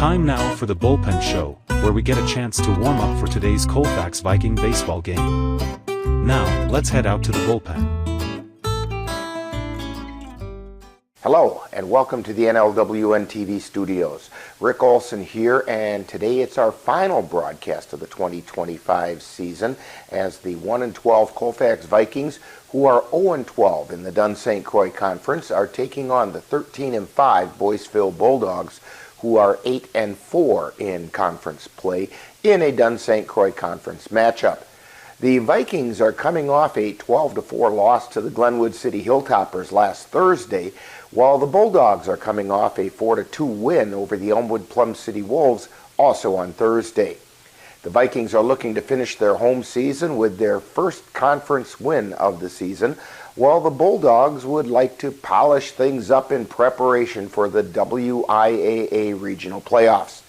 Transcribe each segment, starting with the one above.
Time now for the Bullpen Show, where we get a chance to warm up for today's Colfax Viking baseball game. Now, let's head out to the bullpen. Hello, and welcome to the NLWN-TV studios. Rick Olson here, and today it's our final broadcast of the 2025 season as the 1-12 Colfax Vikings, who are 0-12 in the Dunn-St. Croix Conference, are taking on the 13-5 Boyceville Bulldogs, who are 8-4 in conference play in a Dunn-St. Croix Conference matchup. The Vikings are coming off a 12-4 loss to the Glenwood City Hilltoppers last Thursday, while the Bulldogs are coming off a 4-2 win over the Elmwood Plum City Wolves also on Thursday. The Vikings are looking to finish their home season with their first conference win of the season, while the Bulldogs would like to polish things up in preparation for the WIAA regional playoffs.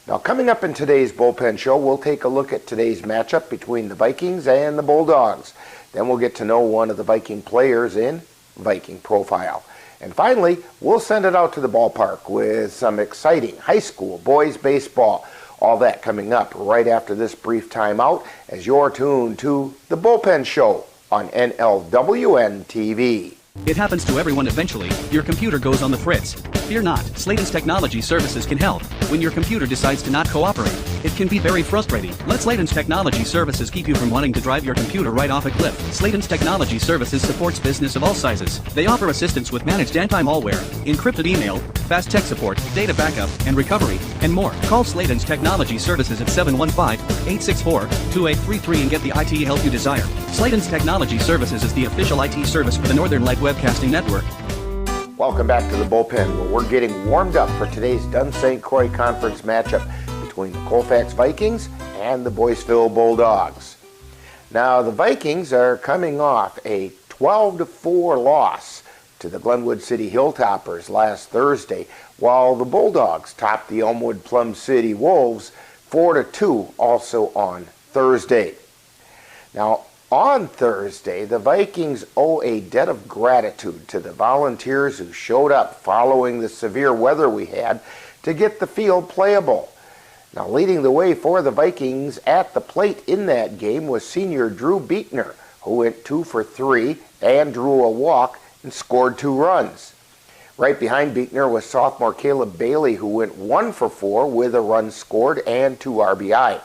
Now, coming up in today's Bullpen Show, we'll take a look at today's matchup between the Vikings and the Bulldogs. Then we'll get to know one of the Viking players in Viking Profile. And finally, we'll send it out to the ballpark with some exciting high school boys baseball. All that coming up right after this brief timeout as you're tuned to the Bullpen Show on NLWN-TV. It happens to everyone eventually. Your computer goes on the fritz. Fear not, Slayton's Technology Services can help. When your computer decides to not cooperate, it can be very frustrating. Let Slayton's Technology Services keep you from wanting to drive your computer right off a cliff. Slayton's Technology Services supports business of all sizes. They offer assistance with managed anti-malware, encrypted email, fast tech support, data backup, and recovery, and more. Call Slayton's Technology Services at 715-864-2833 and get the IT help you desire. Slayton's Technology Services is the official IT service for the Northern Light Webcasting Network. Welcome back to the bullpen, where we're getting warmed up for today's Dunn-St. Croix Conference matchup between the Colfax Vikings and the Boyceville Bulldogs. Now, the Vikings are coming off a 12-4 loss to the Glenwood City Hilltoppers last Thursday, while the Bulldogs topped the Elmwood Plum City Wolves 4-2 also on Thursday. Now, on Thursday, the Vikings owe a debt of gratitude to the volunteers who showed up following the severe weather we had to get the field playable. Now, leading the way for the Vikings at the plate in that game was senior Drew Beekner, who went 2 for 3 and drew a walk and scored 2 runs. Right behind Beekner was sophomore Caleb Bailey, who went 1 for 4 with a run scored and 2 RBI.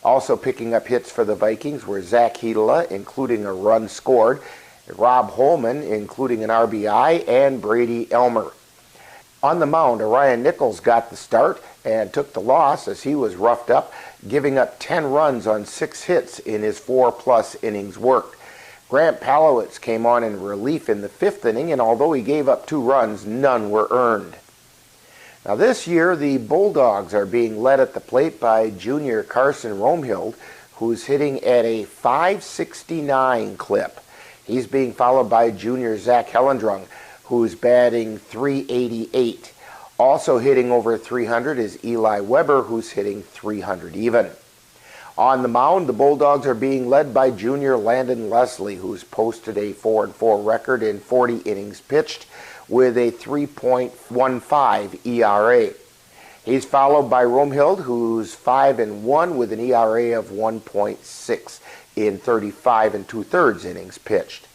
Also picking up hits for the Vikings were Zach Hedela, including a run scored, Rob Holman, including an RBI, and Brady Elmer. On the mound, Orion Nichols got the start and took the loss as he was roughed up, giving up 10 runs on 6 hits in his 4+ innings worked. Grant Palowitz came on in relief in the 5th inning, and although he gave up 2 runs, none were earned. Now, this year, the Bulldogs are being led at the plate by junior Carson Romehild, who's hitting at a .569 clip. He's being followed by junior Zach Hellendrung, who's batting .388. Also hitting over .300 is Eli Weber, who's hitting .300 even. On the mound, the Bulldogs are being led by junior Landon Leslie, who's posted a 4-4 record in 40 innings pitched, with a 3.15 ERA. He's followed by Romehild, who's 5-1 with an ERA of 1.6 in 35 2/3 innings pitched.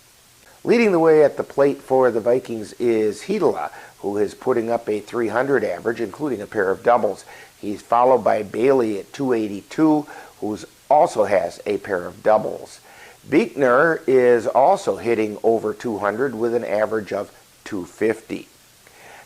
Leading the way at the plate for the Vikings is Hedela, who is putting up a .300 average, including a pair of doubles. He's followed by Bailey at .282, who also has a pair of doubles. Beekner is also hitting over .200 with an average of .250.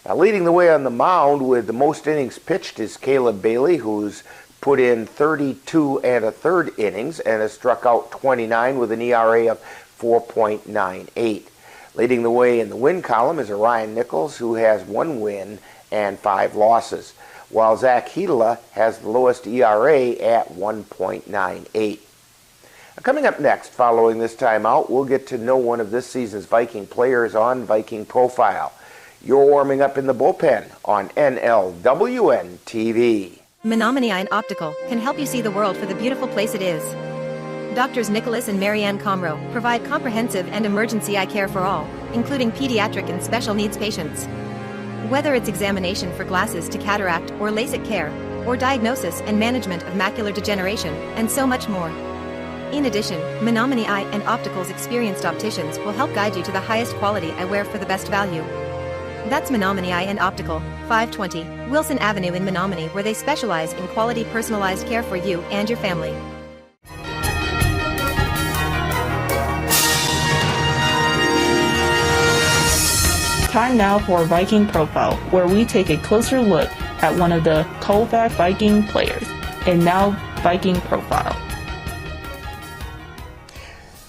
Now, leading the way on the mound with the most innings pitched is Caleb Bailey, who's put in 32 1/3 innings and has struck out 29 with an ERA of 4.98. Leading the way in the win column is Orion Nichols, who has 1 win and 5 losses, while Zach Hedela has the lowest ERA at 1.98. Coming up next, following this timeout, we'll get to know one of this season's Viking players on Viking Profile. You're warming up in the bullpen on NLWN-TV. Menominee Eye and Optical can help you see the world for the beautiful place it is. Doctors Nicholas and Marianne Comro provide comprehensive and emergency eye care for all, including pediatric and special needs patients. Whether it's examination for glasses to cataract or LASIK care, or diagnosis and management of macular degeneration, and so much more. In addition, Menominee Eye and Optical's experienced opticians will help guide you to the highest quality eyewear for the best value. That's Menominee Eye and Optical, 520 Wilson Avenue in Menominee, where they specialize in quality personalized care for you and your family. Time now for Viking Profile, where we take a closer look at one of the Colfax Viking players. And now, Viking Profile.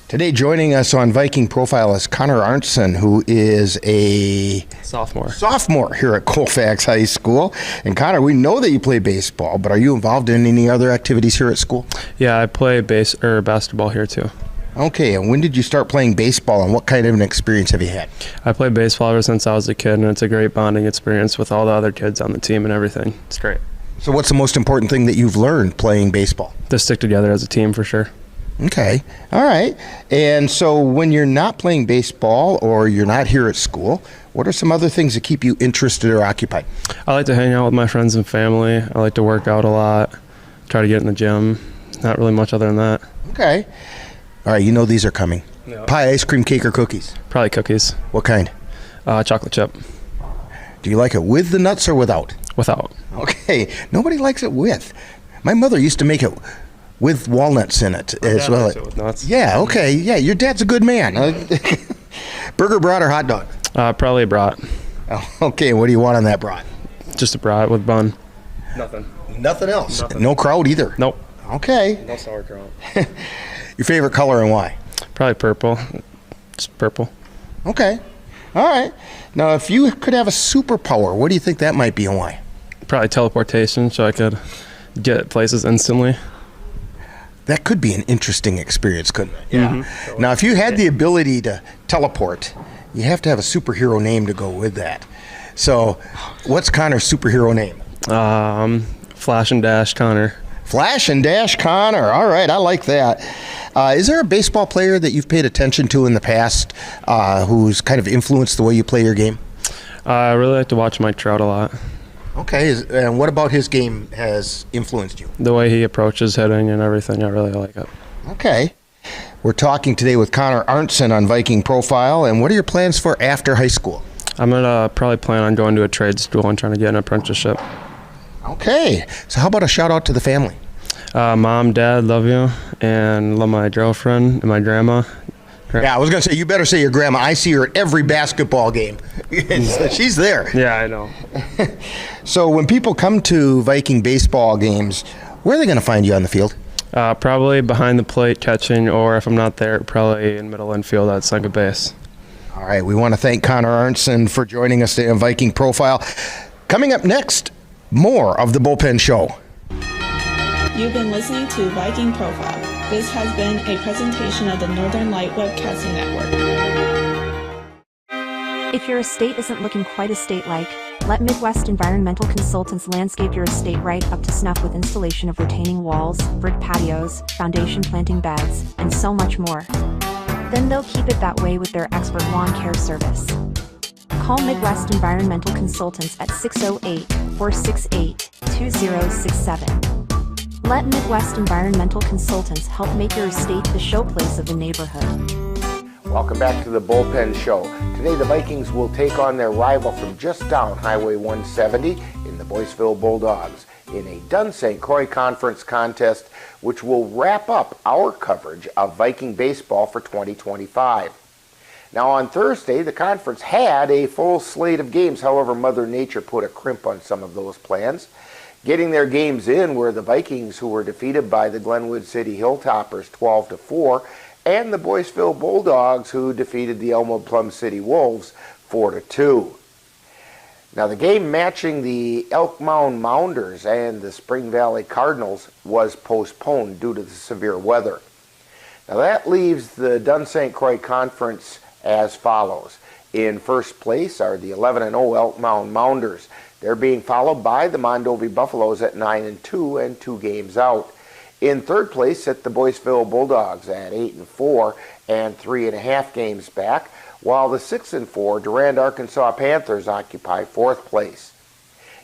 Today joining us on Viking Profile is Connor Arntzen, who is a sophomore here at Colfax High School. And Connor, we know that you play baseball, but are you involved in any other activities here at school? Yeah, I play basketball here too. Okay, and when did you start playing baseball, and what kind of an experience have you had? I played baseball ever since I was a kid, and it's a great bonding experience with all the other kids on the team and everything. It's great. So what's the most important thing that you've learned playing baseball? To stick together as a team for sure. Okay, all right. And so when you're not playing baseball or you're not here at school, what are some other things that keep you interested or occupied? I like to hang out with my friends and family. I like to work out a lot, try to get in the gym. Not really much other than that. Okay. All right, you know these are coming. Yeah. Pie, ice cream, cake, or cookies? Probably cookies. What kind? Chocolate chip. Do you like it with the nuts or without? Without. Okay, nobody likes it with. My mother used to make it with walnuts in it as well. It with nuts. Yeah, okay, yeah, your dad's a good man. Burger, brat, or hot dog? Probably a brat. Oh, okay, what do you want on that brat? Just a brat with bun. Nothing. Nothing else? Nothing. No kraut either? Nope. Okay. No sauerkraut. Your favorite color and why? Probably purple. Just purple. Okay. All right. Now, if you could have a superpower, what do you think that might be and why? Probably teleportation, so I could get places instantly. That could be an interesting experience, couldn't it? Yeah. Mm-hmm. Now, if you had the ability to teleport, you have to have a superhero name to go with that. So, what's Connor's superhero name? Flash and Dash Connor. Flash and Dash Connor. All right, I like that. Is there a baseball player that you've paid attention to in the past who's kind of influenced the way you play your game? I really like to watch Mike Trout a lot. Okay, and what about his game has influenced you? The way he approaches hitting and everything, I really like it. Okay. We're talking today with Connor Arntzen on Viking Profile, and what are your plans for after high school? I'm going to probably plan on going to a trade school and trying to get an apprenticeship. Okay, so how about a shout out to the family? Mom, Dad, love you, and love my girlfriend and my grandma. Yeah, I was going to say, you better say your grandma. I see her at every basketball game. She's there. Yeah, I know. So when people come to Viking baseball games, where are they going to find you on the field? Probably behind the plate catching, or if I'm not there, probably in middle infield at second base. All right, we want to thank Connor Arntzen for joining us today on Viking Profile. Coming up next, more of the Bullpen Show. You've been listening to Viking Profile. This has been a presentation of the Northern Light Webcasting Network. If your estate isn't looking quite estate-like, let Midwest Environmental Consultants landscape your estate right up to snuff with installation of retaining walls, brick patios, foundation planting beds, and so much more. Then they'll keep it that way with their expert lawn care service. Call Midwest Environmental Consultants at 608-468-2067. Let Midwest Environmental Consultants help make your estate the showplace of the neighborhood. Welcome back to the Bullpen Show. Today the Vikings will take on their rival from just down Highway 170 in the Boyceville Bulldogs in a Dunn-St Croix Conference contest, which will wrap up our coverage of Viking baseball for 2025. Now on Thursday, the conference had a full slate of games. However, Mother Nature put a crimp on some of those plans. Getting their games in were the Vikings, who were defeated by the Glenwood City Hilltoppers 12-4, and the Boyceville Bulldogs, who defeated the Elmwood Plum City Wolves 4-2. Now the game matching the Elk Mound Mounders and the Spring Valley Cardinals was postponed due to the severe weather. Now that leaves the Dunn-St Croix Conference as follows. In first place are the 11-0 Elk Mound Mounders. They're being followed by the Mondovi Buffaloes at 9-2 and 2 games out. In third place sit the Boyceville Bulldogs at 8-4 and 3.5 games back, while the 6-4 Durand, Arkansas Panthers occupy 4th place.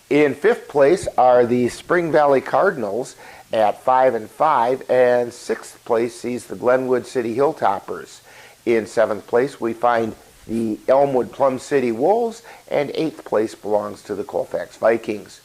In 5th place are the Spring Valley Cardinals at 5-5, and 6th place sees the Glenwood City Hilltoppers. In 7th place we find the Elmwood Plum City Wolves, and 8th place belongs to the Colfax Vikings.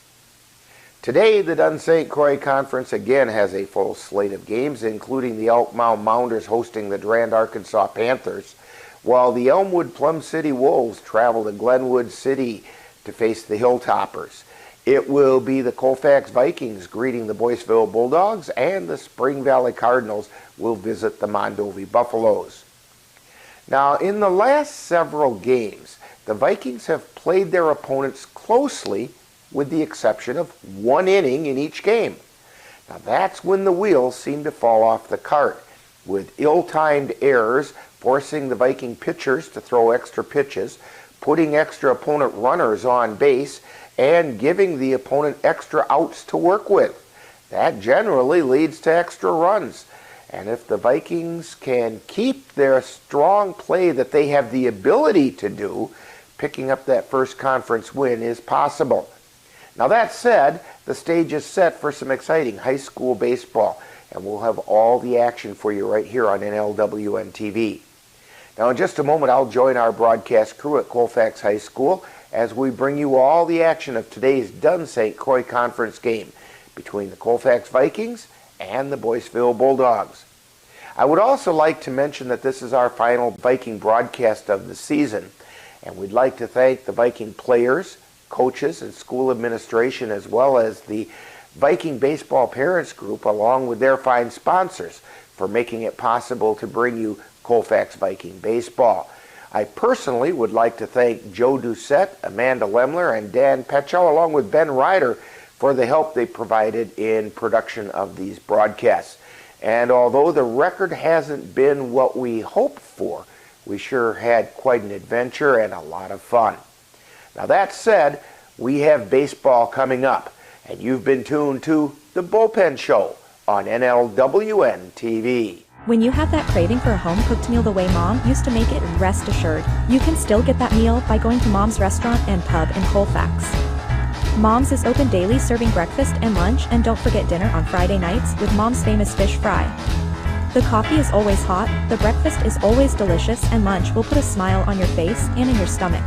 Today, the Dunn-St. Croix Conference again has a full slate of games, including the Elk Mound Mounders hosting the Durand, Arkansas Panthers, while the Elmwood Plum City Wolves travel to Glenwood City to face the Hilltoppers. It will be the Colfax Vikings greeting the Boyceville Bulldogs, and the Spring Valley Cardinals will visit the Mondovi Buffaloes. Now, in the last several games, the Vikings have played their opponents closely with the exception of 1 inning in each game. Now that's when the wheels seem to fall off the cart, with ill-timed errors forcing the Viking pitchers to throw extra pitches, putting extra opponent runners on base, and giving the opponent extra outs to work with. That generally leads to extra runs. And if the Vikings can keep their strong play that they have the ability to do, picking up that first conference win is possible. Now that said, the stage is set for some exciting high school baseball, and we'll have all the action for you right here on NLWN-TV. Now in just a moment, I'll join our broadcast crew at Colfax High School as we bring you all the action of today's Dunn-St. Croix Conference game between the Colfax Vikings and the Boyceville Bulldogs. I would also like to mention that this is our final Viking broadcast of the season, and we'd like to thank the Viking players, coaches, and school administration, as well as the Viking Baseball Parents Group, along with their fine sponsors, for making it possible to bring you Colfax Viking Baseball. I personally would like to thank Joe Doucette, Amanda Lemler, and Dan Petchel, along with Ben Ryder, for the help they provided in production of these broadcasts. And although the record hasn't been what we hoped for, we sure had quite an adventure and a lot of fun. Now that said, we have baseball coming up, and you've been tuned to The Bullpen Show on NLWN-TV. When you have that craving for a home-cooked meal the way Mom used to make it, rest assured, you can still get that meal by going to Mom's Restaurant and Pub in Colfax. Mom's is open daily, serving breakfast and lunch, and don't forget dinner on Friday nights with Mom's famous fish fry. The coffee is always hot, the breakfast is always delicious, and lunch will put a smile on your face and in your stomach.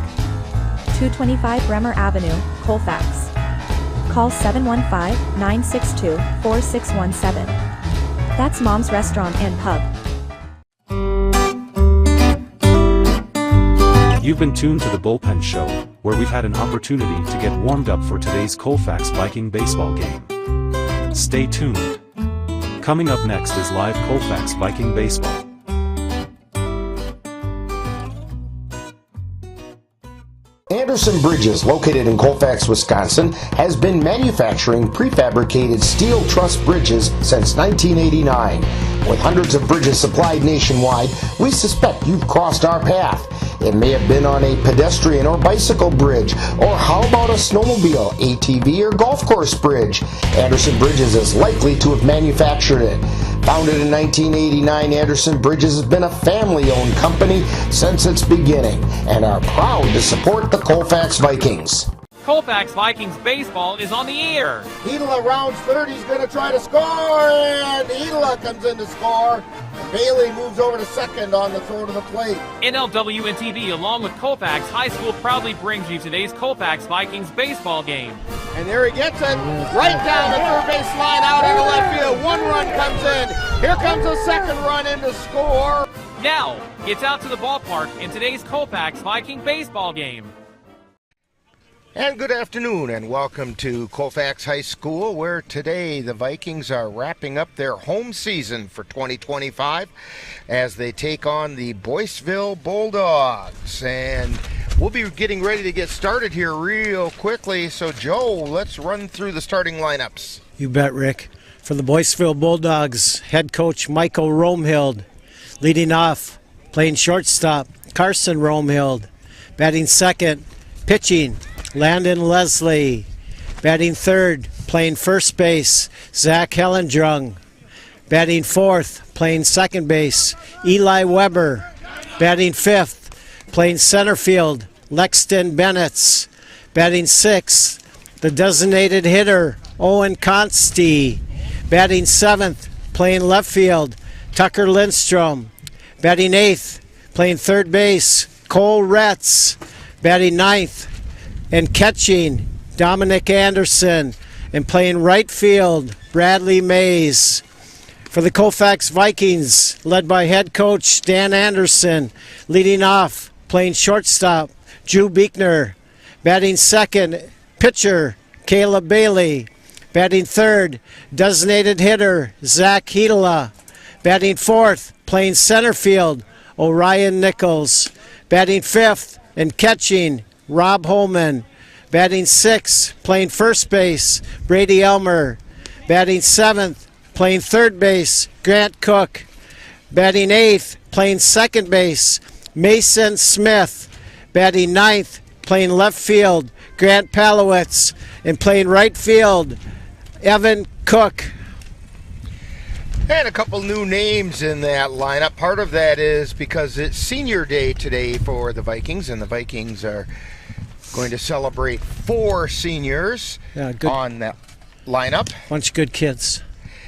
225 Bremer Avenue, Colfax. Call 715-962-4617. That's Mom's Restaurant and Pub. You've been tuned to The Bullpen Show, where we've had an opportunity to get warmed up for today's Colfax Viking baseball game. Stay tuned. Coming up next is live Colfax Viking baseball. Anderson Bridges, located in Colfax, Wisconsin, has been manufacturing prefabricated steel truss bridges since 1989. With hundreds of bridges supplied nationwide, we suspect you've crossed our path. It may have been on a pedestrian or bicycle bridge, or how about a snowmobile, ATV, or golf course bridge? Anderson Bridges is likely to have manufactured it. Founded in 1989, Anderson Bridges has been a family-owned company since its beginning and are proud to support the Colfax Vikings. Colfax Vikings baseball is on the air. Hedela rounds third, he's going to try to score, and Hedela comes in to score. Bailey moves over to second on the throw to the plate. NLWN-TV, along with Colfax High School, proudly brings you today's Colfax Vikings baseball game. And there he gets it, right down the third base line, out into left field. 1 run comes in. Here comes a second run in to score. Now, gets out to the ballpark in today's Colfax Viking baseball game. And good afternoon, and welcome to Colfax High School, where today the Vikings are wrapping up their home season for 2025 as they take on the Boyceville Bulldogs. And we'll be getting ready to get started here real quickly. So, Joe, let's run through the starting lineups. You bet, Rick. For the Boyceville Bulldogs, head coach Michael Romehild. Leading off, playing shortstop, Carson Romehild. Batting second, pitching, Landon Leslie. Batting third, playing first base, Zach Hellendrung. Batting fourth, playing second base, Eli Weber. Batting fifth, Playing center field, Lexton Bennetts. Batting 6th, the designated hitter, Owen Consti. Batting 7th, playing left field, Tucker Lindstrom. Batting 8th, playing third base, Cole Retz. Batting 9th and catching, Dominic Anderson. And playing right field, Bradley Mays. For the Colfax Vikings, led by head coach Dan Anderson. Leading off, playing shortstop, Drew Beekner. Batting second, pitcher, Caleb Bailey. Batting third, designated hitter, Zach Hedela. Batting fourth, playing center field, Orion Nichols. Batting fifth and catching, Rob Holman. Batting sixth, playing first base, Brady Elmer. Batting seventh, playing third base, Grant Cook. Batting eighth, playing second base, Mason Smith. Batting ninth, playing left field, Grant Palowitz. And playing right field, Evan Cook. And a couple new names in that lineup. Part of that is because it's senior day today for the Vikings, and the Vikings are going to celebrate 4 seniors on that lineup. Bunch of good kids.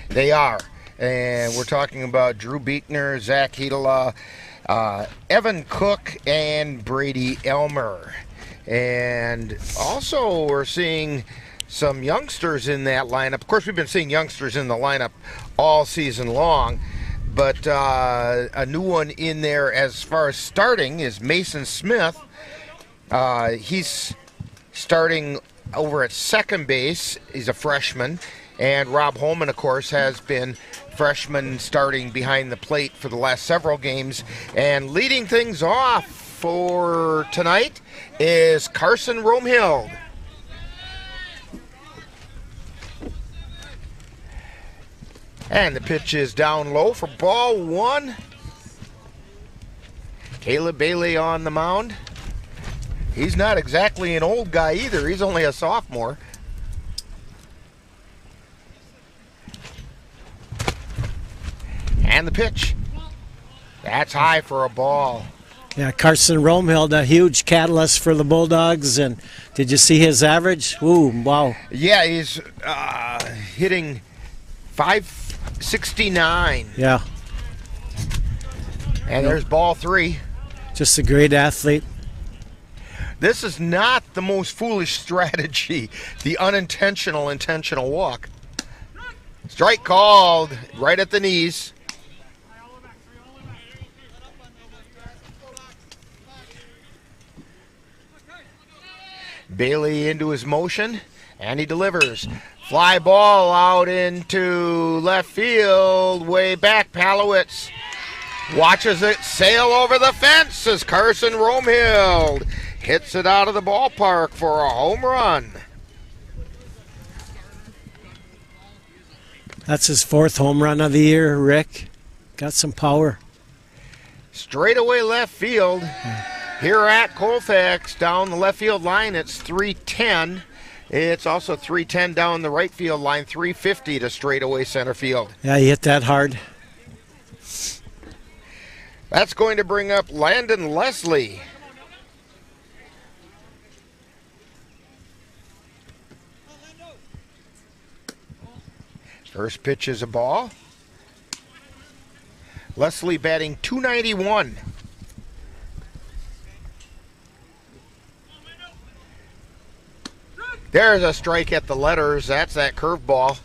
They are. And we're talking about Drew Beekner, Zach Hedela, Evan Cook, and Brady Elmer. And also we're seeing some youngsters in that lineup. Of course, we've been seeing youngsters in the lineup all season long, but a new one in there as far as starting is Mason Smith. He's starting over at second base. He's a freshman. And Rob Holman, of course, has been freshman starting behind the plate for the last several games. And leading things off for tonight is Carson Romehild. And the pitch is down low for ball 1. Caleb Bailey on the mound. He's not exactly an old guy either. He's only a sophomore. And the pitch. That's high for a ball. Yeah, Carson Romehild, a huge catalyst for the Bulldogs. And did you see his average? Ooh, wow. Yeah, he's hitting .569. Yeah. And there's ball 3. Just a great athlete. This is not the most foolish strategy, the unintentional intentional walk. Strike called right at the knees. Bailey into his motion, and he delivers. Fly ball out into left field, way back. Palowitz watches it sail over the fence as Carson Romehild hits it out of the ballpark for a home run. That's his 4th home run of the year, Rick. Got some power. Straightaway left field. Here at Colfax, down the left field line, it's 310. It's also 310 down the right field line, 350 to straightaway center field. Yeah, he hit that hard. That's going to bring up Landon Leslie. First pitch is a ball. Leslie batting .291. There's a strike at the letters. That's that curveball.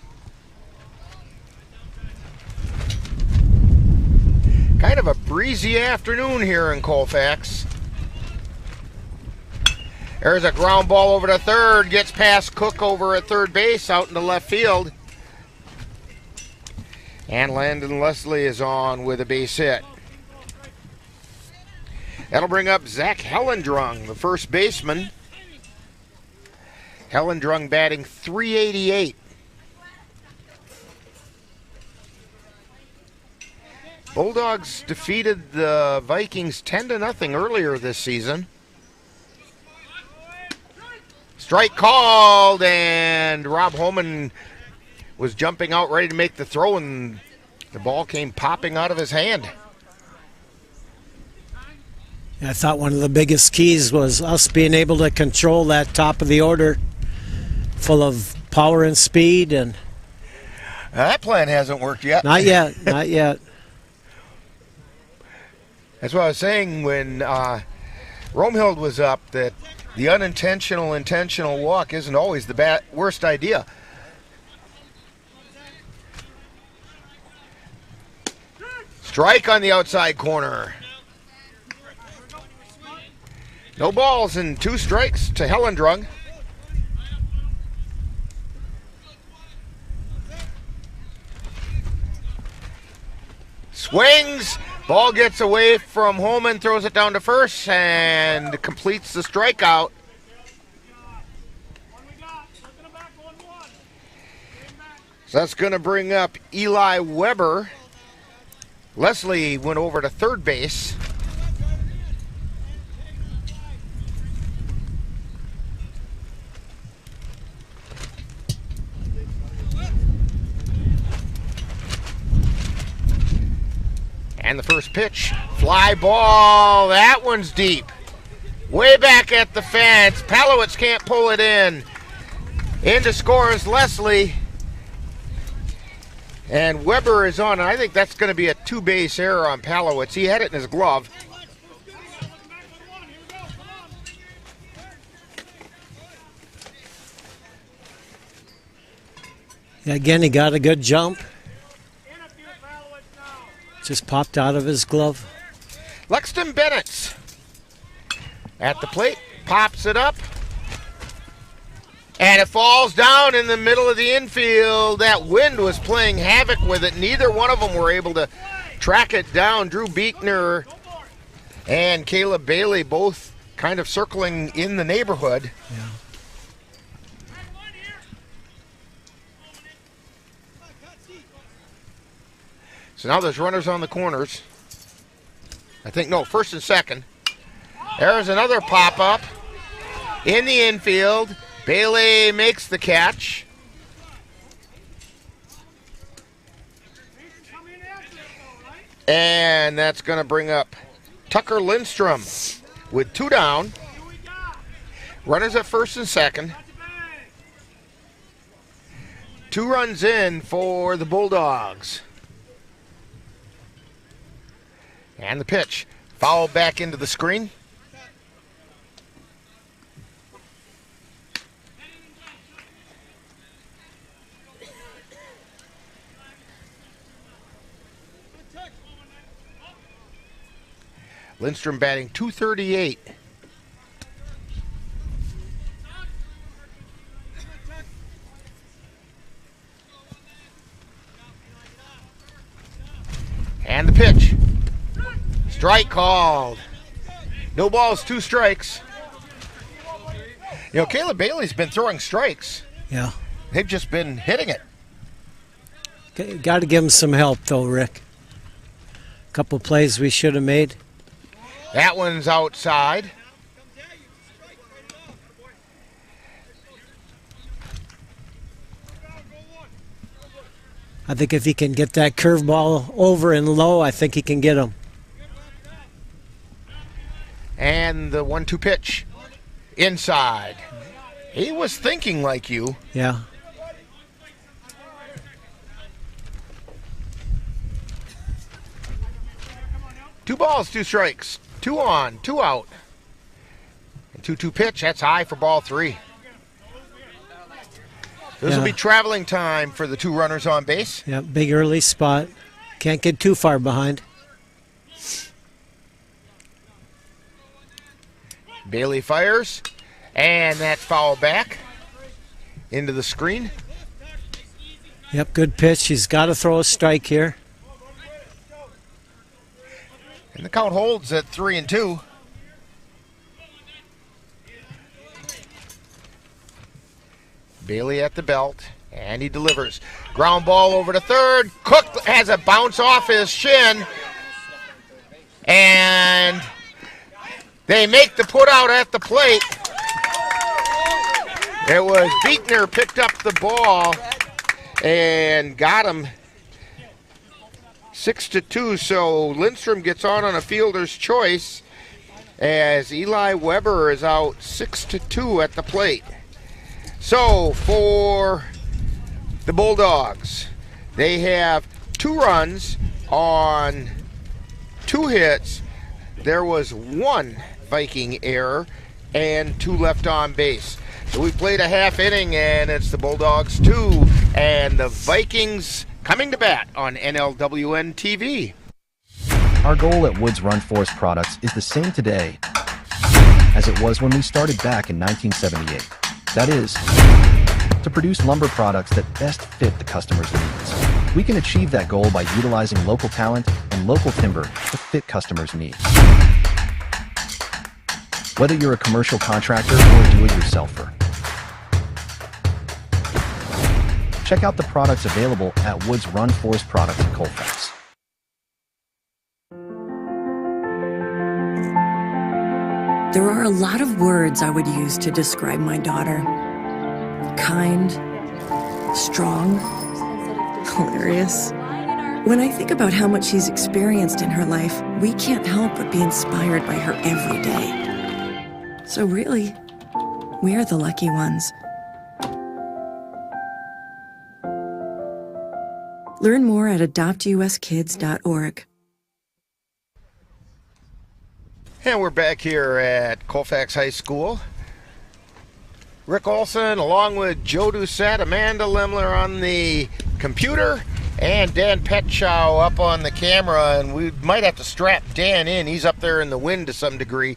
Kind of a breezy afternoon here in Colfax. There's a ground ball over to third. Gets past Cook over at third base out into left field. And Landon Leslie is on with a base hit. That'll bring up Zach Hellendrung, the first baseman. Hellendrung batting .388. Bulldogs defeated the Vikings 10-0 earlier this season. Strike called, and Rob Holman was jumping out ready to make the throw, and the ball came popping out of his hand. I thought one of the biggest keys was us being able to control that top of the order, full of power and speed, and that plan hasn't worked yet. not yet, not yet. That's what I was saying when Romehild was up, that the unintentional intentional walk isn't always the worst idea. Strike on the outside corner. No balls and 2 strikes to Hellendrung. Swings. Ball gets away from Holman, throws it down to first, and completes the strikeout. So that's going to bring up Eli Weber. Leslie went over to third base. And the first pitch, fly ball, that one's deep. Way back at the fence, Palowitz can't pull it in. In to score is Leslie. And Weber is on, and I think that's going to be a 2-base error on Palowitz. He had it in his glove. Yeah, again, he got a good jump. Just popped out of his glove. Lexton Bennett at the plate, pops it up. And it falls down in the middle of the infield. That wind was playing havoc with it. Neither one of them were able to track it down. Drew Beekner and Caleb Bailey both kind of circling in the neighborhood. Yeah. So now there's runners on the corners. I think, no, first and second. There's another pop-up in the infield. Bailey makes the catch. And that's going to bring up Tucker Lindstrom with 2 down. Runners at first and second. 2 runs in for the Bulldogs. And the pitch. Foul back into the screen. Lindstrom batting .238. And the pitch. Strike called. No balls, 2 strikes. You know, Caleb Bailey's been throwing strikes. Yeah. They've just been hitting it. Got to give him some help, though, Rick. A couple plays we should have made. That one's outside. I think if he can get that curveball over and low, I think he can get him. And the 1-2 pitch. Inside. He was thinking like you. Yeah. Two balls, 2 strikes. 2 on, 2 out. And 2-2 pitch. That's high for ball 3. This will be traveling time for the 2 runners on base. Yeah, big early spot. Can't get too far behind. Bailey fires, and that's foul back into the screen. Yep, good pitch. He's got to throw a strike here. And the count holds at 3-2. Bailey at the belt, and he delivers. Ground ball over to third. Cook has a bounce off his shin, and they make the put out at the plate. It was Beekner picked up the ball and got him 6-2. So Lindstrom gets on a fielder's choice. as Eli Weber is out 6-2 at the plate. So for the Bulldogs, they have 2 runs on 2 hits. There was 1 Viking error and 2 left on base. So we played a half inning, and it's the Bulldogs 2 and the Vikings coming to bat on NLWN-TV. Our goal at Woods Run Forest Products is the same today as it was when we started back in 1978. That is, to produce lumber products that best fit the customer's needs. We can achieve that goal by utilizing local talent and local timber to fit customers' needs. Whether you're a commercial contractor or a do-it-yourselfer, check out the products available at Woods Run Forest Products in Colfax. There are a lot of words I would use to describe my daughter. Kind, strong, hilarious. When I think about how much she's experienced in her life, we can't help but be inspired by her every day. So really, we're the lucky ones. Learn more at adoptuskids.org. And we're back here at Colfax High School. Rick Olson along with Joe Doucette, Amanda Limler on the computer, and Dan Petschow up on the camera. And we might have to strap Dan in. He's up there in the wind to some degree.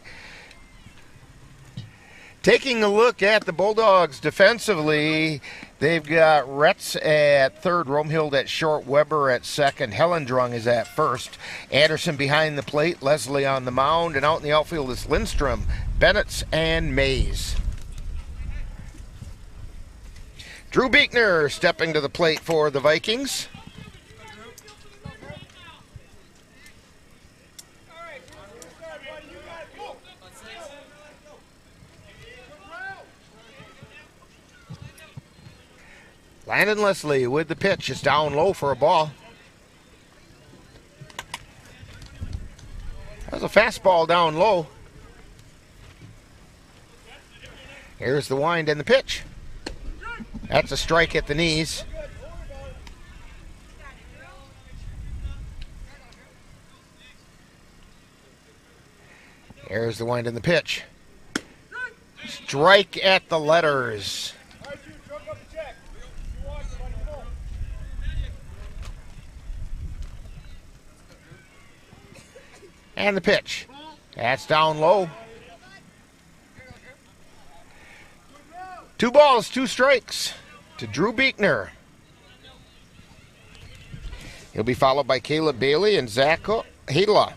Taking a look at the Bulldogs defensively, they've got Retz at third, Romhild at short, Weber at second, Hellendrung is at first, Anderson behind the plate, Leslie on the mound, and out in the outfield is Lindstrom, Bennetts, and Mays. Drew Buechner stepping to the plate for the Vikings. Landon Leslie with the pitch. It's down low for a ball. That was a fastball down low. Here's the wind and the pitch. That's a strike at the knees. Here's the wind and the pitch. Strike at the letters. And the pitch. That's down low. 2 balls, 2 strikes to Drew Buechner. He'll be followed by Caleb Bailey and Zach Hedela.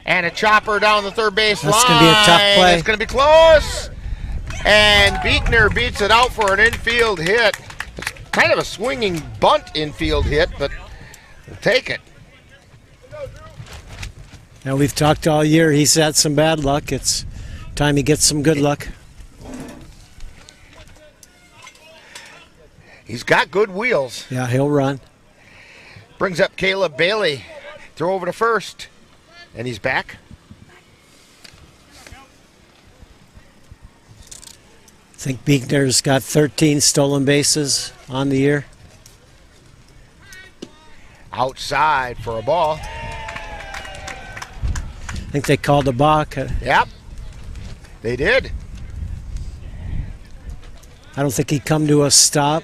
And a chopper down the third base line. That's going to be a tough play. It's going to be close. And Buechner beats it out for an infield hit. It's kind of a swinging bunt infield hit, but we'll take it. Now, we've talked all year. He's had some bad luck. It's time he gets some good luck. He's got good wheels. Yeah, he'll run. Brings up Caleb Bailey. Throw over to first. And he's back. I think Buechner's got 13 stolen bases on the year. Outside for a ball. I think they called a balk. Yep, they did. I don't think he'd come to a stop,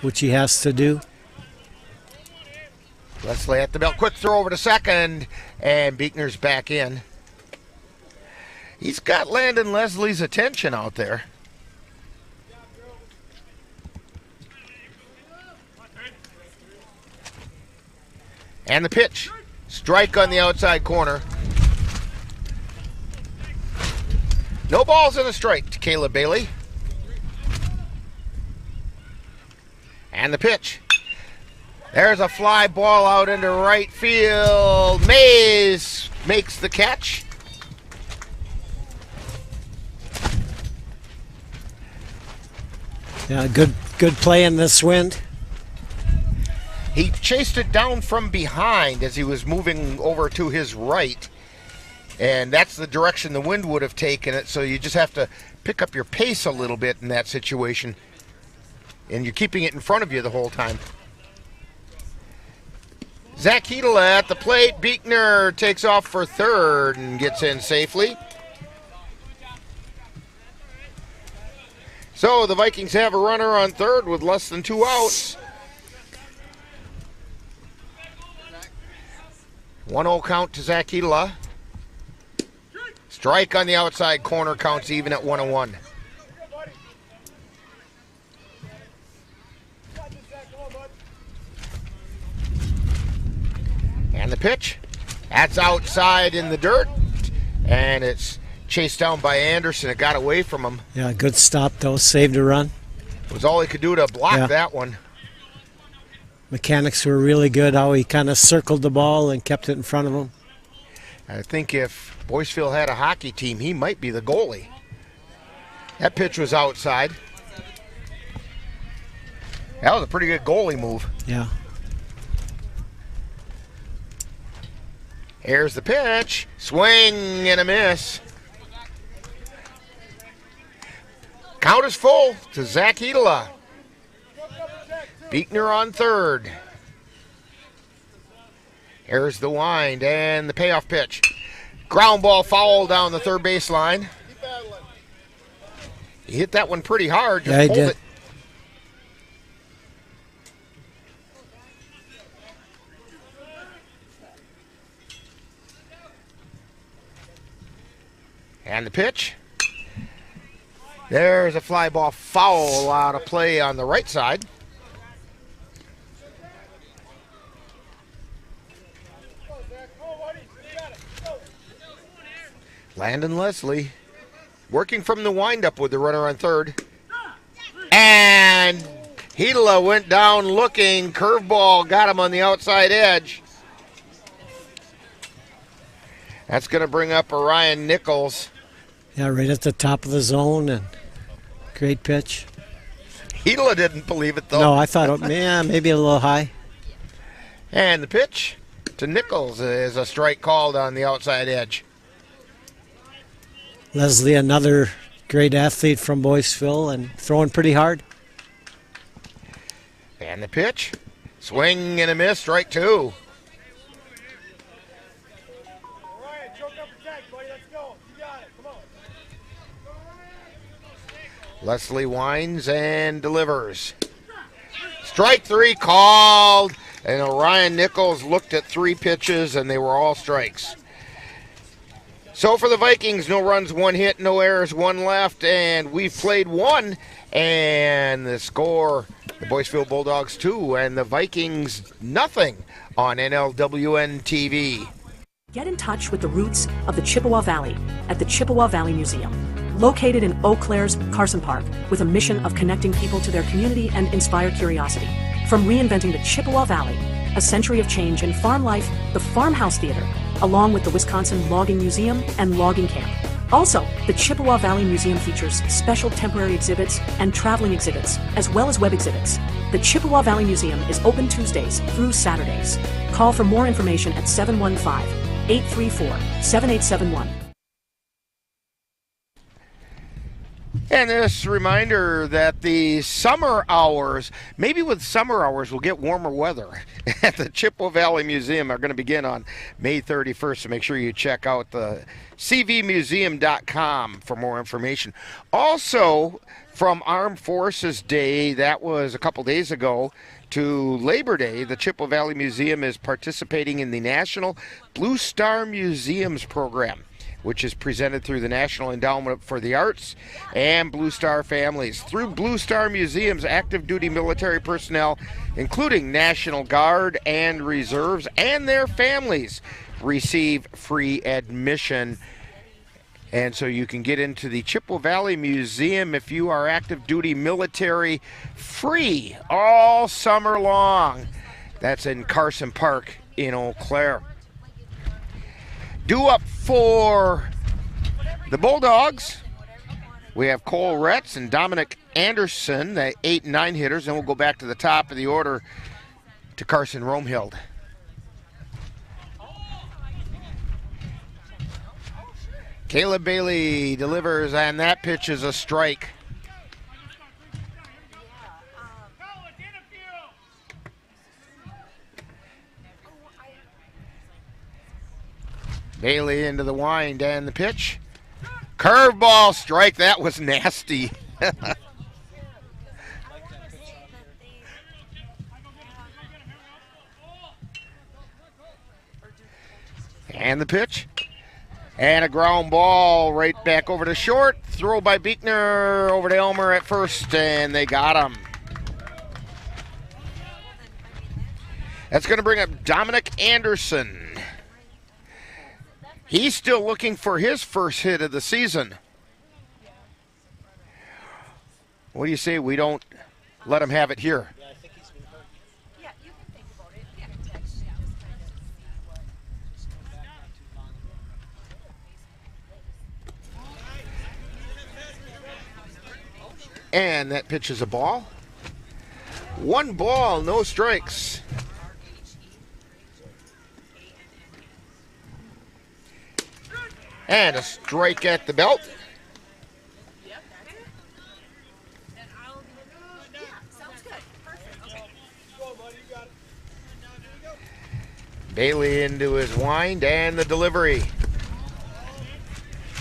which he has to do. Leslie at the belt. Quick throw over to second, and Buechner's back in. He's got Landon Leslie's attention out there. And the pitch. Strike on the outside corner. No balls and a strike to Caleb Bailey. And the pitch. There's a fly ball out into right field. Mays makes the catch. Yeah, good play in this wind. He chased it down from behind as he was moving over to his right. And that's the direction the wind would have taken it, so you just have to pick up your pace a little bit in that situation. And you're keeping it in front of you the whole time. Zach Hedela at the plate. Beekner takes off for third and gets in safely. So the Vikings have a runner on third with less than 2 outs. 1-0 count to Zach Hedela. Strike on the outside corner, counts even at 1-1. And the pitch, that's outside in the dirt, and it's chased down by Anderson. It got away from him. Yeah, good stop though, saved a run. It was all he could do to block that one. Mechanics were really good, how he kind of circled the ball and kept it in front of him. I think if Boyceville had a hockey team, he might be the goalie. That pitch was outside. That was a pretty good goalie move. Yeah. Here's the pitch. Swing and a miss. Count is full to Zach Hedela. Beekner on third. Here's the wind and the payoff pitch. Ground ball foul down the third baseline. He hit that one pretty hard. Yeah, he did. And the pitch. There's a fly ball foul out of play on the right side. Landon Leslie working from the windup with the runner on third. And Hedela went down looking. Curveball got him on the outside edge. That's going to bring up Orion Nichols. Yeah, right at the top of the zone, and great pitch. Hedela didn't believe it, though. No, I thought, man, maybe a little high. And the pitch to Nichols is a strike called on the outside edge. Leslie, another great athlete from Boyceville and throwing pretty hard. And the pitch. Swing and a miss, strike two. Leslie winds and delivers. Strike three called, and Orion Nichols looked at 3 pitches, and they were all strikes. So for the Vikings, no runs, 1 hit, no errors, 1 left, and we've played 1. And the score, the Boyceville Bulldogs 2, and the Vikings nothing on NLWN-TV. Get in touch with the roots of the Chippewa Valley at the Chippewa Valley Museum, located in Eau Claire's Carson Park, with a mission of connecting people to their community and inspire curiosity. From reinventing the Chippewa Valley, a century of change in farm life, the Farmhouse Theater, along with the Wisconsin Logging Museum and Logging Camp. Also, the Chippewa Valley Museum features special temporary exhibits and traveling exhibits, as well as web exhibits. The Chippewa Valley Museum is open Tuesdays through Saturdays. Call for more information at 715-834-7871. And this reminder that the summer hours, maybe with summer hours we'll get warmer weather at the Chippewa Valley Museum, are going to begin on May 31st. So make sure you check out the cvmuseum.com for more information. Also, from Armed Forces Day, that was a couple days ago, to Labor Day, the Chippewa Valley Museum is participating in the National Blue Star Museums program, which is presented through the National Endowment for the Arts and Blue Star Families. Through Blue Star Museums, active duty military personnel, including National Guard and Reserves, and their families receive free admission. And so you can get into the Chippewa Valley Museum if you are active duty military, free all summer long. That's in Carson Park in Eau Claire. Due up for the Bulldogs, we have Cole Retz and Dominic Anderson, the 8 and 9 hitters, and we'll go back to the top of the order to Carson Romehild. Caleb Bailey delivers, and that pitch is a strike. Bailey into the wind and the pitch. Curveball strike. That was nasty. And the pitch. And a ground ball right back over to short. Throw by Beekner over to Elmer at first, and they got him. That's going to bring up Dominic Anderson. He's still looking for his first hit of the season. What do you say we don't let him have it here? And that pitch is a ball. 1 ball, no strikes. And a strike at the belt. Bailey into his wind and the delivery.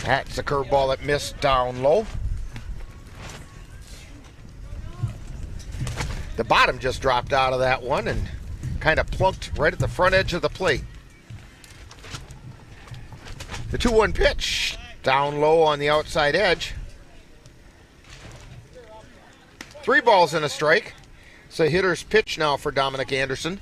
That's a curveball that missed down low. The bottom just dropped out of that one and kind of plunked right at the front edge of the plate. The 2-1 pitch, down low on the outside edge. 3 balls and a strike. It's a hitter's pitch now for Dominic Anderson.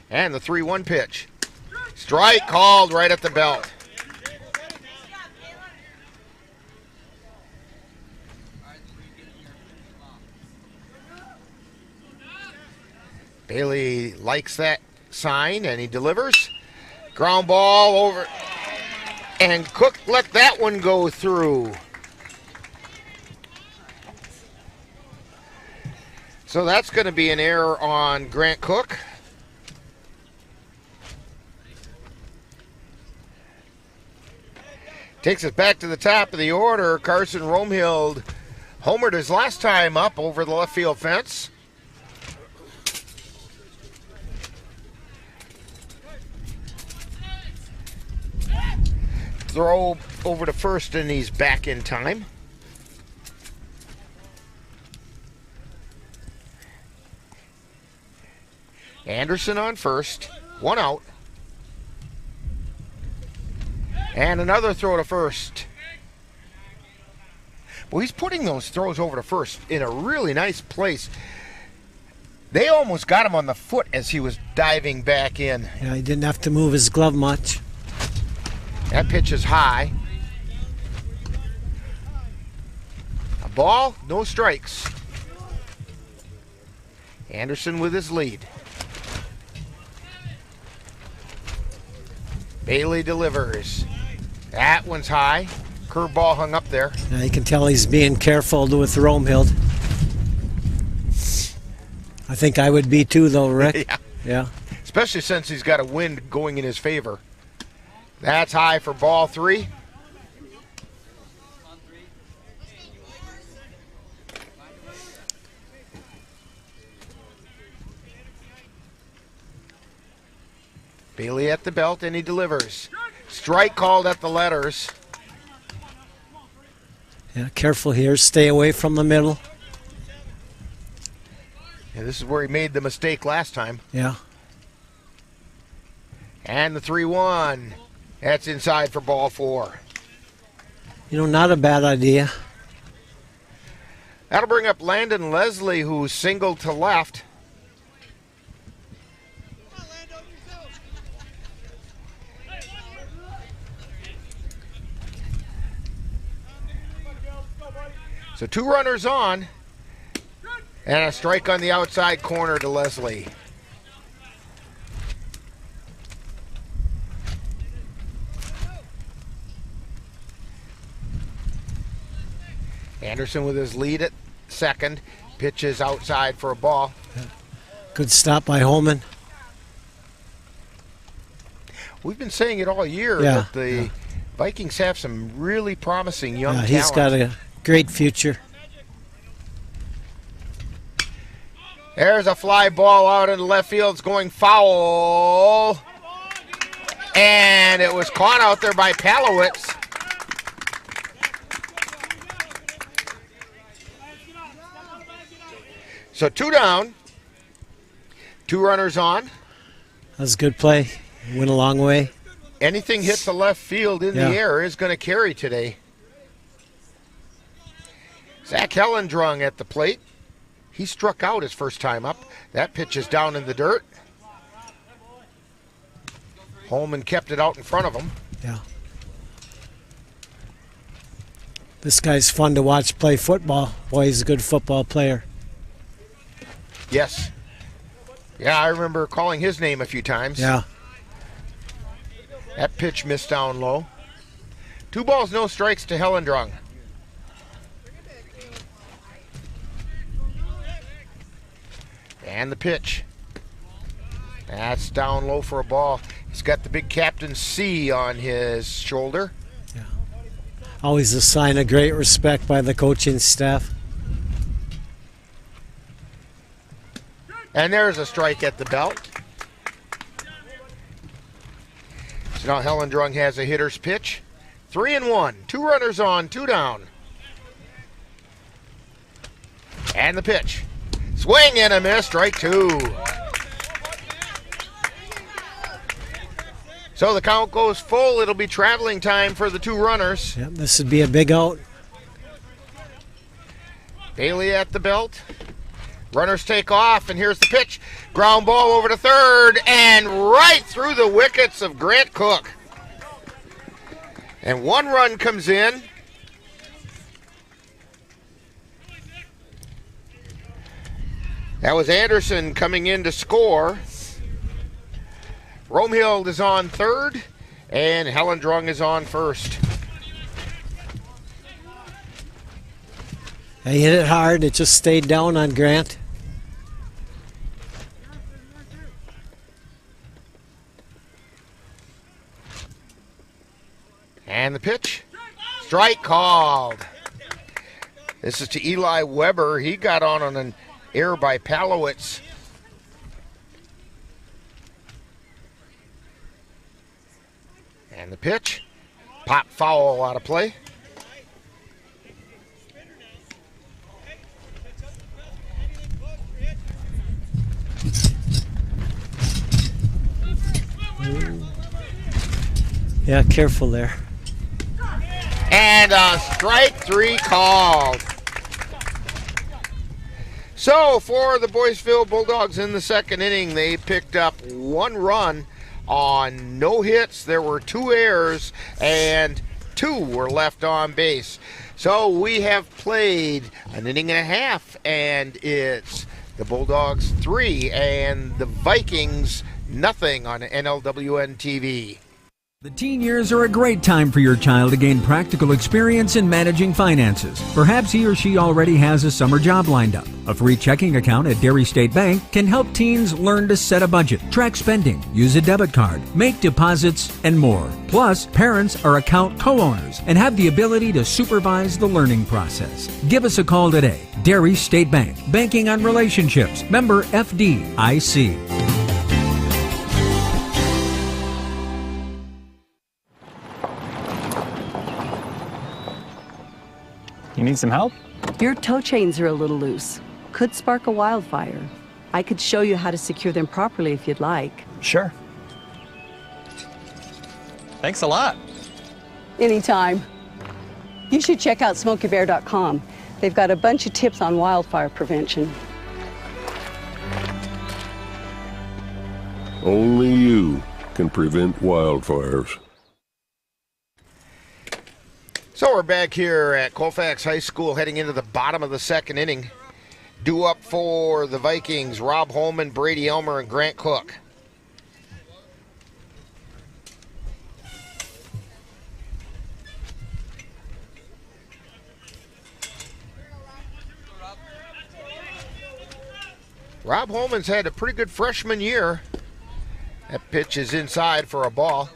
And the 3-1 pitch. Strike called right at the belt. Bailey likes that sign, and he delivers. Ground ball over, and Cook let that one go through. So that's going to be an error on Grant Cook. Takes us back to the top of the order. Carson Romehild homered his last time up over the left field fence. Throw over to first, and he's back in time. Anderson on first, 1 out. And another throw to first. Well, he's putting those throws over to first in a really nice place. They almost got him on the foot as he was diving back in. Yeah, he didn't have to move his glove much. That pitch is high. A ball, no strikes. Anderson with his lead. Bailey delivers. That one's high. Curveball hung up there. Yeah, you can tell he's being careful with Romehild. I think I would be too, though, Rick. Yeah. Especially since he's got a wind going in his favor. That's high for ball 3. Bailey at the belt, and he delivers. Strike called at the letters. Yeah, careful here. Stay away from the middle. Yeah, this is where he made the mistake last time. Yeah. And the 3-1. That's inside for ball 4. You know, not a bad idea. That'll bring up Landon Leslie, who's singled to left. So 2 runners on, and a strike on the outside corner to Leslie. Anderson with his lead at second. Pitches outside for a ball. Good stop by Holman. We've been saying it all year that the Vikings have some really promising young talent. He's got a great future. There's a fly ball out into left field. It's going foul. And it was caught out there by Palowitz. So 2 down. 2 runners on. That was a good play. Went a long way. Anything hit the left field in the air is going to carry today. Zach Hellendrung at the plate. He struck out his first time up. That pitch is down in the dirt. Holman kept it out in front of him. Yeah. This guy's fun to watch play football. Boy, he's a good football player. Yes. Yeah, I remember calling his name a few times. Yeah. That pitch missed down low. 2 balls, no strikes to Hellendrung. And the pitch. That's down low for a ball. He's got the big Captain C on his shoulder. Yeah. Always a sign of great respect by the coaching staff. And there's a strike at the belt. So now Hellendrung has a hitter's pitch. 3-1. 2 runners on, 2 down. And the pitch. Swing and a miss, strike 2. So the count goes full. It'll be traveling time for the 2 runners. Yep, this would be a big out. Bailey at the belt. Runners take off, and here's the pitch. Ground ball over to third, and right through the wickets of Grant Cook. And 1 run comes in. That was Anderson coming in to score. Romehild is on third, and Hellendrung is on first. He hit it hard. It just stayed down on Grant. And the pitch. Strike called. This is to Eli Weber. He got on an error by Palowitz. And the pitch. Pop foul out of play. Yeah, careful there. And a strike 3 called. So for the Boyceville Bulldogs in the second inning, they picked up 1 run on no hits. There were 2 errors and 2 were left on base. So we have played an inning and a half, and it's the Bulldogs 3 and the Vikings nothing on NLWN-TV. The teen years are a great time for your child to gain practical experience in managing finances. Perhaps he or she already has a summer job lined up. A free checking account at Derry State Bank can help teens learn to set a budget, track spending, use a debit card, make deposits, and more. Plus, parents are account co-owners and have the ability to supervise the learning process. Give us a call today. Derry State Bank. Banking on relationships. Member FDIC. You need some help? Your tow chains are a little loose. Could spark a wildfire. I could show you how to secure them properly if you'd like. Sure. Thanks a lot. Anytime. You should check out SmokeyBear.com. They've got a bunch of tips on wildfire prevention. Only you can prevent wildfires. So we're back here at Colfax High School heading into the bottom of the second inning. Due up for the Vikings, Rob Holman, Brady Elmer, and Grant Cook. Rob Holman's had a pretty good freshman year. That pitch is inside for a ball.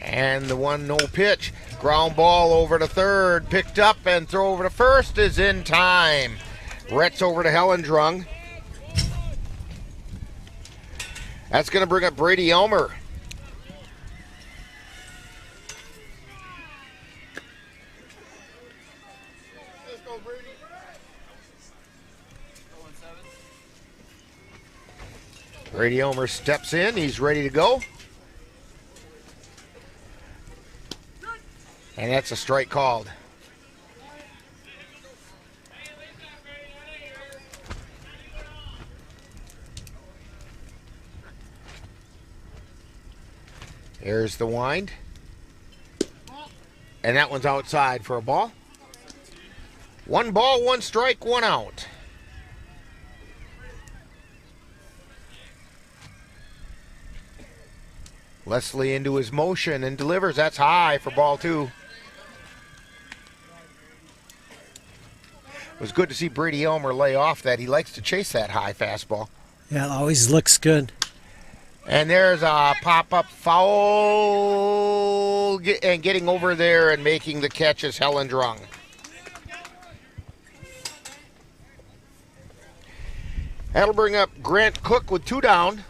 And the 1-0 pitch. Ground ball over to third. Picked up and throw over to first is in time. Retz over to Hellendrung. That's going to bring up Brady Elmer. Brady Elmer steps in. He's ready to go. And that's a strike called. Here's the wind. And that one's outside for a ball. 1 ball, 1 strike, 1 out. Leslie into his motion and delivers. That's high for ball 2. It was good to see Brady Elmer lay off that. He likes to chase that high fastball. Yeah, it always looks good. And there's a pop-up foul. And getting over there and making the catch is Hellendrung. That'll bring up Grant Cook with 2 down.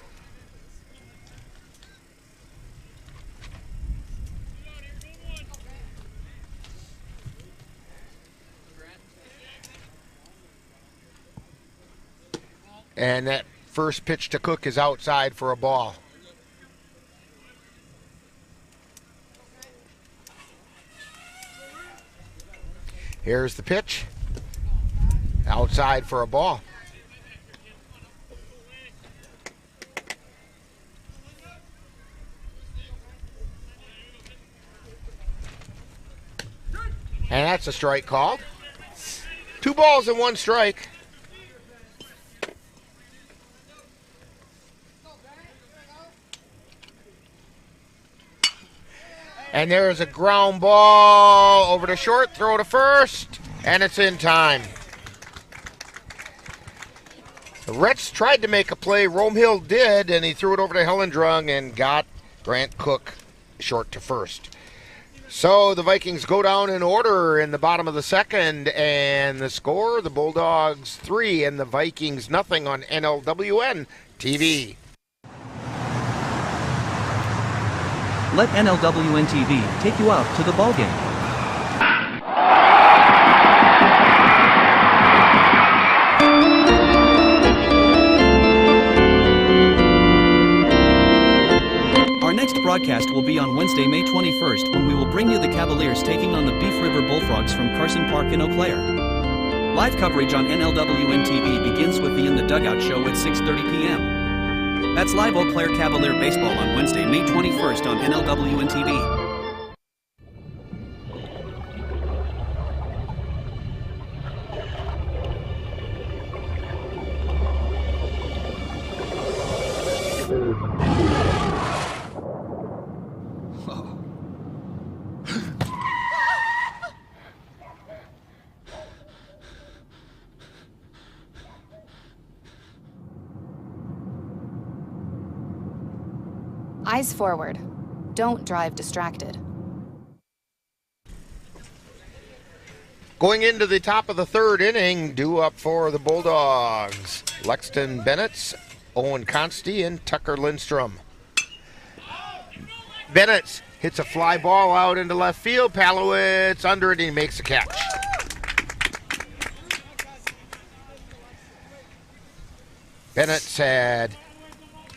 And that first pitch to Cook is outside for a ball. Here's the pitch. Outside for a ball. And that's a strike called. 2 balls and 1 strike. And there's a ground ball over to short, throw to first, and it's in time. The Reds tried to make a play, Romehill did, and he threw it over to Hellendrung and got Grant Cook short to first. So the Vikings go down in order in the bottom of the second, and the score, the Bulldogs 3 and the Vikings nothing on NLWN-TV. Let NLWN-TV take you out to the ball game. Our next broadcast will be on Wednesday, May 21st, when we will bring you the Cavaliers taking on the Beef River Bullfrogs from Carson Park in Eau Claire. Live coverage on NLWN-TV begins with the In the Dugout show at 6:30 p.m. That's live Eau Claire Cavalier baseball on Wednesday, May 21st on NLWN-TV. Eyes forward. Don't drive distracted. Going into the top of the third inning, due up for the Bulldogs. Lexton Bennett, Owen Consti, and Tucker Lindstrom. Bennett hits a fly ball out into left field. Palowitz under it, and he makes a catch. Bennett had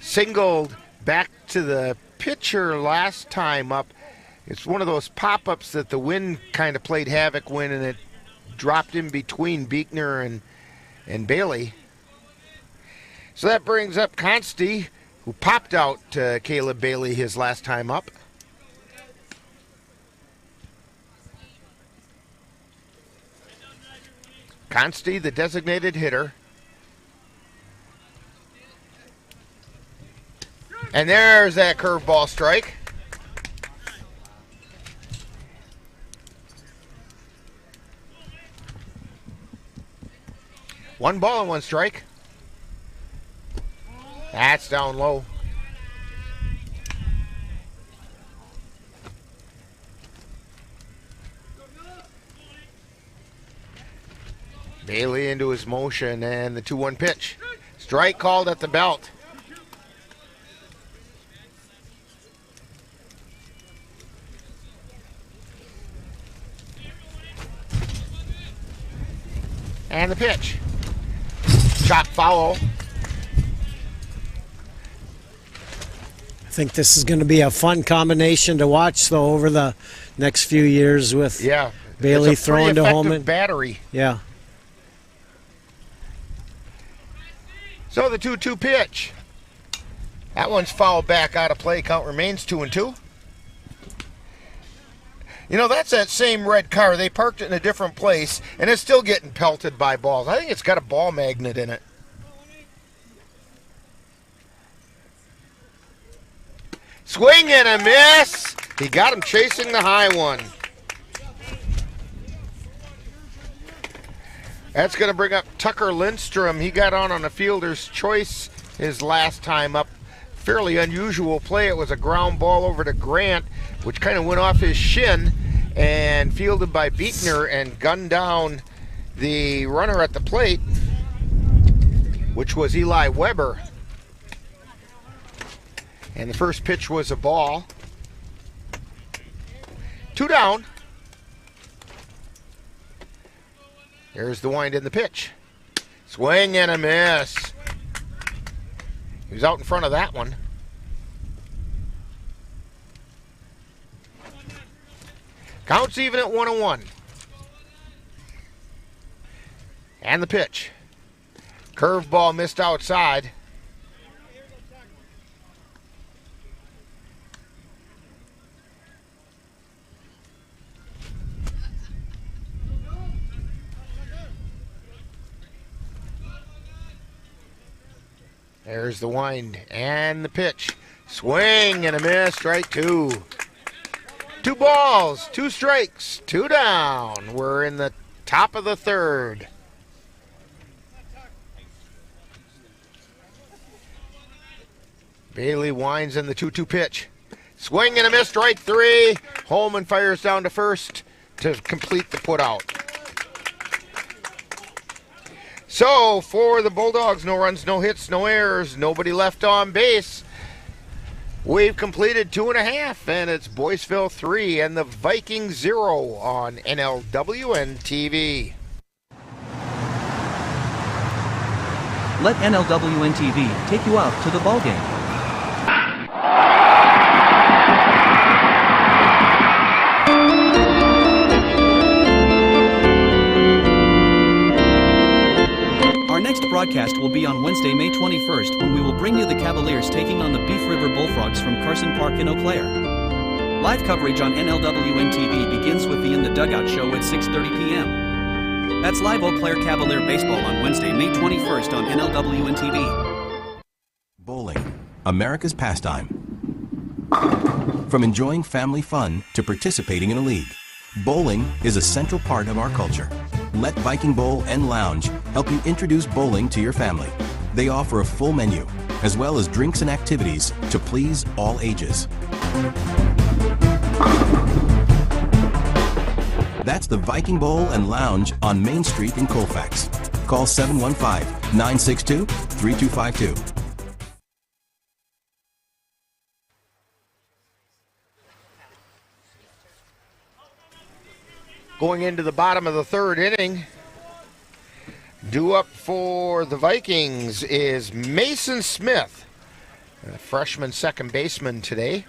singled back to the pitcher last time up. It's one of those pop-ups that the wind kind of played havoc when, and it dropped in between Beekner and Bailey. So that brings up Consti, who popped out Caleb Bailey his last time up. Consti, the designated hitter. And there's that curveball strike. 1 ball and 1 strike. That's down low. Bailey into his motion and the 2-1 pitch. Strike called at the belt. And the pitch. Chop foul. I think this is going to be a fun combination to watch, though, over the next few years with Bailey throwing to home and battery. Yeah. So the 2-2 pitch. That one's fouled back out of play. Count remains 2-2. You know, that's that same red car. They parked it in a different place, and it's still getting pelted by balls. I think it's got a ball magnet in it. Swing and a miss. He got him chasing the high one. That's going to bring up Tucker Lindstrom. He got on a fielder's choice his last time up. Fairly unusual play. It was a ground ball over to Grant, which kind of went off his shin and fielded by Beekner and gunned down the runner at the plate, which was Eli Weber. And the first pitch was a ball. 2 down. There's the wind in the pitch. Swing and a miss. He was out in front of that one. Counts even at 1-1. And the pitch. Curveball missed outside. There's the wind and the pitch. Swing and a miss, strike 2. 2 balls, 2 strikes, 2 down. We're in the top of the 3rd. Bailey winds in the 2-2 pitch. Swing and a miss, strike 3. Holman fires down to first to complete the putout. So, for the Bulldogs, no runs, no hits, no errors, nobody left on base. We've completed 2.5, and it's Boyceville 3 and the Vikings 0 on NLWN-TV. Let NLWN-TV take you out to the ballgame. Our next broadcast will be on Wednesday, May 21st, when we will bring you the Cavaliers taking on the Beef River Bullfrogs from Carson Park in Eau Claire. Live coverage on NLWN-TV begins with the In the Dugout show at 6:30 p.m. That's live Eau Claire Cavalier baseball on Wednesday, May 21st on NLWN-TV. Bowling, America's pastime. From enjoying family fun to participating in a league, bowling is a central part of our culture. Let Viking Bowl and Lounge help you introduce bowling to your family. They offer a full menu, as well as drinks and activities to please all ages. That's the Viking Bowl and Lounge on Main Street in Colfax. Call 715-962-3252. Going into the bottom of the 3rd inning, due up for the Vikings is Mason Smith, a freshman second baseman today.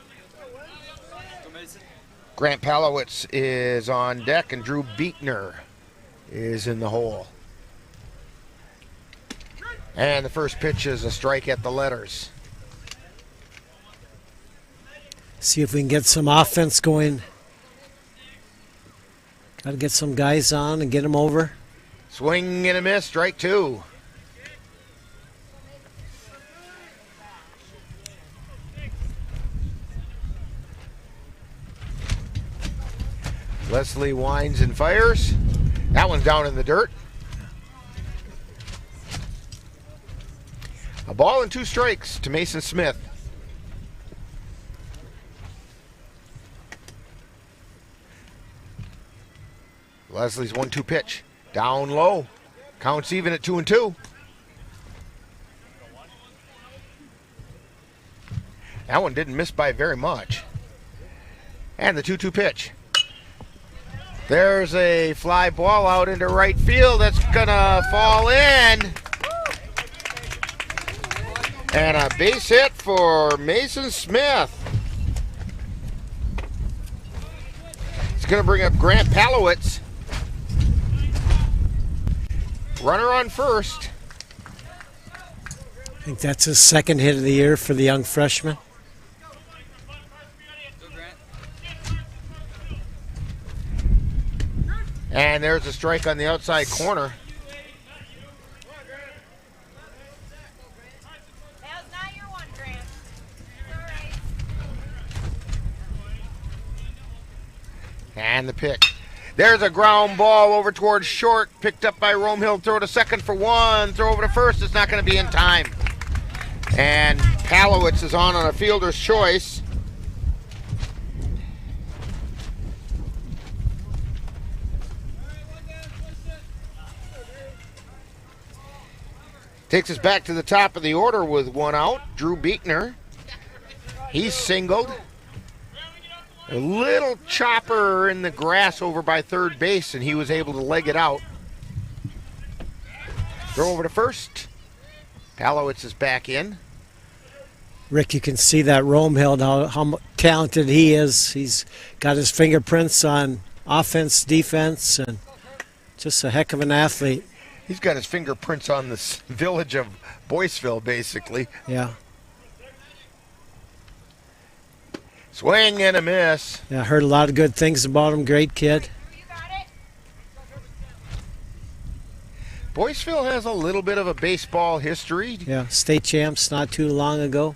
Grant Palowitz is on deck and Drew Beekner is in the hole. And the first pitch is a strike at the letters. See if we can get some offense going. Got to get some guys on and get them over. Swing and a miss, strike 2. Leslie winds and fires. That one's down in the dirt. Ball and 2 strikes to Mason Smith. Leslie's 1-2 pitch. Down low. Counts even at 2-2. That one didn't miss by very much. And the 2-2 pitch. There's a fly ball out into right field that's gonna fall in. And a base hit for Mason Smith. It's gonna bring up Grant Palowitz. Runner on first. I think that's his second hit of the year for the young freshman. And there's a strike on the outside corner. And the pitch. There's a ground ball over towards short, picked up by Romehill. Throw to second for 1. Throw over to first. It's not going to be in time. And Palowitz is on a fielder's choice. Takes us back to the top of the order with 1 out. Drew Beekner. He's singled. A little chopper in the grass over by third base, and he was able to leg it out. Throw over to first. Palowitz is back in. Rick, you can see that Romehill, how talented he is. He's got his fingerprints on offense, defense, and just a heck of an athlete. He's got his fingerprints on this village of Boyceville, basically. Yeah. Swing and a miss. Yeah, I heard a lot of good things about him. Great kid. Boyceville has a little bit of a baseball history. Yeah, state champs not too long ago.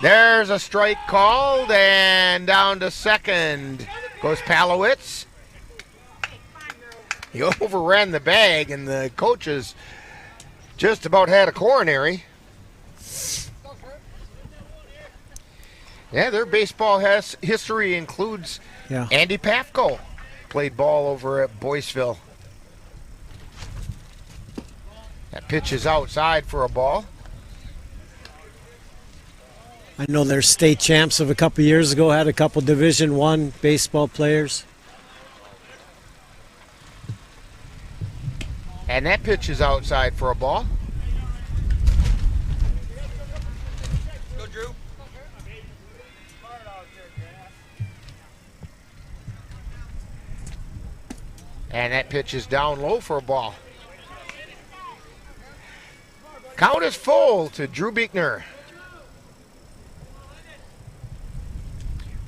There's a strike called, and down to second goes Palowitz. He overran the bag, and the coaches just about had a coronary. Yeah, their baseball history includes Andy Pafko. Played ball over at Boyceville. That pitch is outside for a ball. I know their state champs of a couple years ago had a couple Division I baseball players. And that pitch is outside for a ball. Go, Drew. And that pitch is down low for a ball. Count is full to Drew Beekner.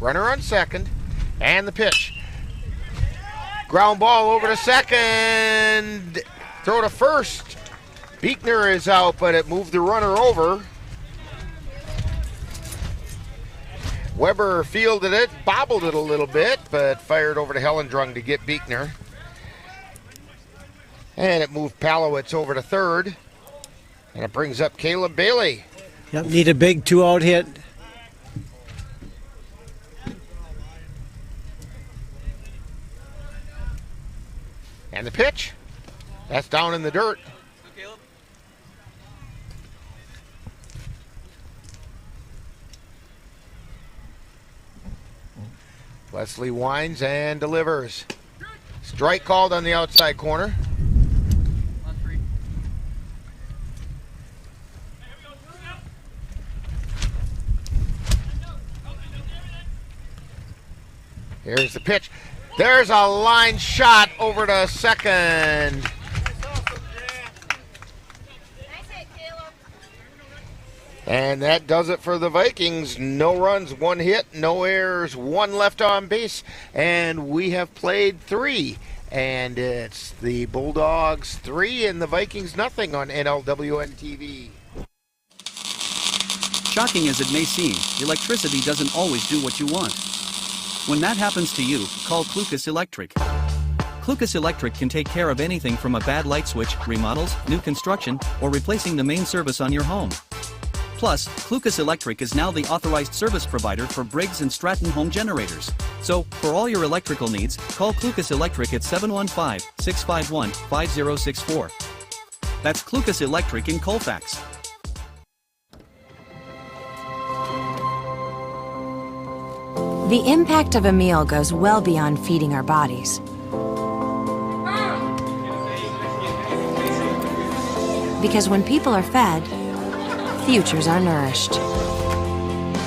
Runner on second, and the pitch. Ground ball over to second. Throw to first. Beekner is out, but it moved the runner over. Weber fielded it, bobbled it a little bit, but fired over to Hellendrung to get Beekner. And it moved Palowitz over to third. And it brings up Caleb Bailey. Yep, need a big 2-out hit. And the pitch. That's down in the dirt. Leslie winds and delivers. Strike called on the outside corner. Here's the pitch. There's a line shot over to second. And that does it for the Vikings. No runs, 1 hit, no errors, 1 left on base, and we have played 3. And it's the Bulldogs 3 and the Vikings nothing on NLWN-TV. Shocking as it may seem, electricity doesn't always do what you want. When that happens to you, call Clucas Electric. Clucas Electric can take care of anything from a bad light switch, remodels, new construction, or replacing the main service on your home. Plus, Clucas Electric is now the authorized service provider for Briggs & Stratton home generators. So, for all your electrical needs, call Clucas Electric at 715-651-5064. That's Clucas Electric in Colfax. The impact of a meal goes well beyond feeding our bodies. Because when people are fed, futures are nourished.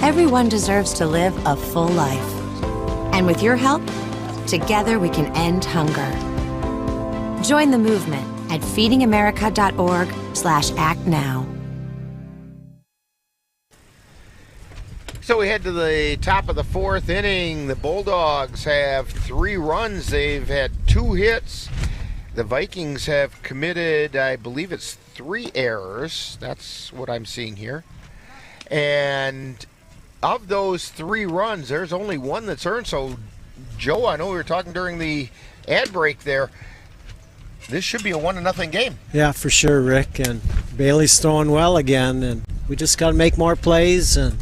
Everyone deserves to live a full life. And with your help, together we can end hunger. Join the movement at feedingamerica.org/act now. So we head to the top of the fourth inning. The Bulldogs have 3 runs. They've had 2 hits. The Vikings have committed, I believe it's 3 errors. That's what I'm seeing here. And of those 3 runs, there's only 1 that's earned. So, Joe, I know we were talking during the ad break there. This should be a 1-0 game. Yeah, for sure, Rick. And Bailey's throwing well again. And we just got to make more plays. And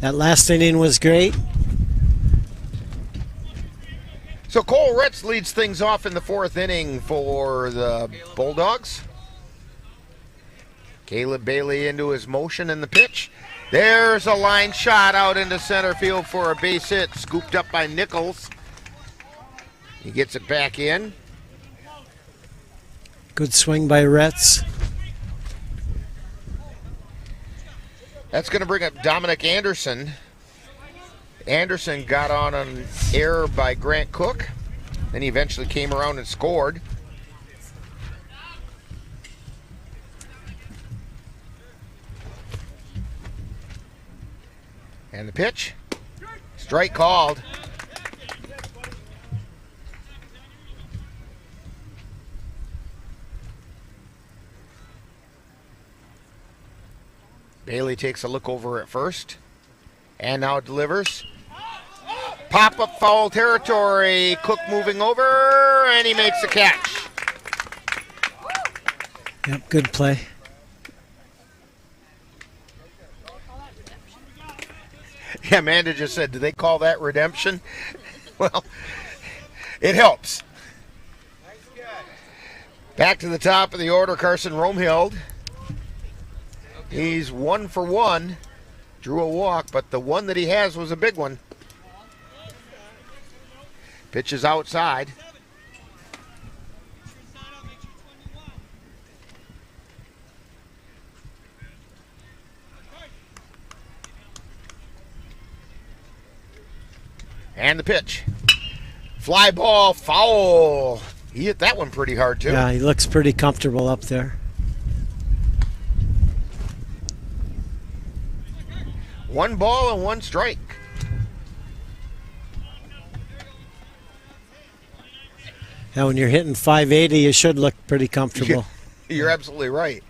that last inning was great. So Cole Ritz leads things off in the 4th inning for the Bulldogs. Caleb Bailey into his motion in the pitch. There's a line shot out into center field for a base hit, scooped up by Nichols. He gets it back in. Good swing by Ritz. That's going to bring up Dominic Anderson. Anderson got on an error by Grant Cook. Then he eventually came around and scored. And the pitch. Strike called. Bailey takes a look over at first and now delivers. Pop-up foul territory. Cook moving over, and he makes the catch. Yep, good play. Yeah, Amanda just said, do they call that redemption? Well, it helps. Back to the top of the order, Carson Romehild. He's 1 for 1. Drew a walk, but the one that he has was a big one. Pitch is outside. And the pitch. Fly ball, foul. He hit that one pretty hard, too. Yeah, he looks pretty comfortable up there. 1 ball and 1 strike. Yeah, when you're hitting 580, you should look pretty comfortable. You're absolutely right.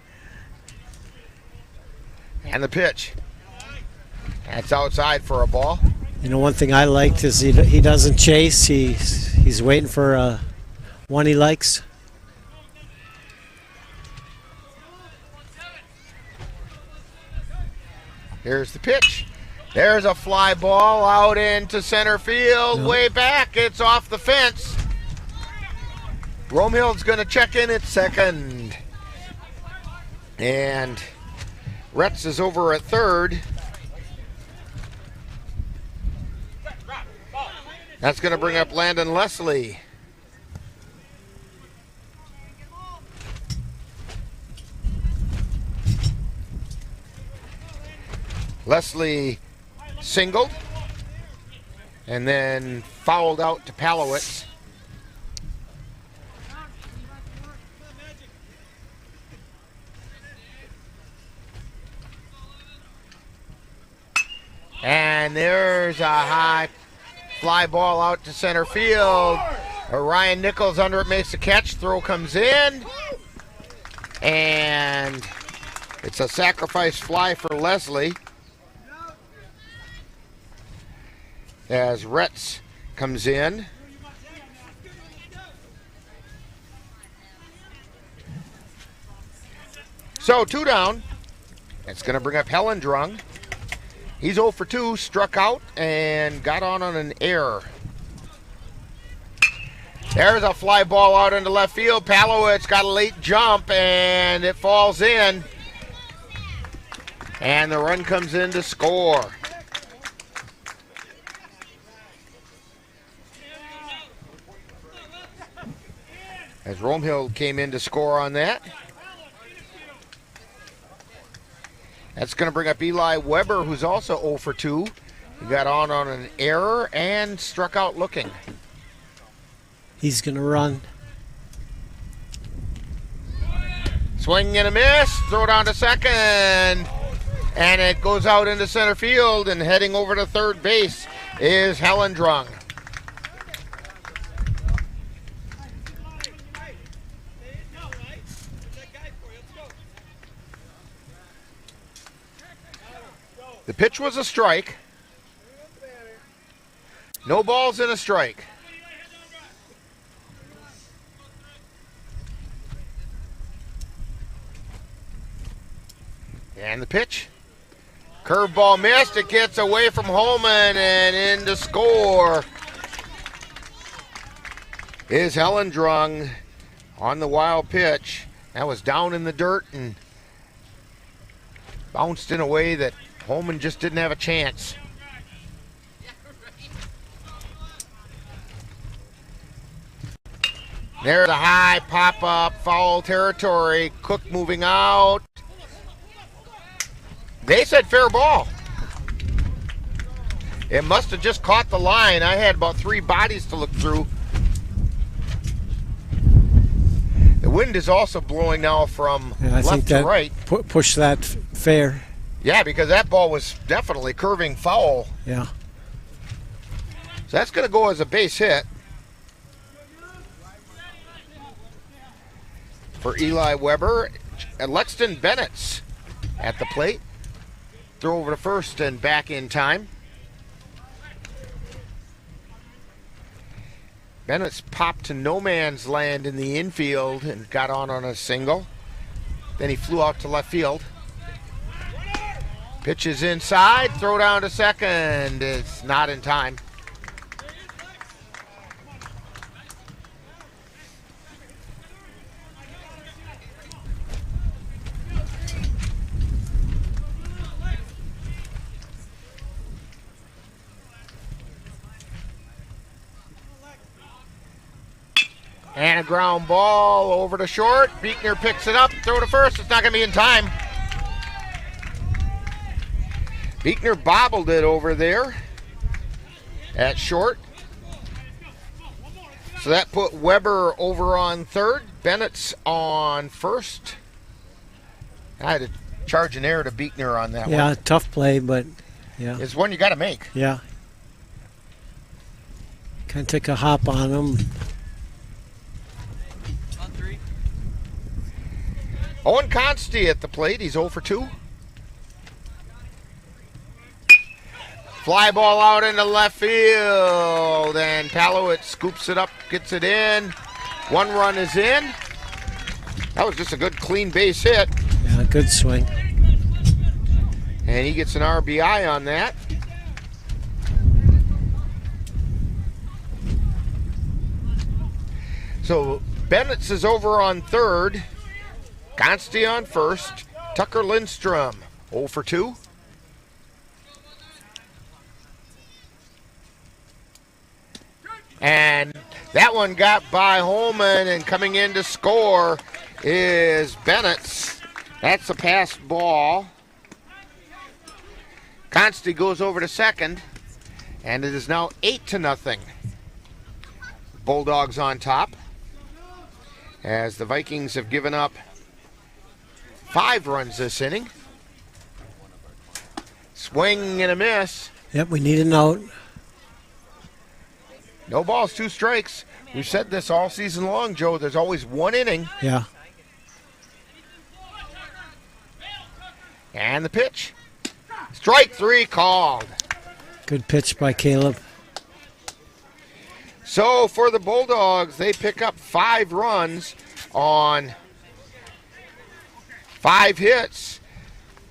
And the pitch. That's outside for a ball. You know, one thing I liked is he doesn't chase. He's waiting for one he likes. Here's the pitch. There's a fly ball out into center field. Yep. Way back. It's off the fence. Romehild's going to check in at second. And Retz is over at third. That's going to bring up Landon Leslie. Leslie singled and then fouled out to Palowitz. And there's a high fly ball out to center field. Ryan Nichols under it makes the catch. Throw comes in. And it's a sacrifice fly for Leslie. As Retz comes in. So 2 down. It's going to bring up Hellendrung. He's 0 for 2, struck out and got on an error. There's a fly ball out into left field. Palowitz got a late jump and it falls in. And the run comes in to score. As Romehill came in to score on that. That's going to bring up Eli Weber, who's also 0 for 2. He got on an error and struck out looking. He's going to run. Swing and a miss. Throw down to second. And it goes out into center field. And heading over to third base is Hellendrung. The pitch was a strike. No balls and a strike. And the pitch. Curveball missed. It gets away from Holman and in to score is Hellendrung on the wild pitch. That was down in the dirt and bounced in a way that Holman just didn't have a chance. There's a high pop-up, foul territory. Cook moving out. They said fair ball. It must have just caught the line. I had about 3 bodies to look through. The wind is also blowing now from left to right. Push that fair. Yeah, because that ball was definitely curving foul. Yeah. So that's going to go as a base hit for Eli Weber. And Lexton Bennett's at the plate. Throw over to first and back in time. Bennett's popped to no man's land in the infield and got on a single. Then he flew out to left field. Pitches inside, throw down to second. It's not in time. And a ground ball over to short. Beekner picks it up, throw to first. It's not going to be in time. Beekner bobbled it over there at short. So that put Weber over on third. Bennett's on first. I had to charge an error to Beekner on that one. Yeah, tough play, but yeah. It's one you got to make. Yeah. Kind of took a hop on him. Owen Consti at the plate. He's 0 for 2. Fly ball out into left field, and Palowitz scoops it up, gets it in. 1 run is in. That was just a good clean base hit. Yeah, good swing. And he gets an RBI on that. So Bennett's is over on third. Consti on first. Tucker Lindstrom 0 for 2. And that one got by Holman, and coming in to score is Bennett's. That's a pass ball. Consti goes over to second, and it is now 8-0. Bulldogs on top, as the Vikings have given up 5 runs this inning. Swing and a miss. Yep, we need an out. No balls, 2 strikes. We've said this all season long, Joe. There's always 1 inning. Yeah. And the pitch. Strike 3 called. Good pitch by Caleb. So for the Bulldogs, they pick up 5 runs on 5 hits.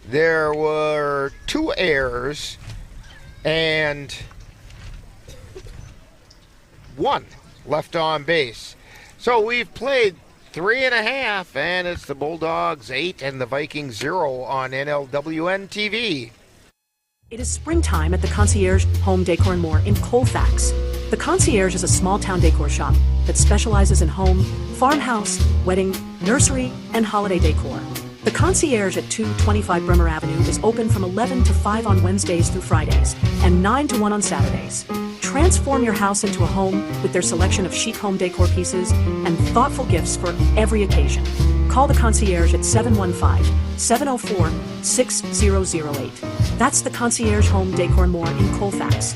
there were 2 errors and 1 left on base. So we've played 3.5, and it's the Bulldogs 8 and the Vikings 0 on NLWN-TV. It is springtime at the Concierge Home Decor and More in Colfax. The Concierge is a small-town decor shop that specializes in home, farmhouse, wedding, nursery, and holiday decor. The Concierge at 225 Bremer Avenue is open from 11 to 5 on Wednesdays through Fridays and 9 to 1 on Saturdays. Transform your house into a home with their selection of chic home decor pieces and thoughtful gifts for every occasion. Call the Concierge at 715-704-6008. That's the Concierge Home Decor and More in Colfax.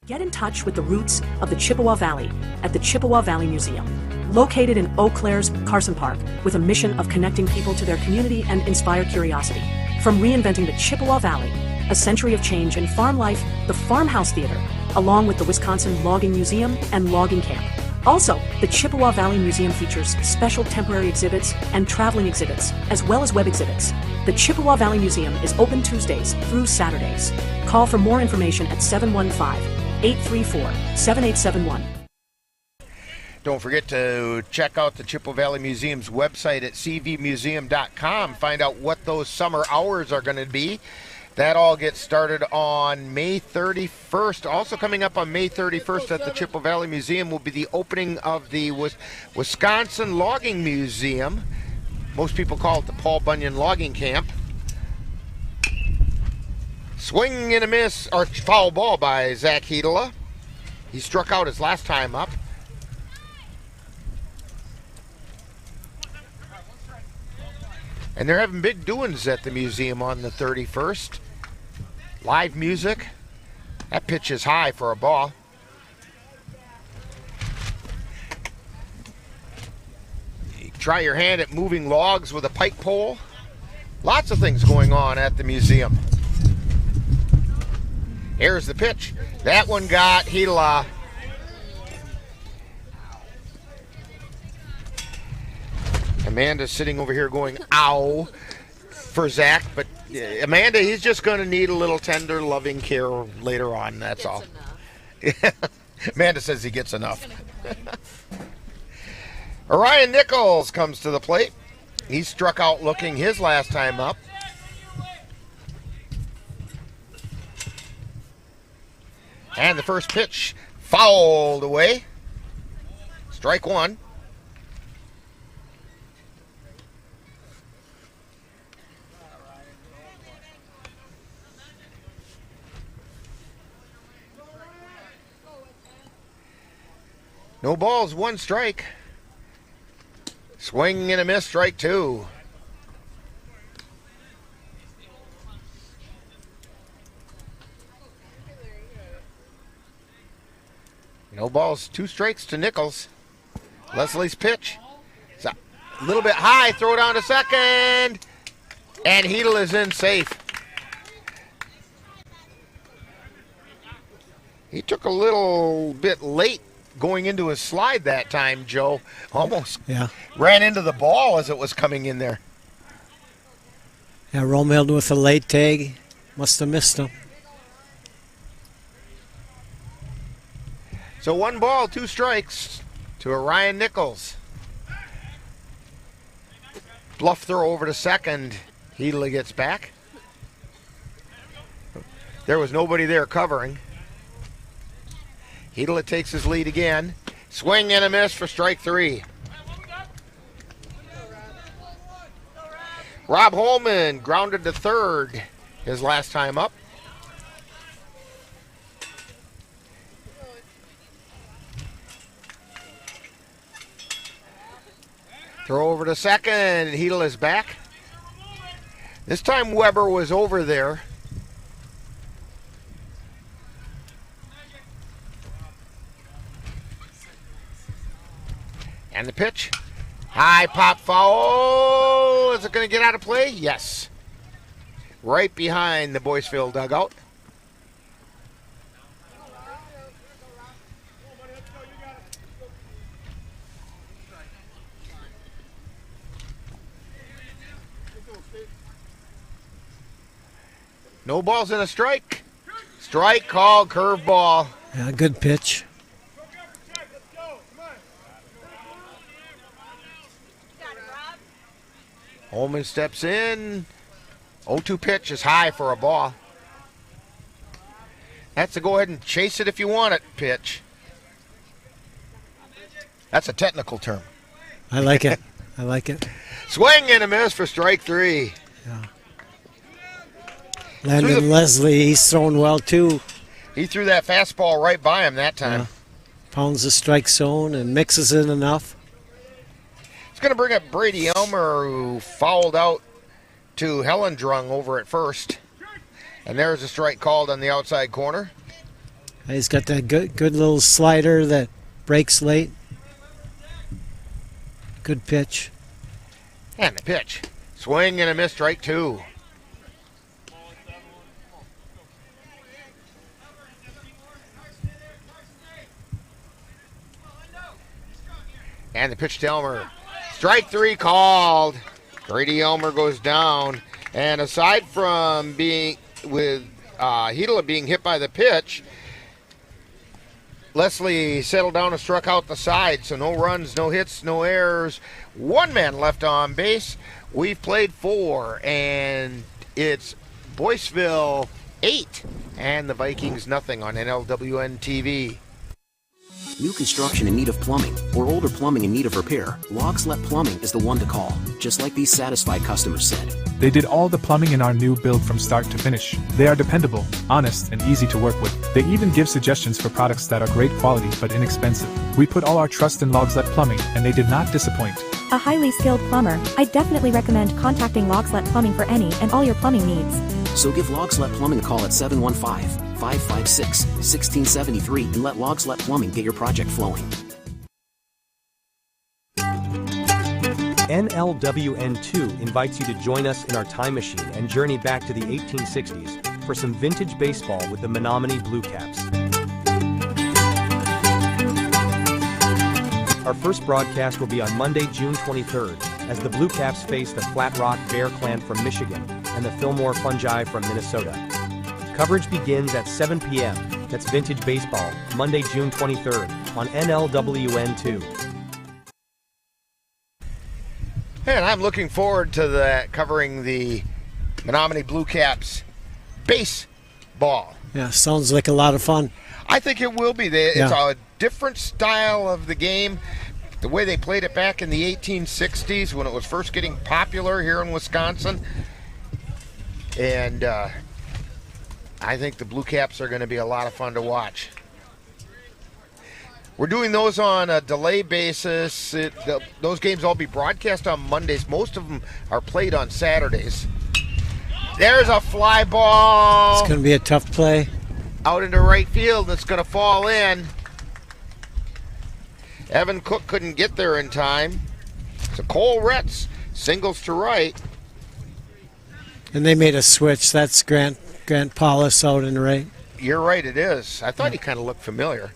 Get in touch with the roots of the Chippewa Valley at the Chippewa Valley Museum. Located in Eau Claire's Carson Park with a mission of connecting people to their community and inspire curiosity. From reinventing the Chippewa Valley, a century of change in farm life, the Farmhouse Theater, along with the Wisconsin Logging Museum and Logging Camp. Also, the Chippewa Valley Museum features special temporary exhibits and traveling exhibits, as well as web exhibits. The Chippewa Valley Museum is open Tuesdays through Saturdays. Call for more information at 715-834-7871. Don't forget to check out the Chippewa Valley Museum's website at cvmuseum.com. Find out what those summer hours are going to be. That all gets started on May 31st. Also coming up on May 31st at the Chippewa Valley Museum will be the opening of the Wisconsin Logging Museum. Most people call it the Paul Bunyan Logging Camp. Swing and a miss, or foul ball by Zach Hedela. He struck out his last time up. And they're having big doings at the museum on the 31st. Live music. That pitch is high for a ball. You try your hand at moving logs with a pike pole. Lots of things going on at the museum. Here's the pitch. That one got Hedela. Amanda's sitting over here going, ow, for Zach. But Amanda, he's just going to need a little tender, loving care later on, that's all. Amanda says he gets enough. Orion Nichols comes to the plate. He struck out looking his last time up. And the first pitch fouled away. Strike one. No balls, 1 strike. Swing and a miss, strike 2. No balls, 2 strikes to Nichols. Leslie's pitch. It's a little bit high, throw down to second. And Hedel is in safe. He took a little bit late going into his slide that time, Joe. Almost ran into the ball as it was coming in there. Yeah, Romhild with a late tag. Must have missed him. So 1 ball, 2 strikes to Orion Nichols. Bluff throw over to second. Hedel gets back. There was nobody there covering. Hedel takes his lead again. Swing and a miss for strike 3. Rob Holman grounded to third his last time up. Throw over to second. Hedel is back. This time Weber was over there. And the pitch. High pop foul. Is it going to get out of play? Yes. Right behind the Boyceville dugout. No balls and a strike. Strike called, curveball. Yeah, good pitch. Holman steps in. 0-2 pitch is high for a ball. That's a go ahead and chase it if you want it pitch. That's a technical term. I like it. I like it. Swing and a miss for strike 3. Yeah. Landon Leslie, he's thrown well too. He threw that fastball right by him that time. Yeah. Pounds the strike zone and mixes it enough. It's going to bring up Brady Elmer, who fouled out to Helendrung over at first. And there's a strike called on the outside corner. He's got that good little slider that breaks late. Good pitch. And the pitch. Swing and a miss, strike 2. And the pitch to Elmer. Strike 3 called. Brady Elmer goes down. And aside from being with Hedela being hit by the pitch, Leslie settled down and struck out the side. So no runs, no hits, no errors. One man left on base. We've played 4, and it's Boyceville 8 and the Vikings nothing on NLWN-TV. New construction in need of plumbing or older plumbing in need of repair, Logslet Plumbing is the one to call, just like these satisfied customers said. They did all the plumbing in our new build from start to finish. They are dependable, honest, and easy to work with. They even give suggestions for products that are great quality but inexpensive. We put all our trust in Logslet Plumbing, and they did not disappoint. A highly skilled plumber, I definitely recommend contacting Logslet Plumbing for any and all your plumbing needs. So give Logslet Plumbing a call at 715-556-1673 and let Logslet Plumbing get your project flowing. NLWN-2 invites you to join us in our time machine and journey back to the 1860s for some vintage baseball with the Menominee Blue Caps. Our first broadcast will be on Monday, June 23rd, as the Blue Caps face the Flat Rock Bear Clan from Michigan and the Fillmore Fungi from Minnesota. Coverage begins at 7 p.m. That's Vintage Baseball, Monday, June 23rd on NLWN-2. And I'm looking forward to that, covering the Menominee Blue Caps baseball. Yeah, sounds like a lot of fun. I think it will be. It's a different style of the game. The way they played it back in the 1860s when it was first getting popular here in Wisconsin. And I think the Blue Caps are going to be a lot of fun to watch. We're doing those on a delay basis. Those games all be broadcast on Mondays. Most of them are played on Saturdays. There's a fly ball. It's going to be a tough play. Out into right field, and it's going to fall in. Evan Cook couldn't get there in time. So Cole Retz singles to right. And they made a switch. That's Grant Paulus out in right. You're right, it is. I thought he kind of looked familiar.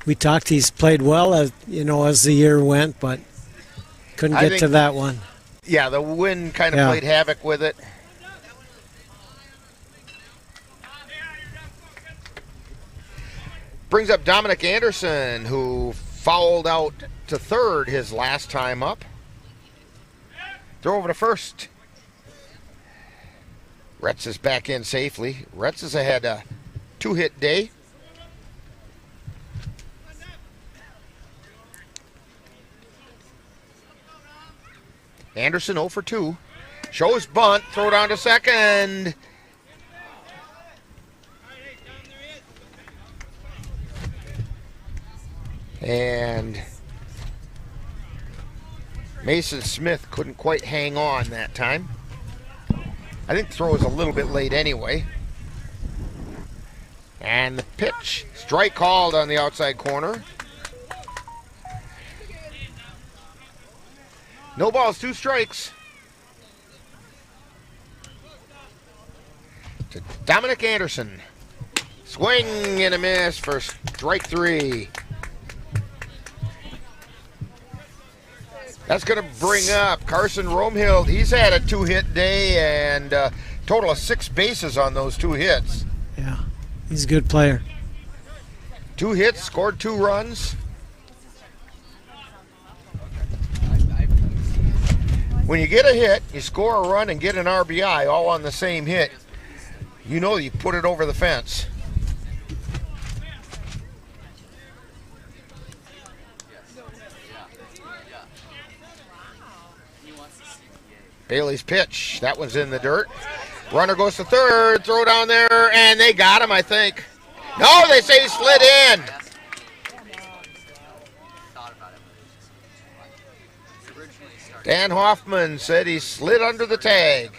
We talked. He's played well as the year went, but couldn't get to that one. Yeah, the wind kind of played havoc with it. Brings up Dominic Anderson, who fouled out to third his last time up. Throw over to first. Retz is back in safely. Retz has had a 2-hit day. Anderson 0 for 2. Shows bunt. Throw down to second. And Mason Smith couldn't quite hang on that time. I think the throw was a little bit late anyway. And the pitch. Strike called on the outside corner. No balls, 2 strikes. To Dominic Anderson. Swing and a miss for strike 3. That's going to bring up Carson Romehill. He's had a 2-hit day and total of 6 bases on those 2 hits. Yeah, he's a good player. 2 hits, scored 2 runs. When you get a hit, you score a run and get an RBI all on the same hit, you know you put it over the fence. Bailey's pitch, that one's in the dirt. Runner goes to third, throw down there, and they got him, I think. No, they say he slid in. Dan Hoffman said he slid under the tag.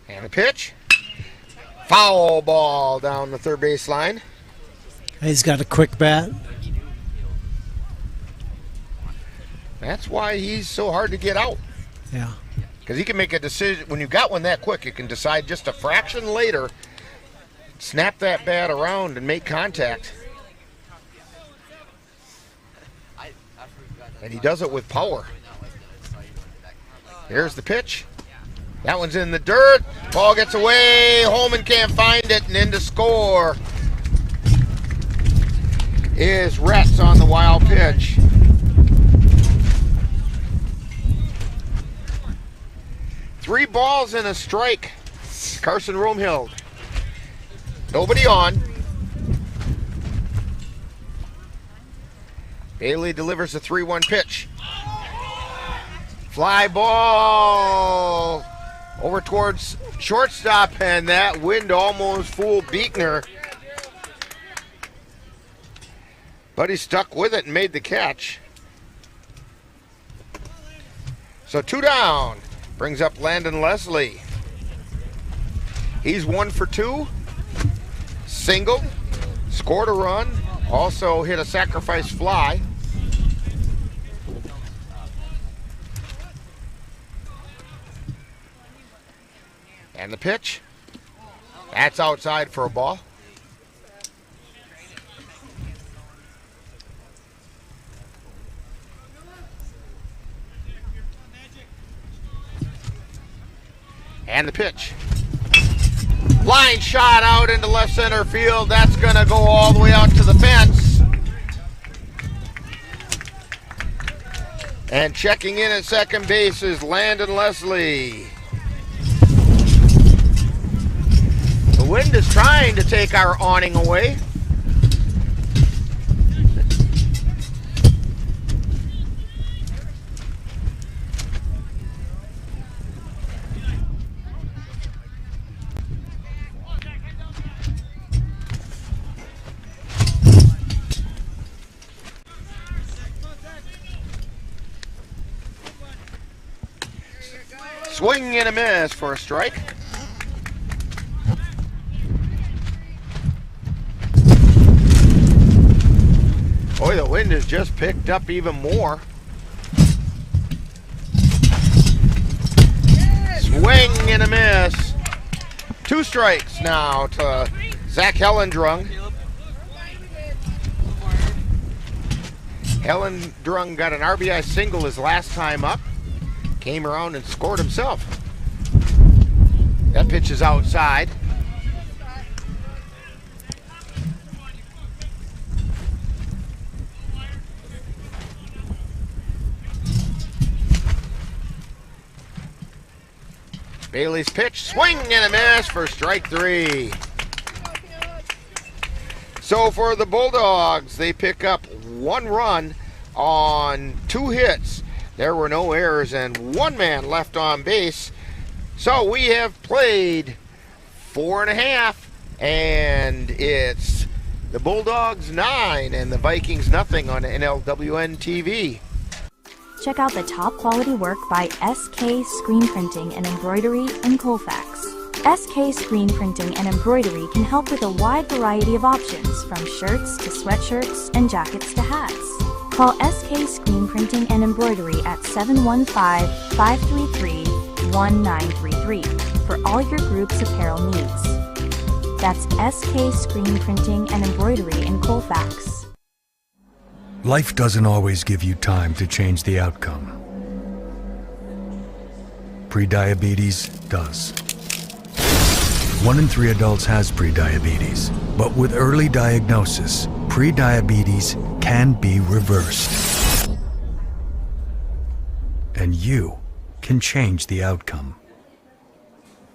And a pitch. Foul ball down the third base line. He's got a quick bat. That's why he's so hard to get out. Yeah. Because he can make a decision. When you got one that quick, you can decide just a fraction later, snap that bat around and make contact. And he does it with power. Here's the pitch. That one's in the dirt. Ball gets away. Holman can't find it, and in to score is Retz on the wild pitch. Three balls and a strike. Carson Romehill. Nobody on. Bailey delivers a 3-1 pitch. Fly ball over towards shortstop, and that wind almost fooled Beekner. But he stuck with it and made the catch. So 2 down. Brings up Landon Leslie. He's 1 for 2. Singled. Scored a run. Also hit a sacrifice fly. And the pitch. That's outside for a ball. And the pitch. Line shot out into left center field. That's going to go all the way out to the fence. And checking in at second base is Landon Leslie. The wind is trying to take our awning away. Swing and a miss for a strike. Boy, the wind has just picked up even more. Swing and a miss. 2 strikes now to Zach Hellendrung. Hellendrung got an RBI single his last time up. Came around and scored himself. That pitch is outside. Bailey's pitch, swing and a miss for strike 3. So for the Bulldogs, they pick up 1 run on 2 hits. There were no errors and 1 man left on base. So we have played 4.5, and it's the Bulldogs 9 and the Vikings nothing on NLWN-TV. Check out the top quality work by SK Screen Printing and Embroidery in Colfax. SK Screen Printing and Embroidery can help with a wide variety of options, from shirts to sweatshirts and jackets to hats. Call SK Screen Printing and Embroidery at 715-533-9393 1933 for all your group's apparel needs. That's SK Screen Printing and Embroidery in Colfax. Life doesn't always give you time to change the outcome. Prediabetes does. 1 in 3 adults has prediabetes, but with early diagnosis, prediabetes can be reversed. And you can change the outcome.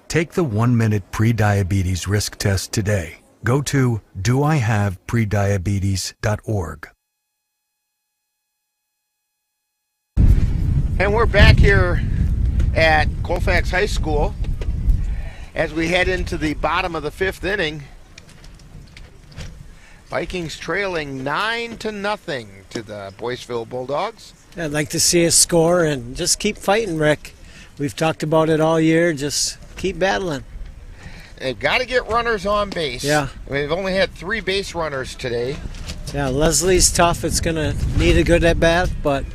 Take the 1-minute prediabetes risk test today. Go to doihaveprediabetes.org. And we're back here at Colfax High School as we head into the bottom of the 5th inning. Vikings trailing 9-0 to the Boyceville Bulldogs. I'd like to see us score and just keep fighting, Rick. We've talked about it all year. Just keep battling. They've got to get runners on base. Yeah. We've only had 3 base runners today. Yeah, Leslie's tough. It's going to need a good at-bat, but...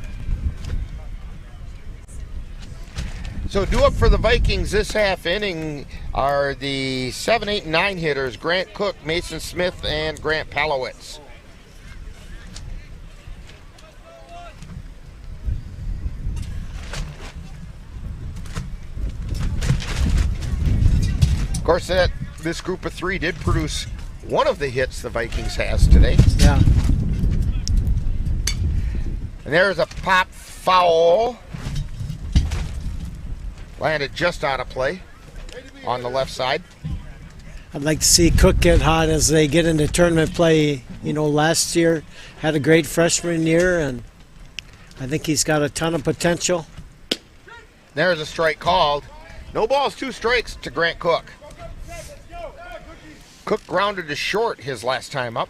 So due up for the Vikings this half inning are the 7, 8, and 9 hitters, Grant Cook, Mason Smith, and Grant Palowitz. Of course, this group of 3 did produce one of the hits the Vikings has today. Yeah. And there's a pop foul. Landed just out of play on the left side. I'd like to see Cook get hot as they get into tournament play. You know, last year had a great freshman year, and I think he's got a ton of potential. There's a strike called. No balls, 2 strikes to Grant Cook. Cook grounded to short his last time up.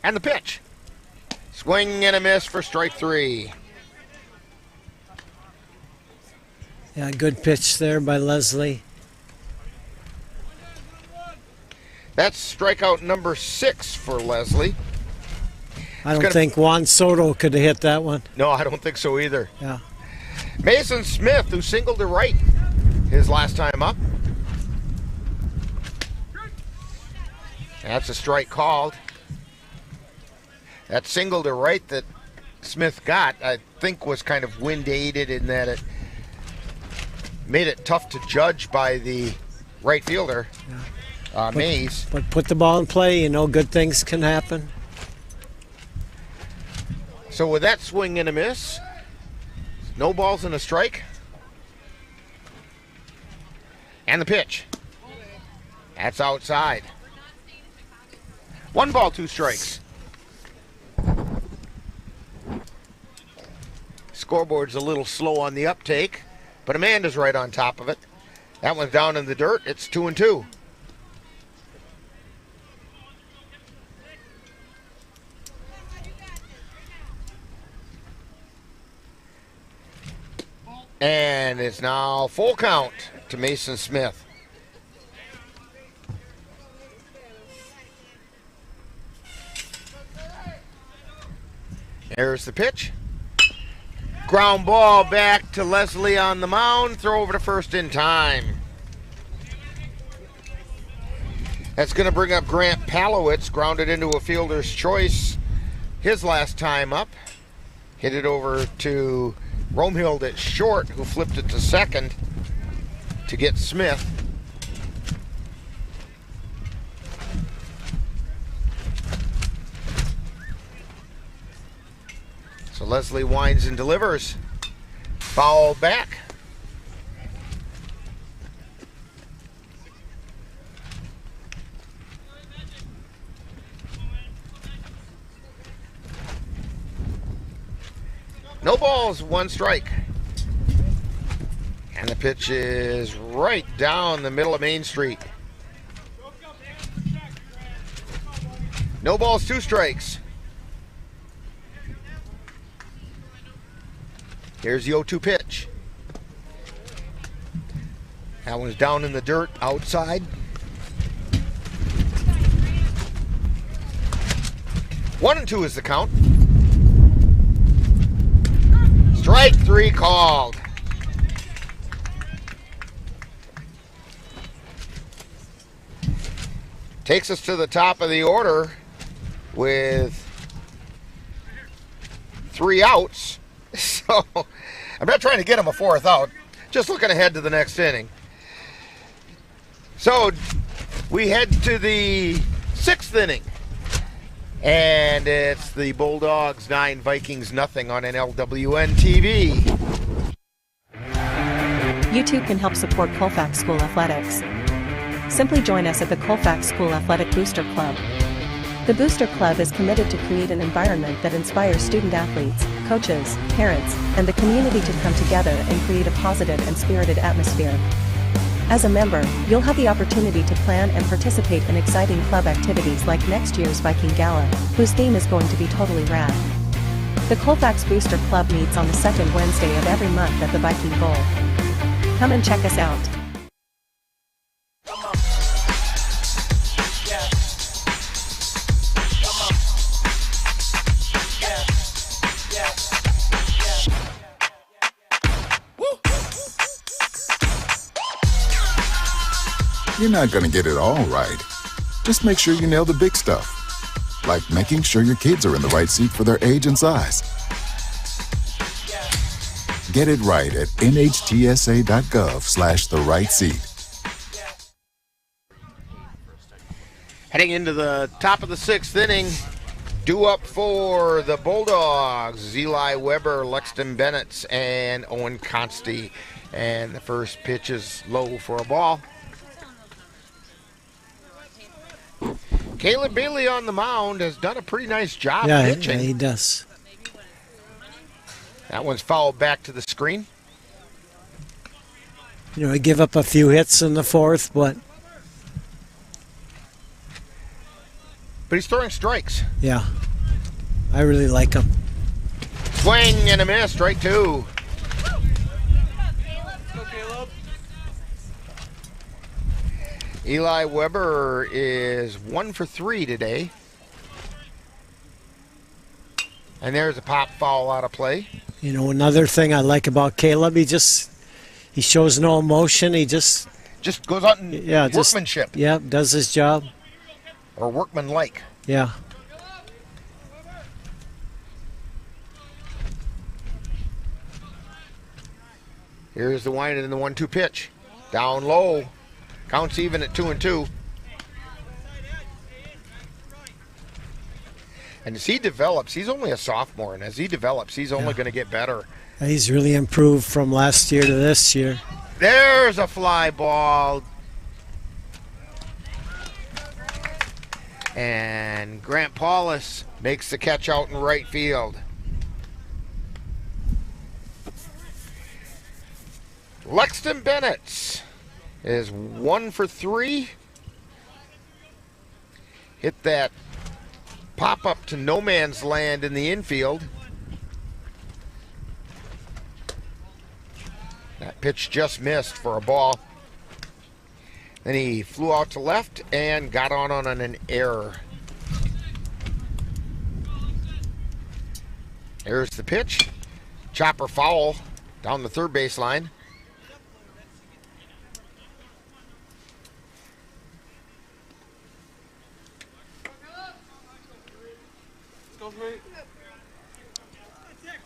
And the pitch. Swing and a miss for strike 3. Yeah, good pitch there by Leslie. That's strikeout number 6 for Leslie. I don't think Juan Soto could have hit that one. No, I don't think so either. Yeah. Mason Smith, who singled to right his last time up. That's a strike called. That single to right that Smith got, I think, was kind of wind-aided in that it made it tough to judge by the right fielder, Mays. But put the ball in play, you know, good things can happen. So with that swing and a miss, no balls and a strike. And the pitch. That's outside. 1 ball, 2 strikes. Scoreboard's a little slow on the uptake, but Amanda's right on top of it. That one's down in the dirt. It's 2-2. And it's now full count to Mason Smith. There's the pitch. Ground ball back to Leslie on the mound. Throw over to first in time. That's going to bring up Grant Palowitz. Grounded into a fielder's choice his last time up. Hit it over to Romehild at short, who flipped it to second to get Smith. So Leslie winds and delivers. Foul back. No balls, 1 strike. And the pitch is right down the middle of Main Street. No balls, 2 strikes. Here's the 0-2 pitch. That one's down in the dirt outside. 1-2 is the count. Strike 3 called. Takes us to the top of the order with 3 outs. So I'm not trying to get him a 4th out, just looking ahead to the next inning. So we head to the 6th inning, and it's the Bulldogs 9, Vikings nothing on NLWN-TV. You too can help support Colfax School Athletics. Simply join us at the Colfax School Athletic Booster Club. The Booster Club is committed to create an environment that inspires student athletes, coaches, parents, and the community to come together and create a positive and spirited atmosphere. As a member, you'll have the opportunity to plan and participate in exciting club activities like next year's Viking Gala, whose theme is going to be totally rad. The Colfax Booster Club meets on the 2nd Wednesday of every month at the Viking Bowl. Come and check us out. You're not going to get it all right. Just make sure you nail the big stuff, like making sure your kids are in the right seat for their age and size. Get it right at nhtsa.gov/the-right-seat. Heading into the top of the 6th inning, due up for the Bulldogs, Eli Weber, Lexton Bennett, and Owen Consti. And the first pitch is low for a ball. Caleb Bailey on the mound has done a pretty nice job pitching. Yeah, he does. That one's fouled back to the screen. You know, he gave up a few hits in the 4th, but he's throwing strikes. Yeah, I really like him. Swing and a miss, strike 2. Eli Weber is 1 for 3 today. And there's a pop foul out of play. You know, another thing I like about Caleb, he shows no emotion. He just goes out and workmanship. Does his job. Or workman-like. Yeah. Here's the wind and the 1-2 pitch. Down low. Counts even at 2-2. And as he develops, he's only a sophomore, and as he develops, he's only going to get better. He's really improved from last year to this year. There's a fly ball. And Grant Paulus makes the catch out in right field. Lexton Bennett is 1 for 3. Hit that pop up to no man's land in the infield. That pitch just missed for a ball. Then he flew out to left and got on an error. There's the pitch. Chopper foul down the third baseline.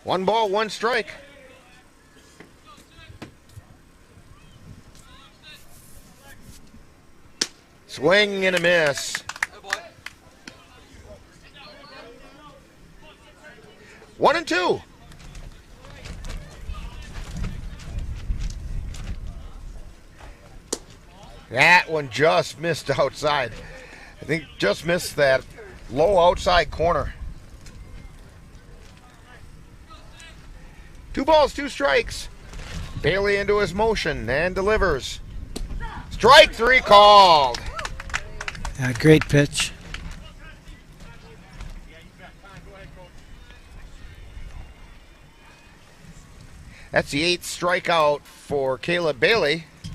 One ball, one strike. Swing and a miss. 1-2. That one just missed outside. I think just missed that low outside corner. 2 balls, 2 strikes. Bailey into his motion and delivers. Strike 3 called. Yeah, great pitch. That's the 8th strikeout for Caleb Bailey. I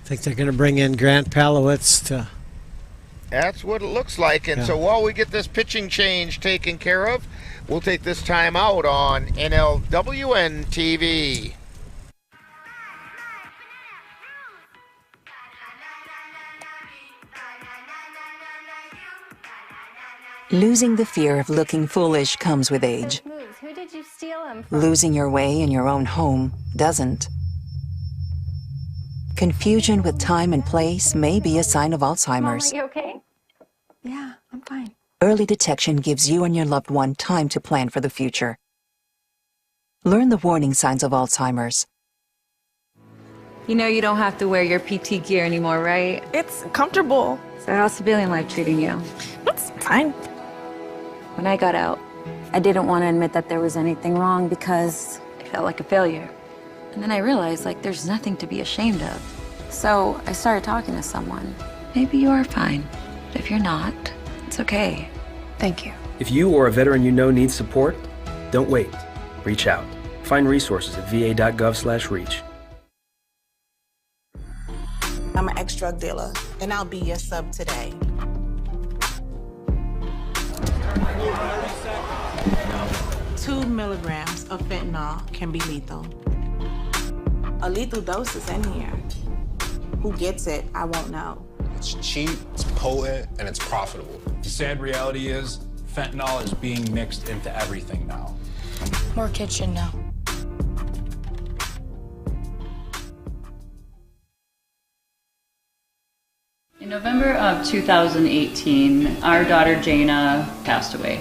think they're going to bring in Grant Palowitz to... That's what it looks like. And so while we get this pitching change taken care of, We'll take this time out on NLWN-TV. Losing the fear of looking foolish comes with age. Who did you steal them from? Losing your way in your own home doesn't. Confusion with time and place may be a sign of Alzheimer's. Mom, are you okay? Yeah, I'm fine. Early detection gives you and your loved one time to plan for the future. Learn the warning signs of Alzheimer's. You know you don't have to wear your PT gear anymore, right? It's comfortable. So how's civilian life treating you? It's fine. When I got out, I didn't want to admit that there was anything wrong because I felt like a failure. And then I realized, like, there's nothing to be ashamed of. So I started talking to someone. Maybe you are fine. But if you're not, it's okay. Thank you. If you or a veteran you know needs support, don't wait. Reach out. Find resources at va.gov/reach. I'm an ex-drug dealer, and I'll be your sub today. Two milligrams of fentanyl can be lethal. A lethal dose is in here. Who gets it, I won't know. It's cheap, it's potent, and it's profitable. The sad reality is, fentanyl is being mixed into everything now. More kitchen now. In November of 2018, our daughter Jaina passed away.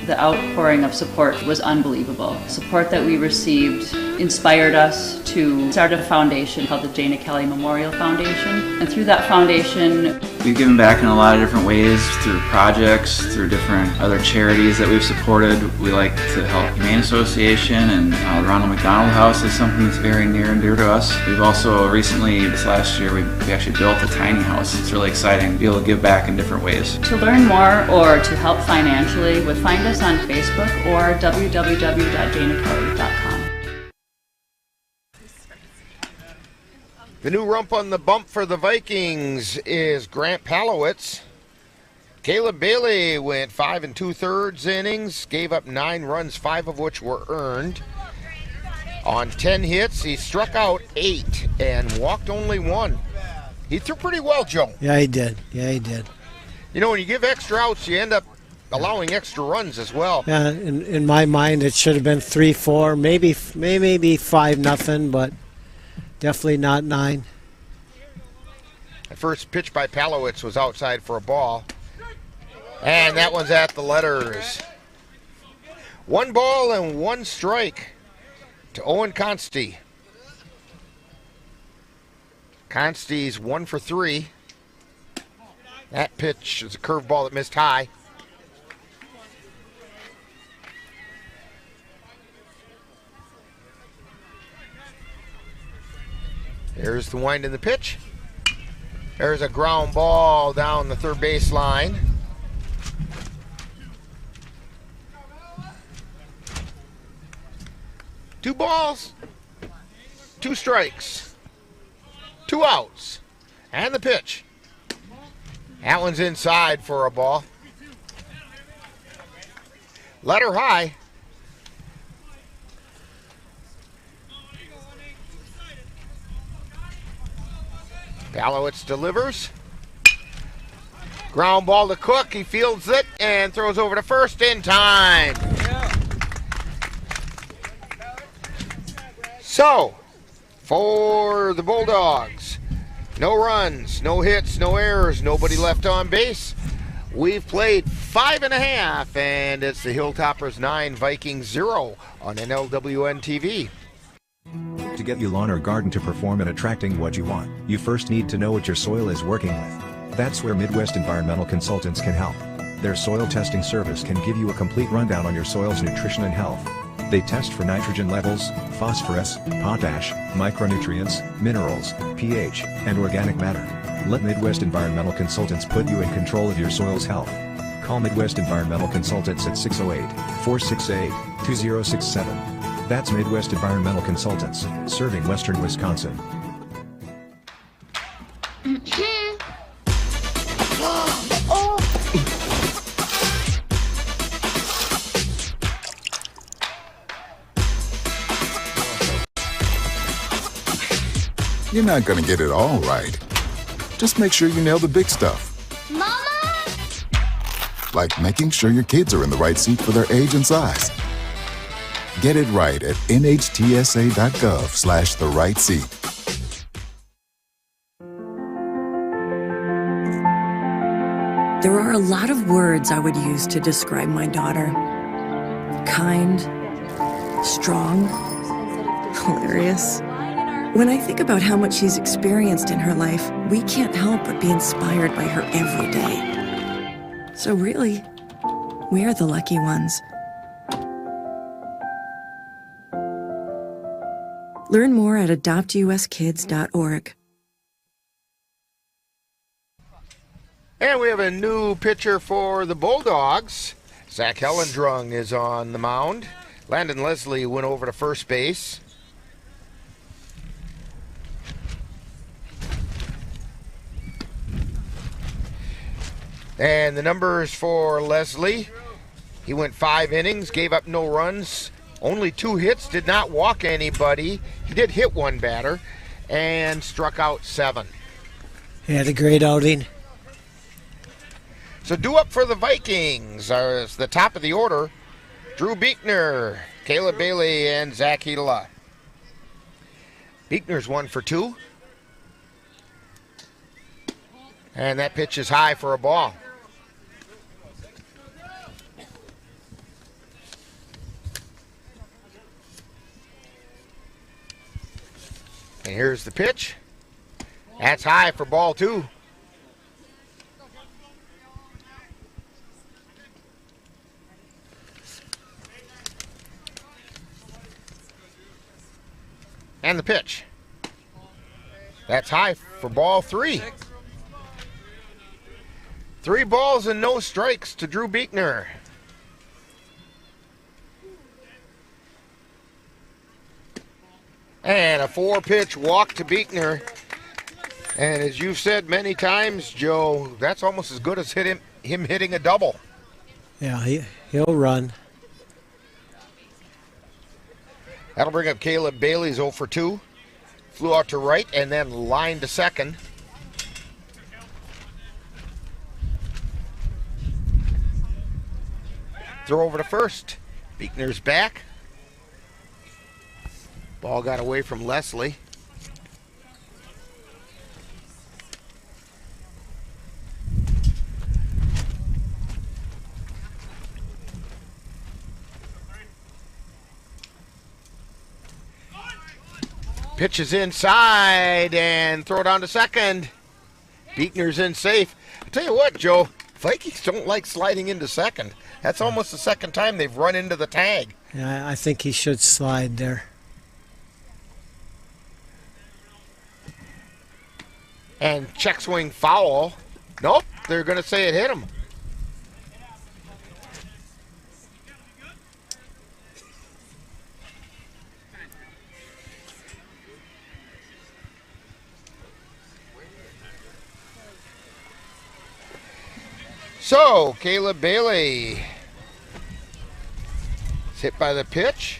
The outpouring of support was unbelievable. Support that we received inspired us to start a foundation called the Jaina Kelly Memorial Foundation. And through that foundation, we've given back in a lot of different ways, through projects, through different other charities that we've supported. We like to help Humane Association, and the Ronald McDonald House is something that's very near and dear to us. We've also recently, this last year, we actually built a tiny house. It's really exciting to be able to give back in different ways. to learn more or to help financially, would find us on Facebook or www.janakelly.com. The new rump on the bump for the Vikings is Grant Palowitz. Caleb Bailey went 5 2/3 innings, gave up 9 runs, 5 of which were earned. On 10 hits, he struck out 8 and walked only 1. He threw pretty well, Joe. Yeah, he did. Yeah, he did. You know, when you give extra outs, you end up allowing extra runs as well. Yeah, in my mind, it should have been 3-4, maybe 5-0, but definitely not 9. The first pitch by Palowitz was outside for a ball. And that one's at the letters. 1 ball and 1 strike to Owen Constey. Constey's 1 for 3. That pitch is a curveball that missed high. There's the wind in the pitch. There's a ground ball down the third base line. Two balls, 2 strikes, 2 outs, and the pitch. That one's inside for a ball. Letter high. Palowitz delivers. Ground ball to Cook. He fields it and throws over to first in time. So, for the Bulldogs, no runs, no hits, no errors, nobody left on base. We've played 5 1/2, and it's the Hilltoppers 9, Vikings 0 on NLWN-TV. To get your lawn or garden to perform at attracting what you want, you first need to know what your soil is working with. That's where Midwest Environmental Consultants can help. Their soil testing service can give you a complete rundown on your soil's nutrition and health. They test for nitrogen levels, phosphorus, potash, micronutrients, minerals, pH, and organic matter. Let Midwest Environmental Consultants put you in control of your soil's health. Call Midwest Environmental Consultants at 608-468-2067. That's Midwest Environmental Consultants, serving Western Wisconsin. You're not going to get it all right. Just make sure you nail the big stuff. Mama! Like making sure your kids are in the right seat for their age and size. Get it right at nhtsa.gov/the-right-seat. There are a lot of words I would use to describe my daughter. Kind, strong, hilarious. When I think about how much she's experienced in her life, we can't help but be inspired by her every day. So really, we're the lucky ones. Learn more at adoptuskids.org. And we have a new pitcher for the Bulldogs. Zach Hellendrung is on the mound. Landon Leslie went over to first base. And the numbers for Leslie, he went 5 innings, gave up no runs, only 2 hits, did not walk anybody. He did hit 1 batter and struck out 7. He had a great outing. So due up for the Vikings are the top of the order: Drew Buechner, Caleb Bailey, and Zach Hedela. Buechner's 1 for 2. And that pitch is high for a ball. And here's the pitch. That's high for ball 2. And the pitch. That's high for ball 3. 3 balls and no strikes to Drew Buechner. And a 4-pitch walk to Buechner. And as you've said many times, Joe, that's almost as good as him hitting a double. Yeah, he'll run. That'll bring up Caleb Bailey's 0 for 2. Flew out to right and then lined to second. Throw over to first. Buechner's back. Ball got away from Leslie. Pitch is inside and throw down to second. Buechner's in safe. I tell you what, Joe, Vikings don't like sliding into second. That's almost the second time they've run into the tag. Yeah, I think he should slide there. And check swing foul. Nope, they're going to say it hit him. So, Caleb Bailey is hit by the pitch.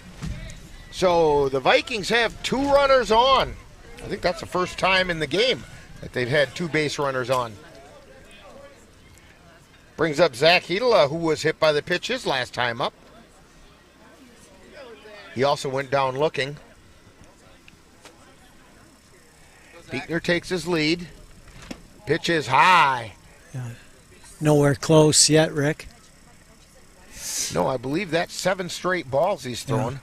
So, the Vikings have 2 runners on. I think that's the first time in the game that they've had 2 base runners on. Brings up Zach Hedela, who was hit by the pitch his last time up. He also went down looking. Buechner takes his lead. Pitch is high. Yeah. Nowhere close yet, Rick. No, I believe that's 7 straight balls he's thrown. Yeah.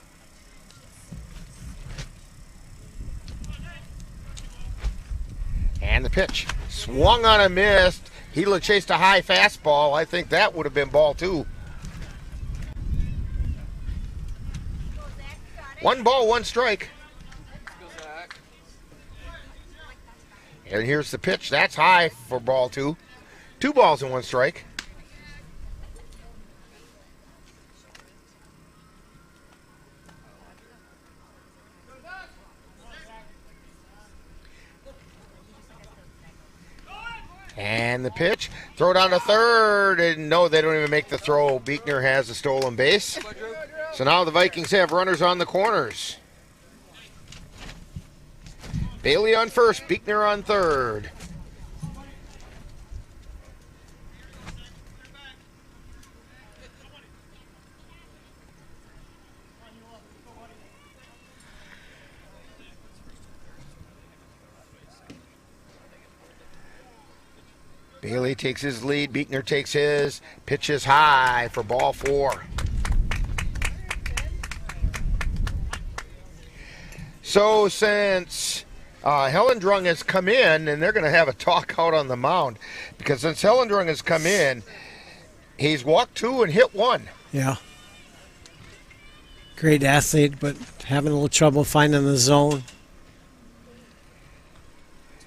And the pitch. Swung on a miss. Hedela chased a high fastball. I think that would have been ball 2. 1 ball, 1 strike. And here's the pitch. That's high for ball 2. 2 balls and 1 strike. And the pitch. Throw down to third. And no, they don't even make the throw. Buechner has a stolen base. So now the Vikings have runners on the corners. Bailey on first, Beekner on third. Bailey takes his lead, Beekner takes his, pitches high for ball 4. So since Hellendrung has come in, and they're going to have a talk out on the mound, because since Hellendrung has come in, he's walked 2 and hit 1. Yeah. Great athlete, but having a little trouble finding the zone.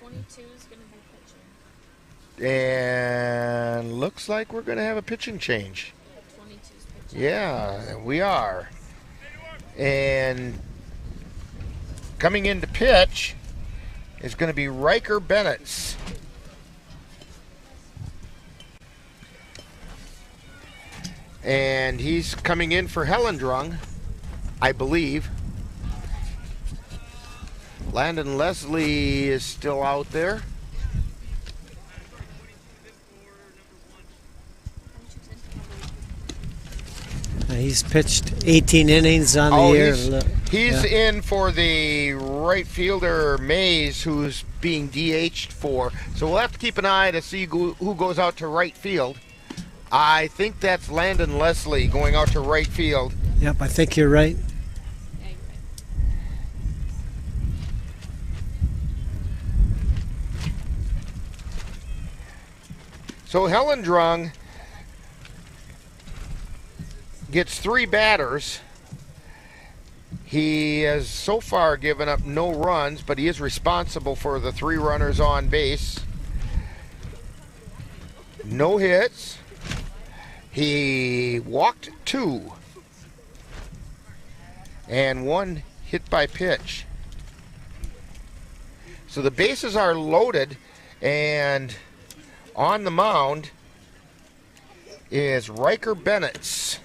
22 is going to be pitching. And looks like we're going to have a pitching change. 22's pitching. Yeah, we are. And coming in to pitch is going to be Riker Bennett. And he's coming in for Hellendrung, I believe. Landon Leslie is still out there. He's pitched 18 innings on the year. He's in for the right fielder, Mays, who's being DH'd for. So we'll have to keep an eye to see who goes out to right field. I think that's Landon Leslie going out to right field. Yep, I think you're right. So Hellendrung gets 3 batters. He has so far given up no runs, but he is responsible for the 3 runners on base. No hits. He walked 2. And 1 hit by pitch. So the bases are loaded, and on the mound is Riker Bennett.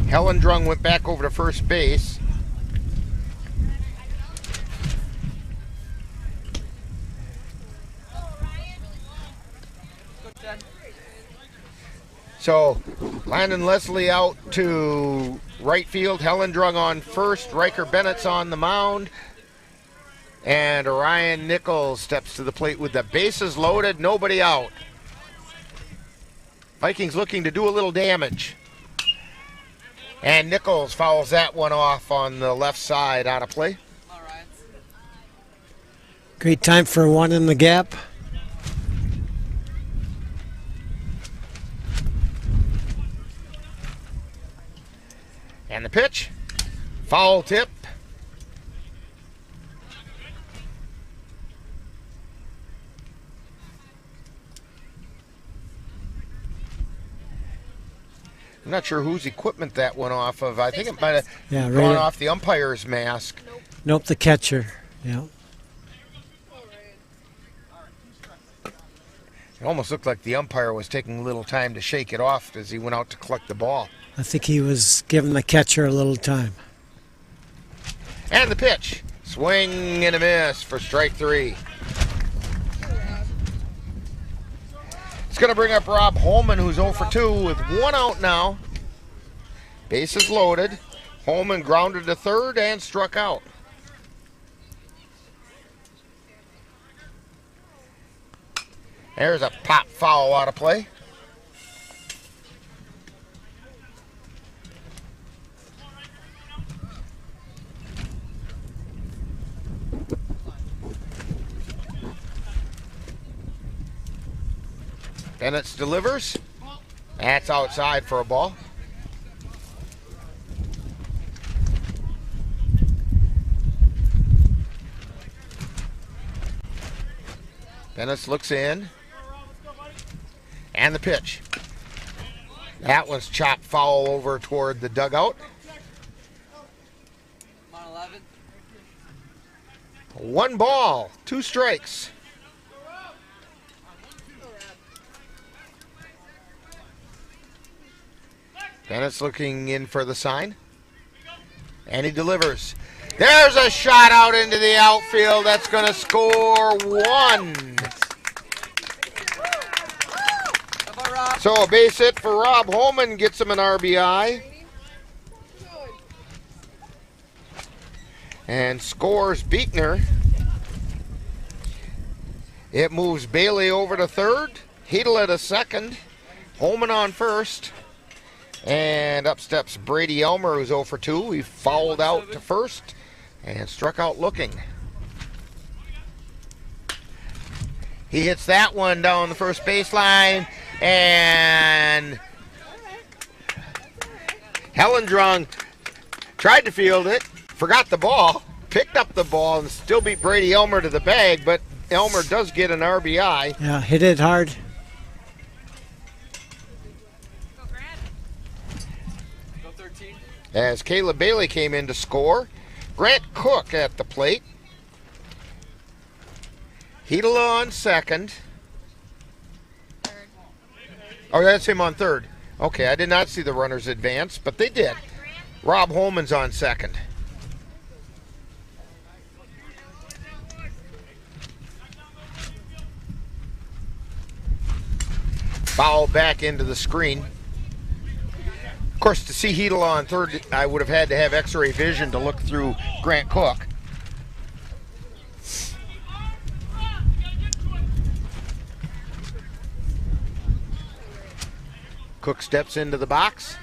Hellendrung went back over to first base. So Landon Leslie out to right field, Hellendrung on first, Riker Bennett's on the mound, and Orion Nichols steps to the plate with the bases loaded, nobody out. Vikings looking to do a little damage. And Nichols fouls that one off on the left side, out of play. Great time for 1 in the gap. And the pitch, foul tip. I'm not sure whose equipment that went off of. I think it might have gone off the umpire's mask. Nope, the catcher. Yeah. It almost looked like the umpire was taking a little time to shake it off as he went out to collect the ball. I think he was giving the catcher a little time. And the pitch. Swing and a miss for strike 3. It's going to bring up Rob Holman, who's 0 for 2 with 1 out now. Bases loaded. Holman grounded to third and struck out. There's a pop foul out of play. Bennett delivers. That's outside for a ball. Bennett looks in. And the pitch. That one's chopped foul over toward the dugout. 1 ball, 2 strikes. Bennett's looking in for the sign. And he delivers. There's a shot out into the outfield. That's going to score 1. So a base hit for Rob Holman gets him an RBI. And scores Beekner. It moves Bailey over to third. Hedel at a second. Holman on first. And up steps Brady Elmer, who's 0 for 2. He fouled out to first and struck out looking. He hits that one down the first baseline. And Hellendrung tried to field it, forgot the ball, picked up the ball, and still beat Brady Elmer to the bag, but Elmer does get an RBI. Yeah, hit it hard. As Caleb Bailey came in to score, Grant Cook at the plate. Hedel on second. Oh, that's him on third. Okay, I did not see the runners advance, but they did. Rob Holman's on second. Foul back into the screen. Of course, to see Hedel on third, I would have had to have x-ray vision to look through Grant Cook. Cook steps into the box.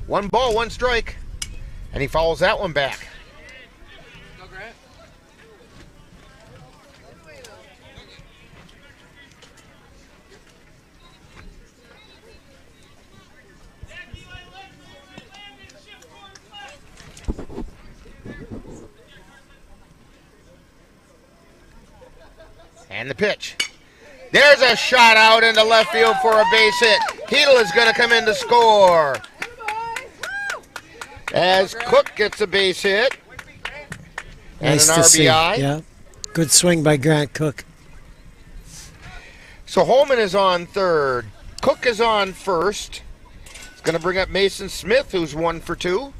1 ball, 1 strike. And he fouls that one back. And the pitch. There's a shot out into left field for a base hit. Hedel is going to come in to score. As Cook gets a base hit. And Nice an to RBI. see. Yeah, good swing by Grant Cook. So Holman is on third. Cook is on first. It's going to bring up Mason Smith, who's 1 for 2.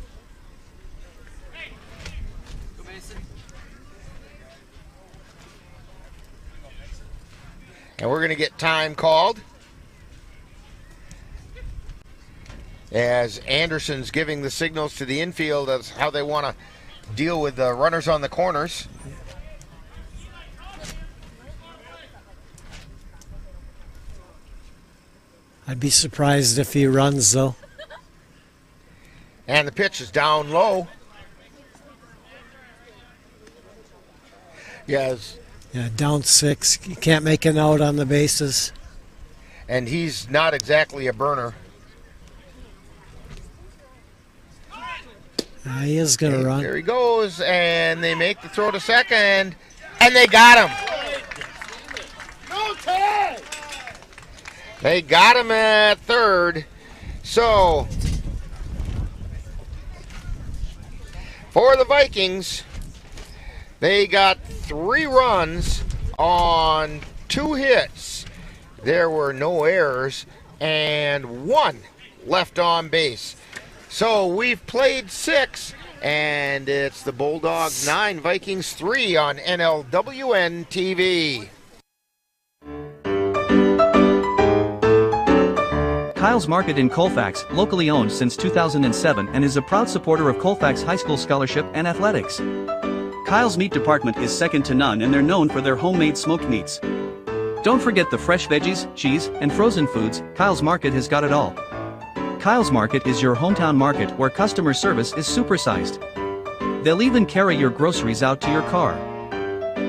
And we're going to get time called as Anderson's giving the signals to the infield as how they want to deal with the runners on the corners. I'd be surprised if he runs, though. And the pitch is down low. Yes. Yeah, down 6. You can't make an out on the bases. And he's not exactly a burner. He is going to run. There he goes, and they make the throw to second, and they got him. They got him at third. So, for the Vikings, they got 3 runs on 2 hits. There were no errors and 1 left on base. So we've played 6, and it's the Bulldogs 9, Vikings 3 on NLWN-TV. Kyle's Market in Colfax, locally owned since 2007 and is a proud supporter of Colfax High School scholarship and athletics. Kyle's meat department is second to none, and they're known for their homemade smoked meats. Don't forget the fresh veggies, cheese, and frozen foods. Kyle's Market has got it all. Kyle's Market is your hometown market where customer service is supersized. They'll even carry your groceries out to your car.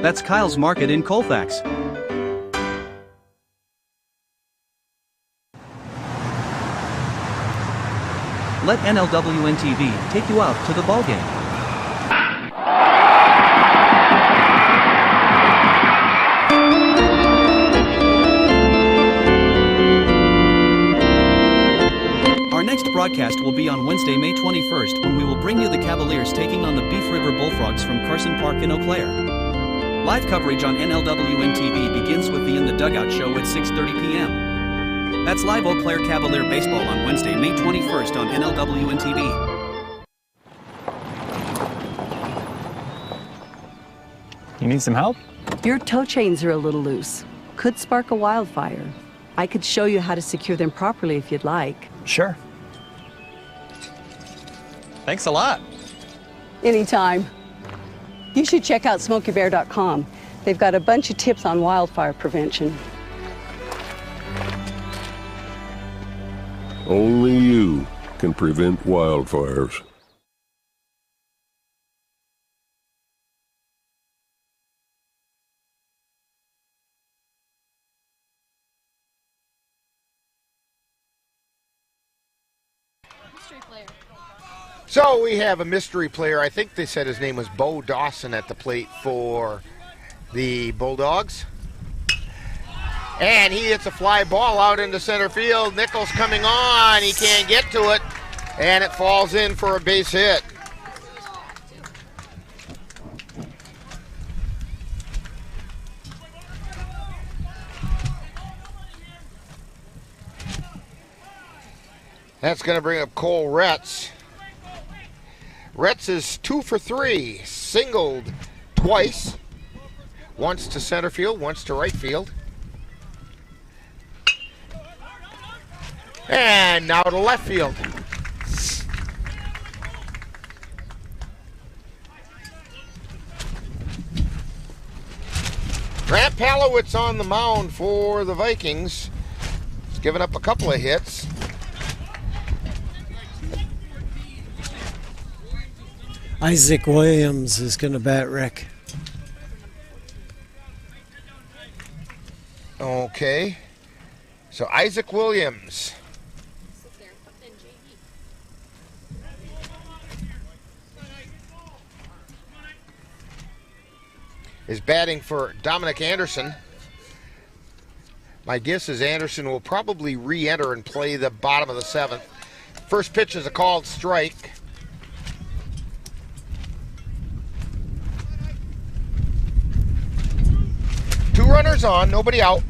That's Kyle's Market in Colfax. Let NLWN-TV take you out to the ballgame. Our next broadcast will be on Wednesday, May 21st, when we will bring you the Cavaliers taking on the Beef River Bullfrogs from Carson Park in Eau Claire. Live coverage on NLWN-TV begins with the In the Dugout show at 6:30 p.m. That's Live Eau Claire Cavalier Baseball on Wednesday, May 21st on NLWN-TV. You need some help? Your tow chains are a little loose. Could spark a wildfire. I could show you how to secure them properly if you'd like. Sure. Thanks a lot. Anytime. You should check out SmokeyBear.com. They've got a bunch of tips on wildfire prevention. Only you can prevent wildfires. So we have a mystery player. I think they said his name was Bo Dawson at the plate for the Bulldogs. And he hits a fly ball out into center field. Nichols coming on. He can't get to it. And it falls in for a base hit. That's going to bring up Cole Retz. Retz is 2 for 3, singled twice, once to center field, once to right field. And now to left field. Grant Palowitz on the mound for the Vikings. He's given up a couple of hits. Isaac Williams is going to bat Rick. Okay. So Isaac Williams. Is batting for Dominic Anderson. My guess is Anderson will probably re-enter and play the bottom of the 7th. First pitch is a called strike. Two runners on, nobody out.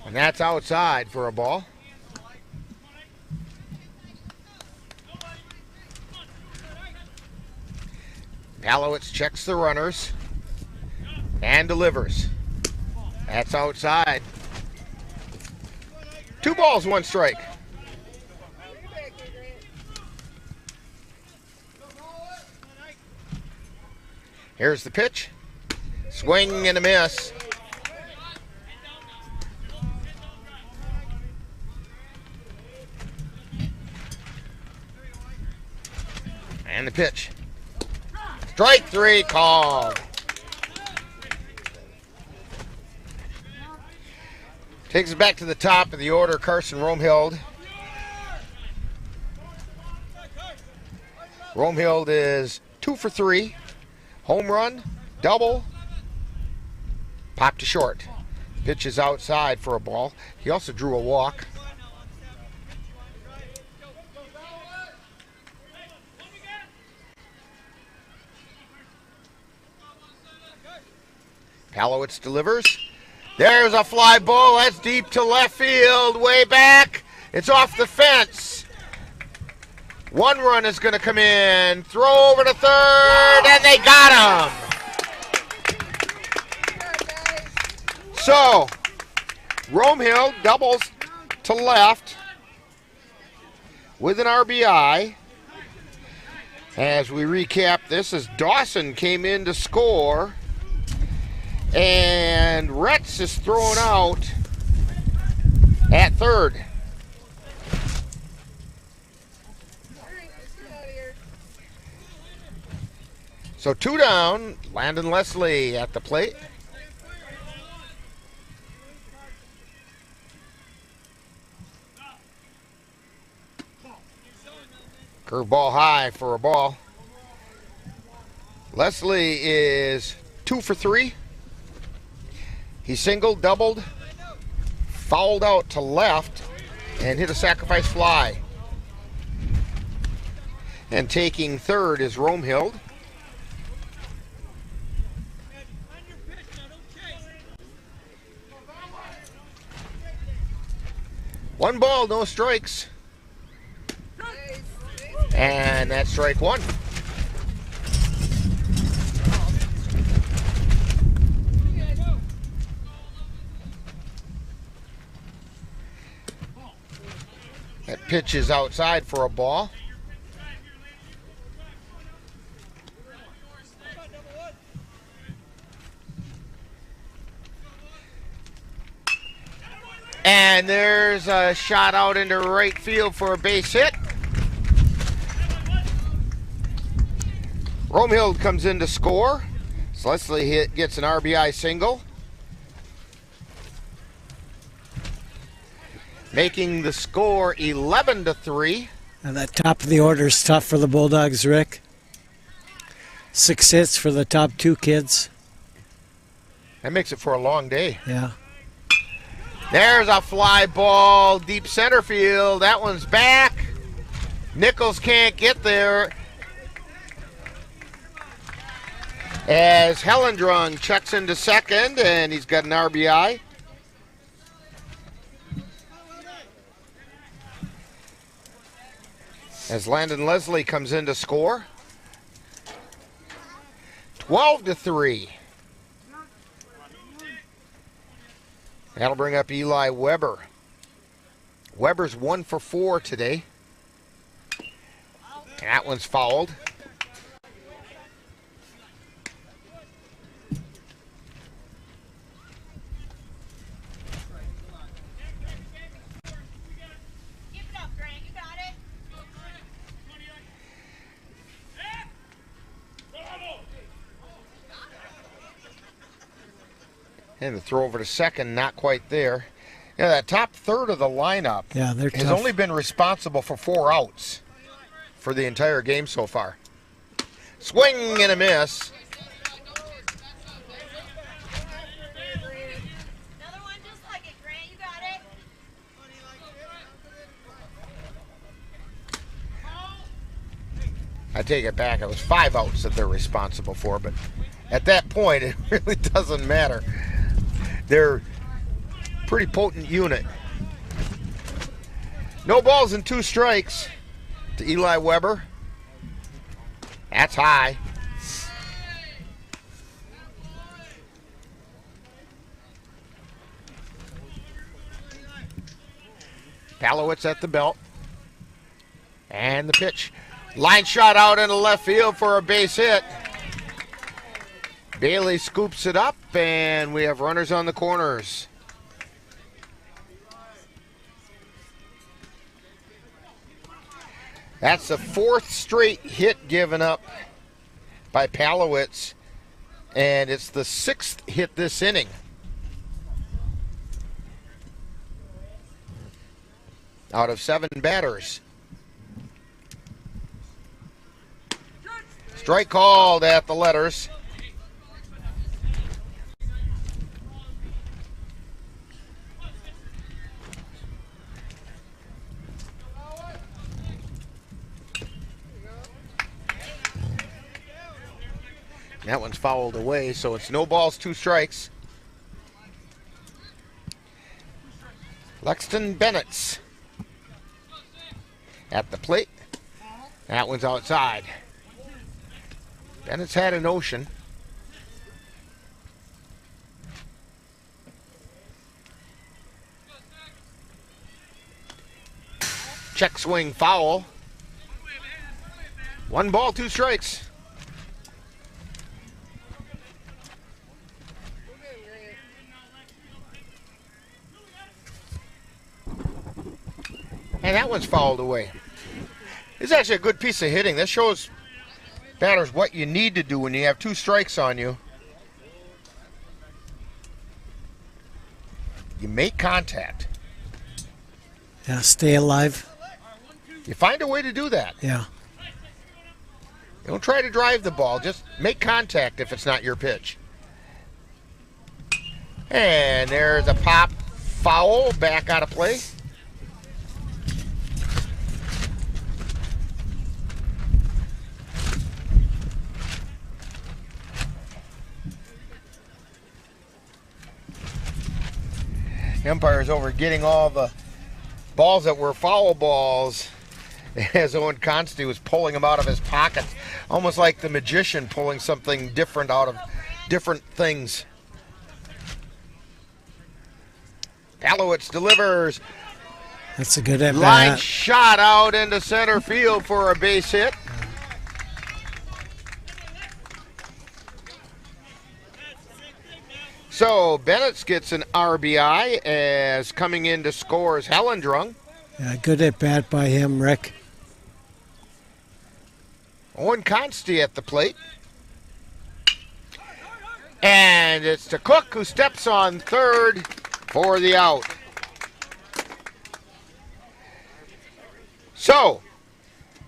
And that's outside for a ball. Palowitz checks the runners and delivers. That's outside. 2 balls, 1 strike. Here's the pitch. Swing and a miss. And the pitch. Strike 3 called. Takes us back to the top of the order, Carson Romhild. Romhild is 2 for 3. Home run, double, pop to short. Pitch is outside for a ball. He also drew a walk. Palowitz delivers. There's a fly ball. That's deep to left field, way back. It's off the fence. 1 run is going to come in. Throw over to third, and they got him. So, Romhill doubles to left with an RBI. As we recap this, as Dawson came in to score, and Retz is thrown out at third. So 2 down, Landon Leslie at the plate. Curveball high for a ball. Leslie is 2 for 3. He singled, doubled, fouled out to left, and hit a sacrifice fly. And taking third is Romhild. 1 ball, no strikes. And that's strike 1. That pitch is outside for a ball. And there's a shot out into right field for a base hit. Romehill comes in to score. So Leslie gets an RBI single, making the score 11-3. And that top of the order is tough for the Bulldogs, Rick. 6 hits for the top 2 kids. That makes it for a long day. Yeah. There's a fly ball, deep center field. That one's back. Nichols can't get there. As Hellendrung checks into second, and he's got an RBI. As Landon Leslie comes in to score. 12-3. That'll bring up Eli Weber. Weber's 1 for 4 today. That one's fouled. And the throw over to second, not quite there. Yeah, that top third of the lineup has only been responsible for 4 outs for the entire game so far. Swing and a miss. I take it back. It was 5 outs that they're responsible for, but at that point, it really doesn't matter. They're a pretty potent unit. No balls and 2 strikes to Eli Weber. That's high. Palowitz at the belt. And the pitch. Line shot out into left field for a base hit. Bailey scoops it up, and we have runners on the corners. That's the 4th straight hit given up by Palowitz, and it's the 6th hit this inning. Out of 7 batters. Strike called at the letters. That one's fouled away, so it's no balls, 2 strikes. Lexton Bennett's at the plate. That one's outside. Bennett's had an ocean. Check swing foul. 1 ball, 2 strikes. And that one's fouled away. This is actually a good piece of hitting. This shows batters what you need to do when you have 2 strikes on you. You make contact. Yeah, stay alive. You find a way to do that. Yeah. Don't try to drive the ball. Just make contact if it's not your pitch. And there's a pop foul, back out of play. The umpire's over getting all the balls that were foul balls as Owen Consti was pulling them out of his pocket, almost like the magician pulling something different out of different things. Palowitz delivers. That's a good at-bat. Line shot out into center field for a base hit. So Bennett gets an RBI as coming in to score is Hellendrung. Yeah, good at-bat by him, Rick. Owen Consti at the plate. And it's to Cook, who steps on third for the out. So,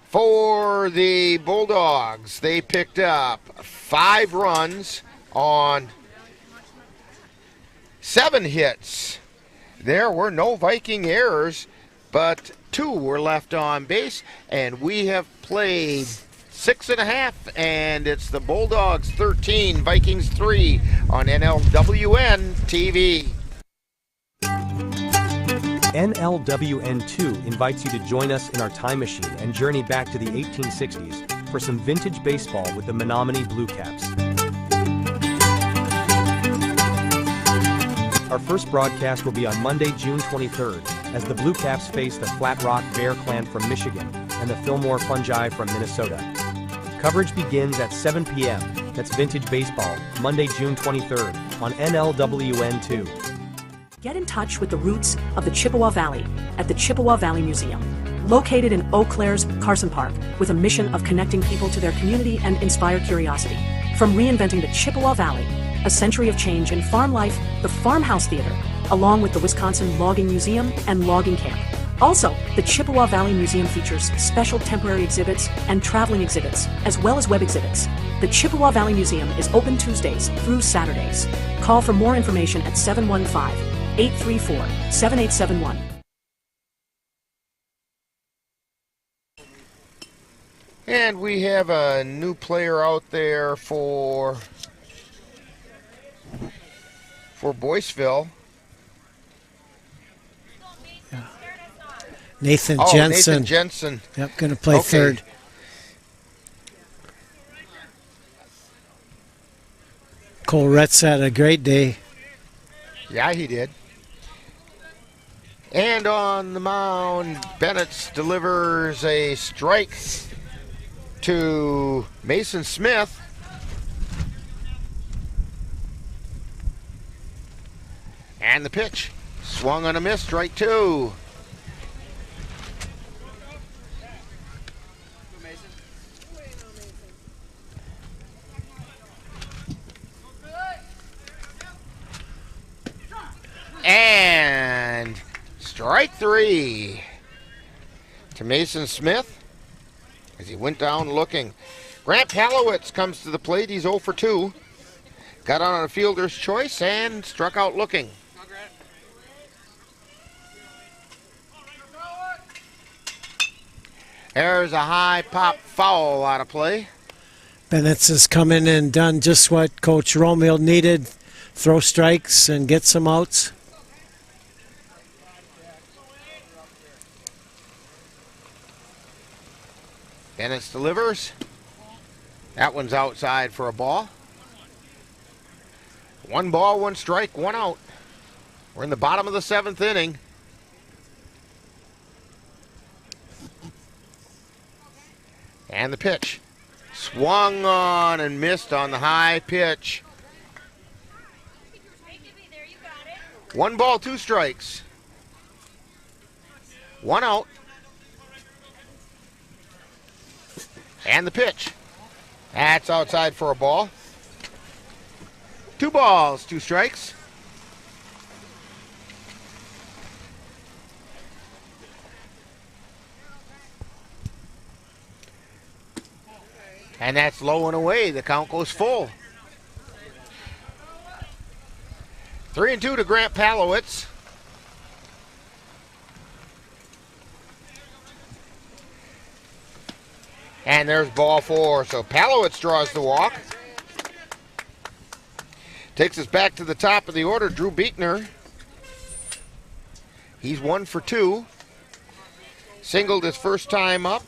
for the Bulldogs, they picked up 5 runs on 7 hits. There were no Viking errors, but 2 were left on base, and we have played 6.5, and it's the Bulldogs 13, Vikings 3 on NLWN-TV. NLWN-2 invites you to join us in our time machine and journey back to the 1860s for some vintage baseball with the Menominee Blue Caps. Our first broadcast will be on Monday, June 23rd, as the Blue Caps face the Flat Rock Bear Clan from Michigan and the Fillmore Fungi from Minnesota. Coverage begins at 7 p.m. That's Vintage Baseball, Monday, June 23rd on NLWN-2. Get in touch with the roots of the Chippewa Valley at the Chippewa Valley Museum. Located in Eau Claire's Carson Park, with a mission of connecting people to their community and inspire curiosity. From reinventing the Chippewa Valley, a century of change in farm life, the Farmhouse Theater, along with the Wisconsin Logging Museum and Logging Camp. Also, the Chippewa Valley Museum features special temporary exhibits and traveling exhibits, as well as web exhibits. The Chippewa Valley Museum is open Tuesdays through Saturdays. Call for more information at 715-834-7871. And we have a new player out there for Boyceville. Nathan Jensen. Nathan Jensen. Yep, going to play third. Cole Retz had a great day. Yeah, he did. And on the mound, Bennett delivers a strike to Mason Smith. And the pitch. Swung on a miss, strike 2. And strike 3 to Mason Smith as he went down looking. Grant Palowitz comes to the plate. He's 0 for 2. Got on a fielder's choice and struck out looking. There's a high pop foul out of play. Bennett has come in and done just what Coach Romehill needed. Throw strikes and get some outs. Bennett delivers. That one's outside for a ball. 1 ball, 1 strike, 1 out. We're in the bottom of the 7th inning. And the pitch. Swung on and missed on the high pitch. 1 ball, 2 strikes. 1 out. And the pitch. That's outside for a ball. 2 balls, 2 strikes. And that's low and away. The count goes full. 3-2 to Grant Palowitz. And there's ball 4. So Palowitz draws the walk. Takes us back to the top of the order, Drew Beekner. He's 1 for 2. Singled his first time up.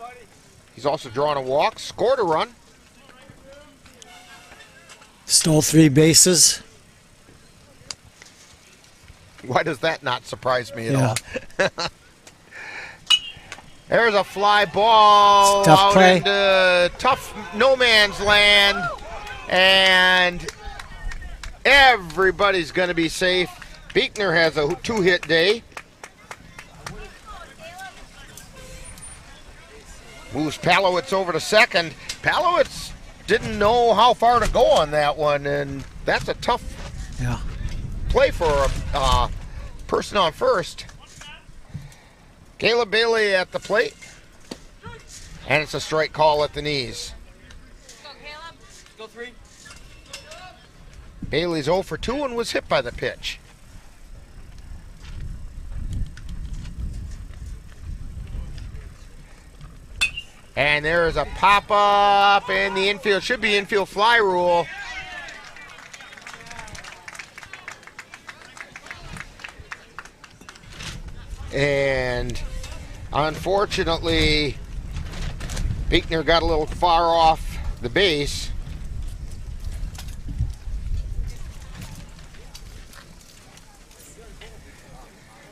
He's also drawn a walk, scored a run. Stole 3 bases. Why does that not surprise me at all? There's a fly ball Tough play. into tough no man's land, and everybody's going to be safe. Beekner has a 2-hit day. Moves Palowitz over to second. Palowitz didn't know how far to go on that one, and that's a tough play for a person on first. Caleb Bailey at the plate, and it's a strike call at the knees. Go, Caleb. Go 3. Bailey's 0 for 2 and was hit by the pitch. And there's a pop-up in the infield. Should be infield fly rule. And unfortunately, Beekner got a little far off the base.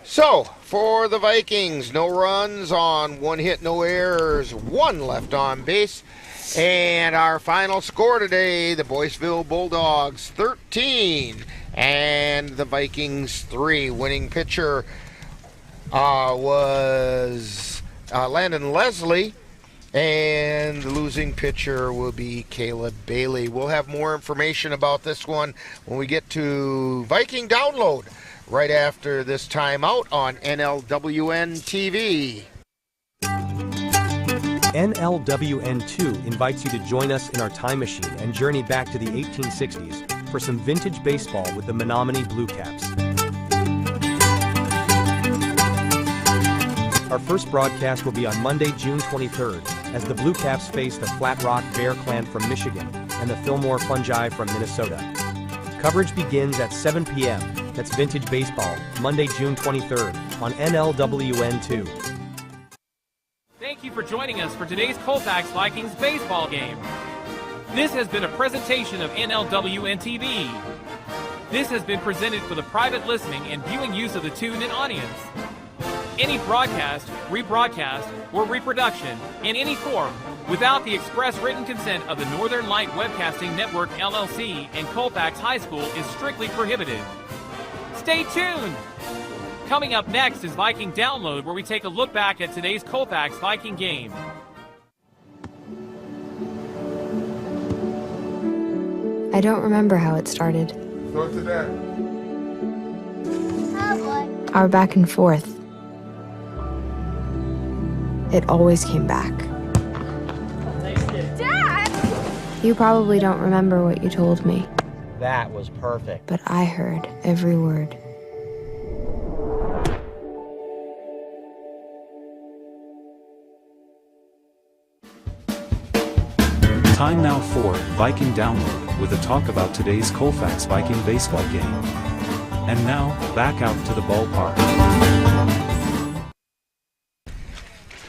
So, for the Vikings, no runs on 1 hit, no errors, 1 left on base. And our final score today, the Boyceville Bulldogs 13 and the Vikings 3. Winning pitcher was Landon Leslie, and the losing pitcher will be Caleb Bailey. We'll have more information about this one when we get to Viking Download right after this timeout on NLWN-TV. NLWN-2 invites you to join us in our time machine and journey back to the 1860s for some vintage baseball with the Menominee Blue Caps. Our first broadcast will be on Monday, June 23rd, as the Blue Caps face the Flat Rock Bear Clan from Michigan and the Fillmore Fungi from Minnesota. Coverage begins at 7 p.m. That's Vintage Baseball, Monday, June 23rd on NLWN2. Thank you for joining us for today's Colfax Vikings baseball game. This has been a presentation of NLWN-TV. This has been presented for the private listening and viewing use of the tuned-in audience. Any broadcast, rebroadcast, or reproduction in any form without the express written consent of the Northern Light Webcasting Network LLC and Colfax High School is strictly prohibited. Stay tuned! Coming up next is Viking Download, where we take a look back at today's Colfax Viking game. I don't remember how it started. Go to that. Our back and forth. It always came back. Dad! You probably don't remember what you told me, That was perfect. but I heard every word. Time now for Viking Download with a talk about today's Colfax Viking baseball game. And now, back out to the ballpark.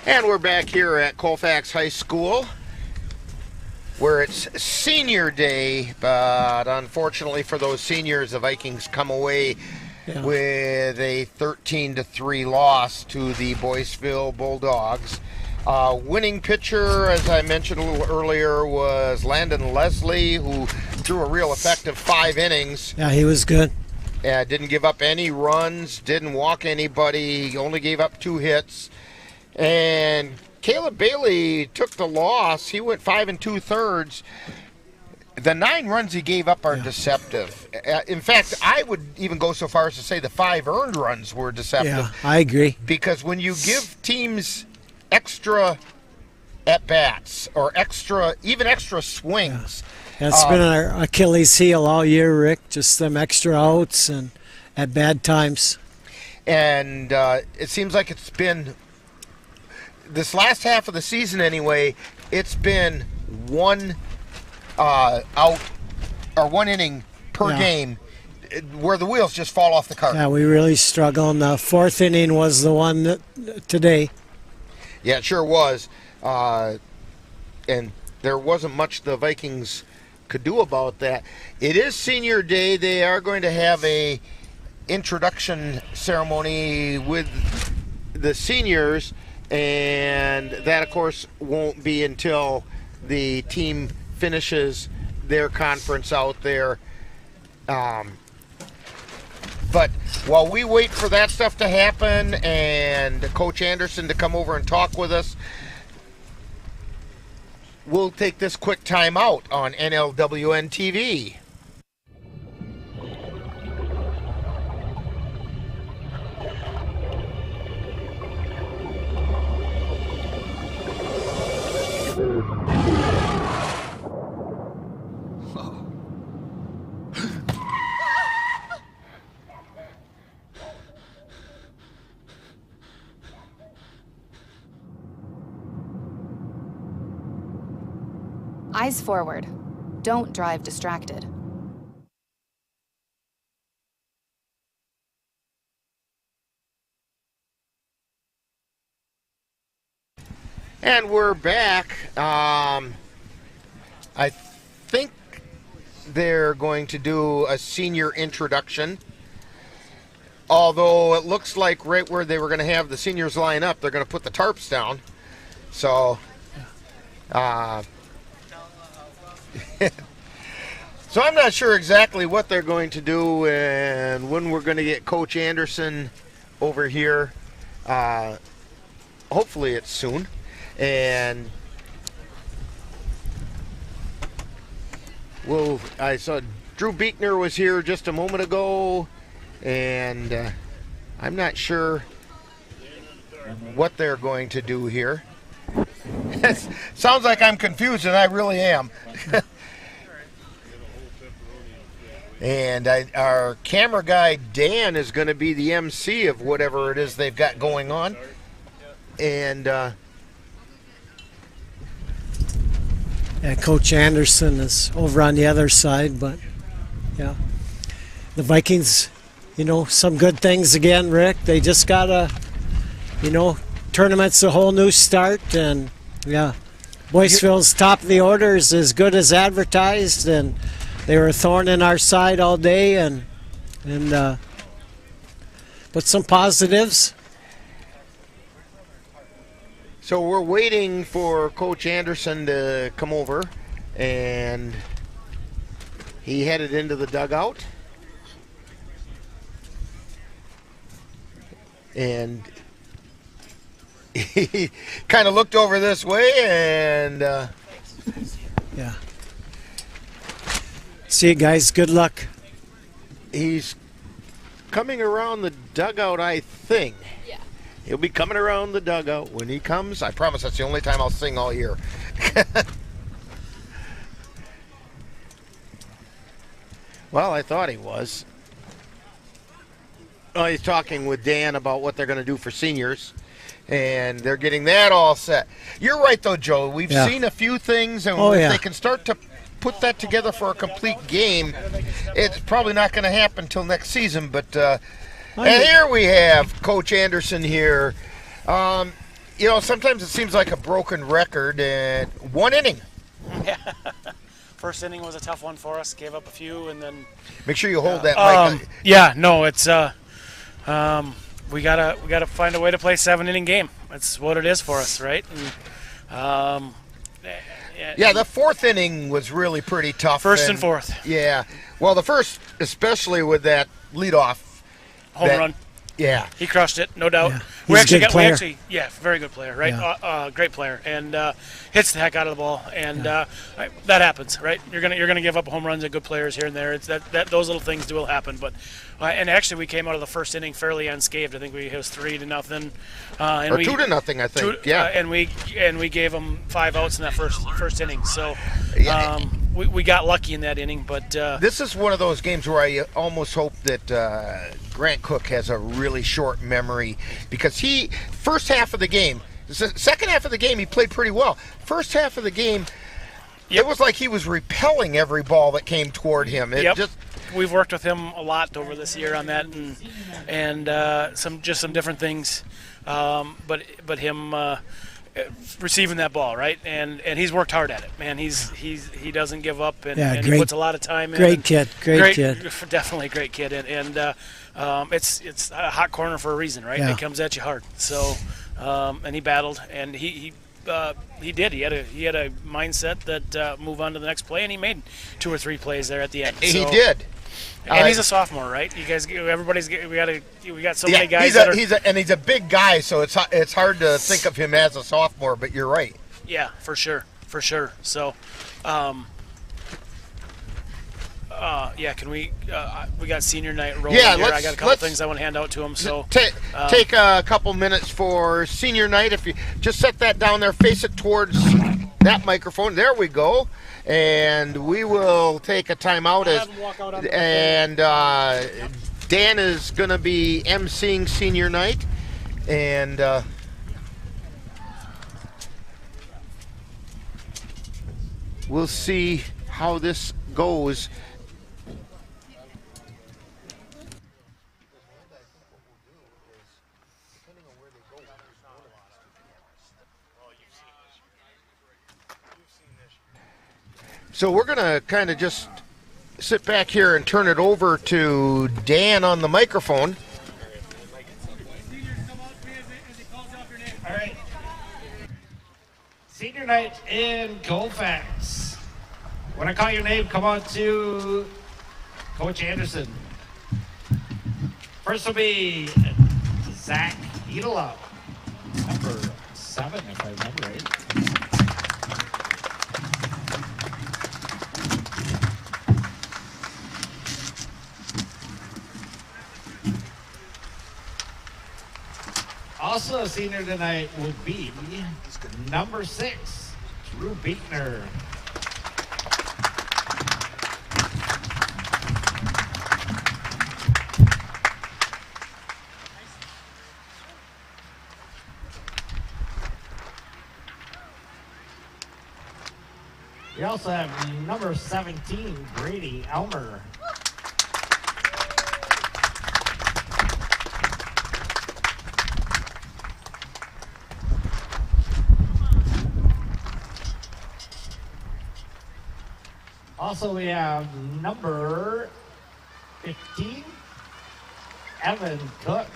And we're back here at Colfax High School, where it's senior day, but unfortunately for those seniors, the Vikings come away with a 13-3 loss to the Boyceville Bulldogs. Winning pitcher, as I mentioned a little earlier, was Landon Leslie, who threw a real effective 5 innings. Yeah, he was good. Didn't give up any runs, didn't walk anybody, he only gave up 2 hits. And Caleb Bailey took the loss. He went 5 2/3. The 9 runs he gave up are deceptive. In fact, I would even go so far as to say the 5 earned runs were deceptive. Yeah, I agree. Because when you give teams extra at-bats or even extra swings. That's been our Achilles heel all year, Rick, just them extra outs and at bad times. And it seems like it's been, this last half of the season anyway, it's been 1 out or 1 inning per game where the wheels just fall off the cart. Yeah, we really struggle, and the 4th inning was the one that, today. Yeah, it sure was. And there wasn't much the Vikings could do about that. It is senior day. They are going to have a introduction ceremony with the seniors, and that, of course, won't be until the team finishes their conference out there. But while we wait for that stuff to happen and Coach Anderson to come over and talk with us, we'll take this quick time out on NLWN-TV. Eyes forward. Don't drive distracted. And we're back. I think they're going to do a senior introduction. Although it looks like right where they were going to have the seniors line up, they're going to put the tarps down. So, so I'm not sure exactly what they're going to do and when we're going to get Coach Anderson over here. Hopefully it's soon. And I saw Drew Beekner was here just a moment ago, and I'm not sure what they're going to do here. Sounds like I'm confused, and I really am. And our camera guy, Dan, is going to be the MC of whatever it is they've got going on. And Coach Anderson is over on the other side, but yeah. The Vikings, some good things again, Rick. They just got tournament's a whole new start, and yeah. Boyceville's top of the order is as good as advertised, and they were a thorn in our side all day, and but some positives. So we're waiting for Coach Anderson to come over, and he headed into the dugout. And he kind of looked over this way, and yeah. See you guys. Good luck. He's coming around the dugout, I think. Yeah. He'll be coming around the dugout. When he comes, I promise that's the only time I'll sing all year. Well, I thought he was. Oh, he's talking with Dan about what they're going to do for seniors, and they're getting that all set. You're right, though, Joe. We've seen a few things, and if they can start to put that together for a complete game, it's probably not going to happen until next season, but and here we have Coach Anderson here. Sometimes it seems like a broken record, and one inning. Yeah. First inning was a tough one for us. Gave up a few, and then make sure you hold that mic. Yeah, no, it's we gotta find a way to play 7-inning game. That's what it is for us, right? And, yeah, the fourth inning was really pretty tough. First and fourth. Yeah. Well, the first, especially with that leadoff home run. Yeah. He crushed it, no doubt. Yeah. We He's a good player. Very good player, right? Yeah. Great player, and hits the heck out of the ball, and that happens, right? You're gonna give up home runs at good players here and there. It's that those little things will happen, but and actually we came out of the first inning fairly unscathed. I think it was 3-0, and or 2-0, I think. And we gave them 5 outs in that first inning. So we got lucky in that inning, but this is one of those games where I almost hope that Grant Cook has a really short memory, because first half of the game, second half of the game he played pretty well. First half of the game, it was like he was repelling every ball that came toward him. We've worked with him a lot over this year on that, and some different things. But him receiving that ball, right? And he's worked hard at it, man. He doesn't give up, and, Yeah, and great- he puts a lot of time in. great kid, great kid. Definitely a great kid, and it's a hot corner for a reason, right? Yeah. It comes at you hard. So, and he battled, and he did. He had a mindset that move on to the next play, and he made 2 or 3 plays there at the end. He So- did. And he's a sophomore, right? You guys, we got so many guys. He's a big guy, so it's hard to think of him as a sophomore. But you're right. Yeah, for sure. So, can we got senior night rolling here. I got a couple things I want to hand out to him. So take a couple minutes for senior night. If you just set that down there, face it towards that microphone. There we go. And we will take a timeout. And Dan is going to be emceeing senior night. And we'll see how this goes. So we're going to kind of just sit back here and turn it over to Dan on the microphone. All right. Senior night in Colfax. When I call your name, come on to Coach Anderson. First will be Zach Edelop, number 7, if I remember right. Also a senior tonight will be number 6, Drew Beekner. We also have number 17, Brady Elmer. Also, we have number 15, Evan Cook.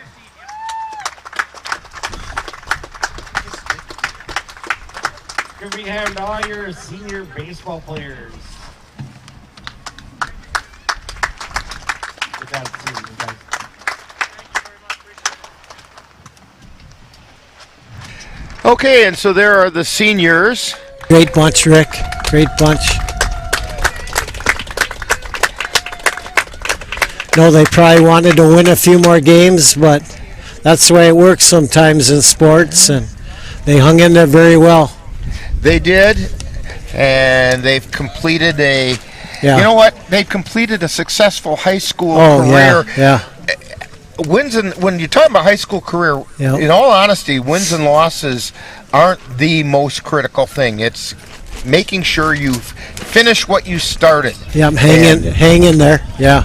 Good to have all your senior baseball players. Good job, you guys. Okay, and so there are the seniors. Great bunch, Rick. Great bunch. No, they probably wanted to win a few more games, but that's the way it works sometimes in sports, and they hung in there very well. They did, and they've completed a. Yeah. You know what? They've completed a successful high school career. Yeah. Wins and when you talk about high school career, in all honesty, wins and losses aren't the most critical thing. It's making sure you finish what you started. Yeah, hang in there. Yeah.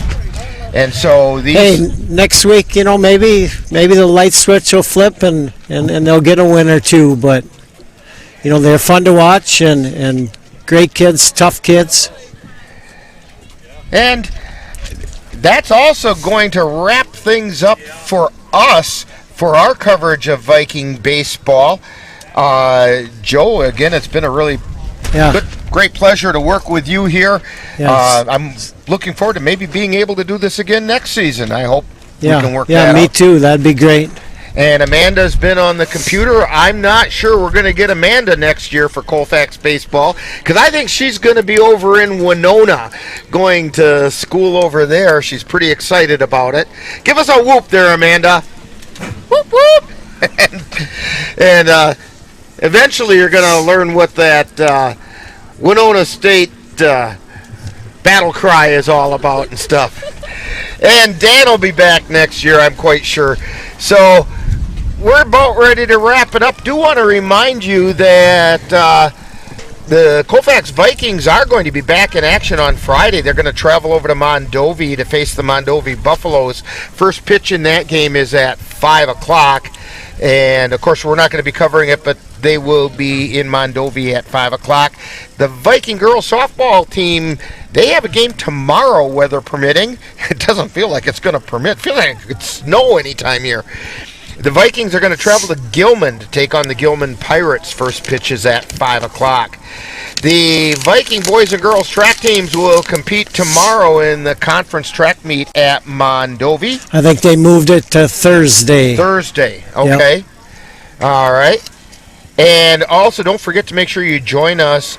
And so these. Hey, next week, maybe the light switch will flip and they'll get a win or two. But they're fun to watch and great kids, tough kids. And that's also going to wrap things up for us for our coverage of Viking baseball. Joe, again, it's been a really great pleasure to work with you here. Yes. I'm looking forward to maybe being able to do this again next season. I hope we can work that out. Yeah, me too. That'd be great. And Amanda's been on the computer. I'm not sure we're going to get Amanda next year for Colfax baseball because I think she's going to be over in Winona going to school over there. She's pretty excited about it. Give us a whoop there, Amanda. Whoop, whoop. and eventually you're going to learn what that Winona State battle cry is all about and stuff. And Dan will be back next year, I'm quite sure. So we're about ready to wrap it up. Do want to remind you that the Colfax Vikings are going to be back in action on Friday. They're going to travel over to Mondovi to face the Mondovi Buffaloes. First pitch in that game is at 5 o'clock. And, of course, we're not going to be covering it, but They will be in Mondovi at 5 o'clock. The Viking girls softball team, they have a game tomorrow, weather permitting. It doesn't feel like it's going to permit. Feel like it could snow anytime here. The Vikings are going to travel to Gilman to take on the Gilman Pirates. First pitch is at 5 o'clock. The Viking boys and girls track teams will compete tomorrow in the conference track meet at Mondovi. I think they moved it to Thursday. Thursday, okay. Yep. All right. And also, don't forget to make sure you join us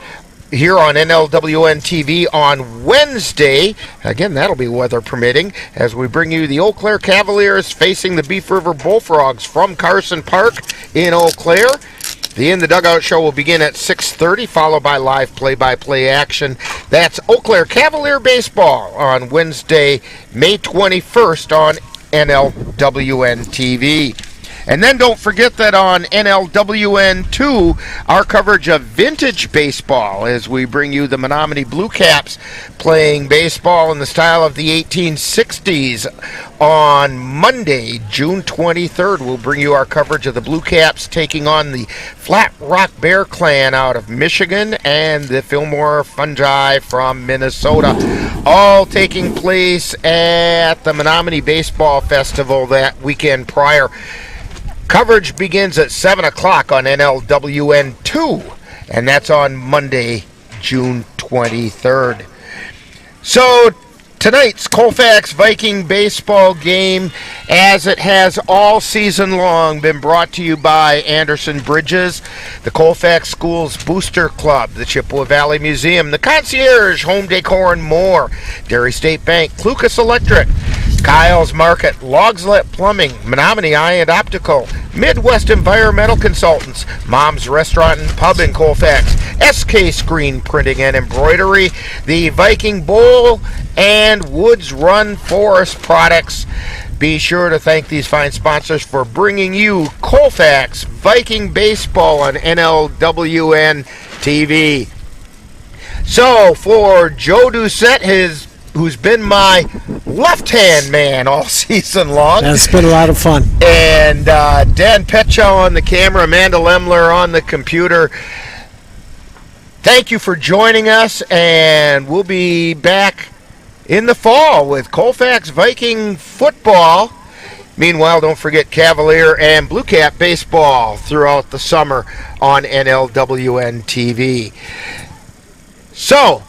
here on NLWN-TV on Wednesday. Again, that'll be weather permitting, as we bring you the Eau Claire Cavaliers facing the Beef River Bullfrogs from Carson Park in Eau Claire. The In the Dugout show will begin at 6:30, followed by live play-by-play action. That's Eau Claire Cavalier Baseball on Wednesday, May 21st on NLWN-TV. And then don't forget that on NLWN2, our coverage of vintage baseball, as we bring you the Menominee Blue Caps playing baseball in the style of the 1860s. On Monday, June 23rd, we'll bring you our coverage of the Blue Caps taking on the Flat Rock Bear Clan out of Michigan and the Fillmore Fungi from Minnesota. All taking place at the Menominee Baseball Festival that weekend prior. Coverage begins at 7 o'clock on NLWN2, and that's on Monday, June 23rd. So tonight's Colfax Viking baseball game, as it has all season long, been brought to you by Anderson Bridges, the Colfax Schools Booster Club, the Chippewa Valley Museum, the Concierge, Home Decor and more, Dairy State Bank, Lucas Electric, Kyle's Market, Logslet Plumbing, Menominee Eye and Optical, Midwest Environmental Consultants, Mom's Restaurant and Pub in Colfax, SK Screen Printing and Embroidery, the Viking Bowl, and Woods Run Forest Products. Be sure to thank these fine sponsors for bringing you Colfax Viking Baseball on NLWN-TV. So for Joe Doucette, who's been my left-hand man all season long. That's been a lot of fun. And Dan Petchow on the camera, Amanda Lemler on the computer. Thank you for joining us, and we'll be back in the fall with Colfax Viking football. Meanwhile, don't forget Cavalier and Blue Cap baseball throughout the summer on NLWN-TV. So,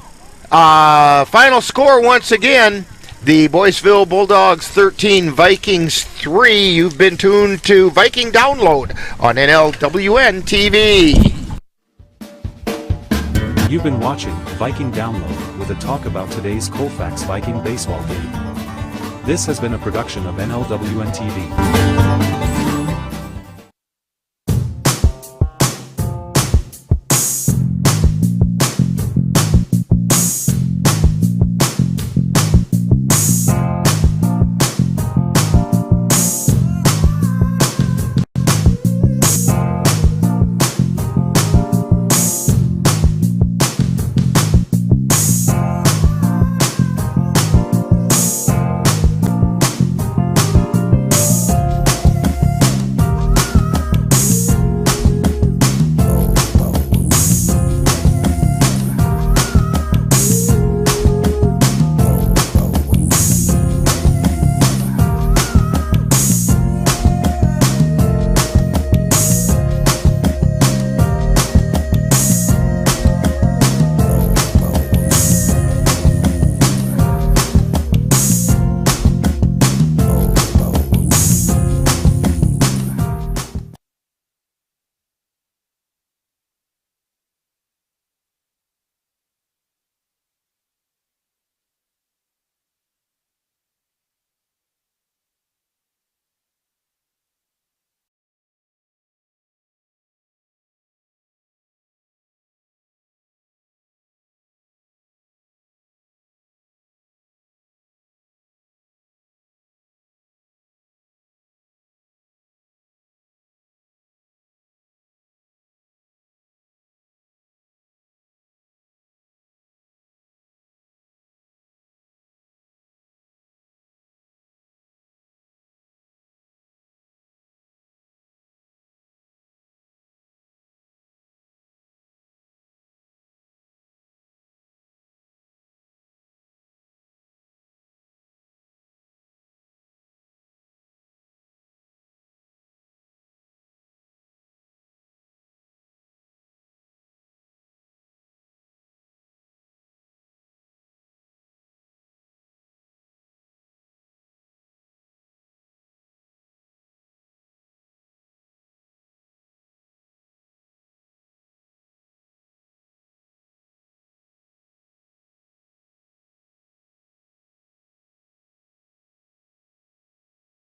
final score once again, the Boyceville Bulldogs 13, Vikings 3. You've been tuned to Viking Download on NLWN-TV. You've been watching Viking Download with a talk about today's Colfax Viking baseball game. This has been a production of NLWN-TV.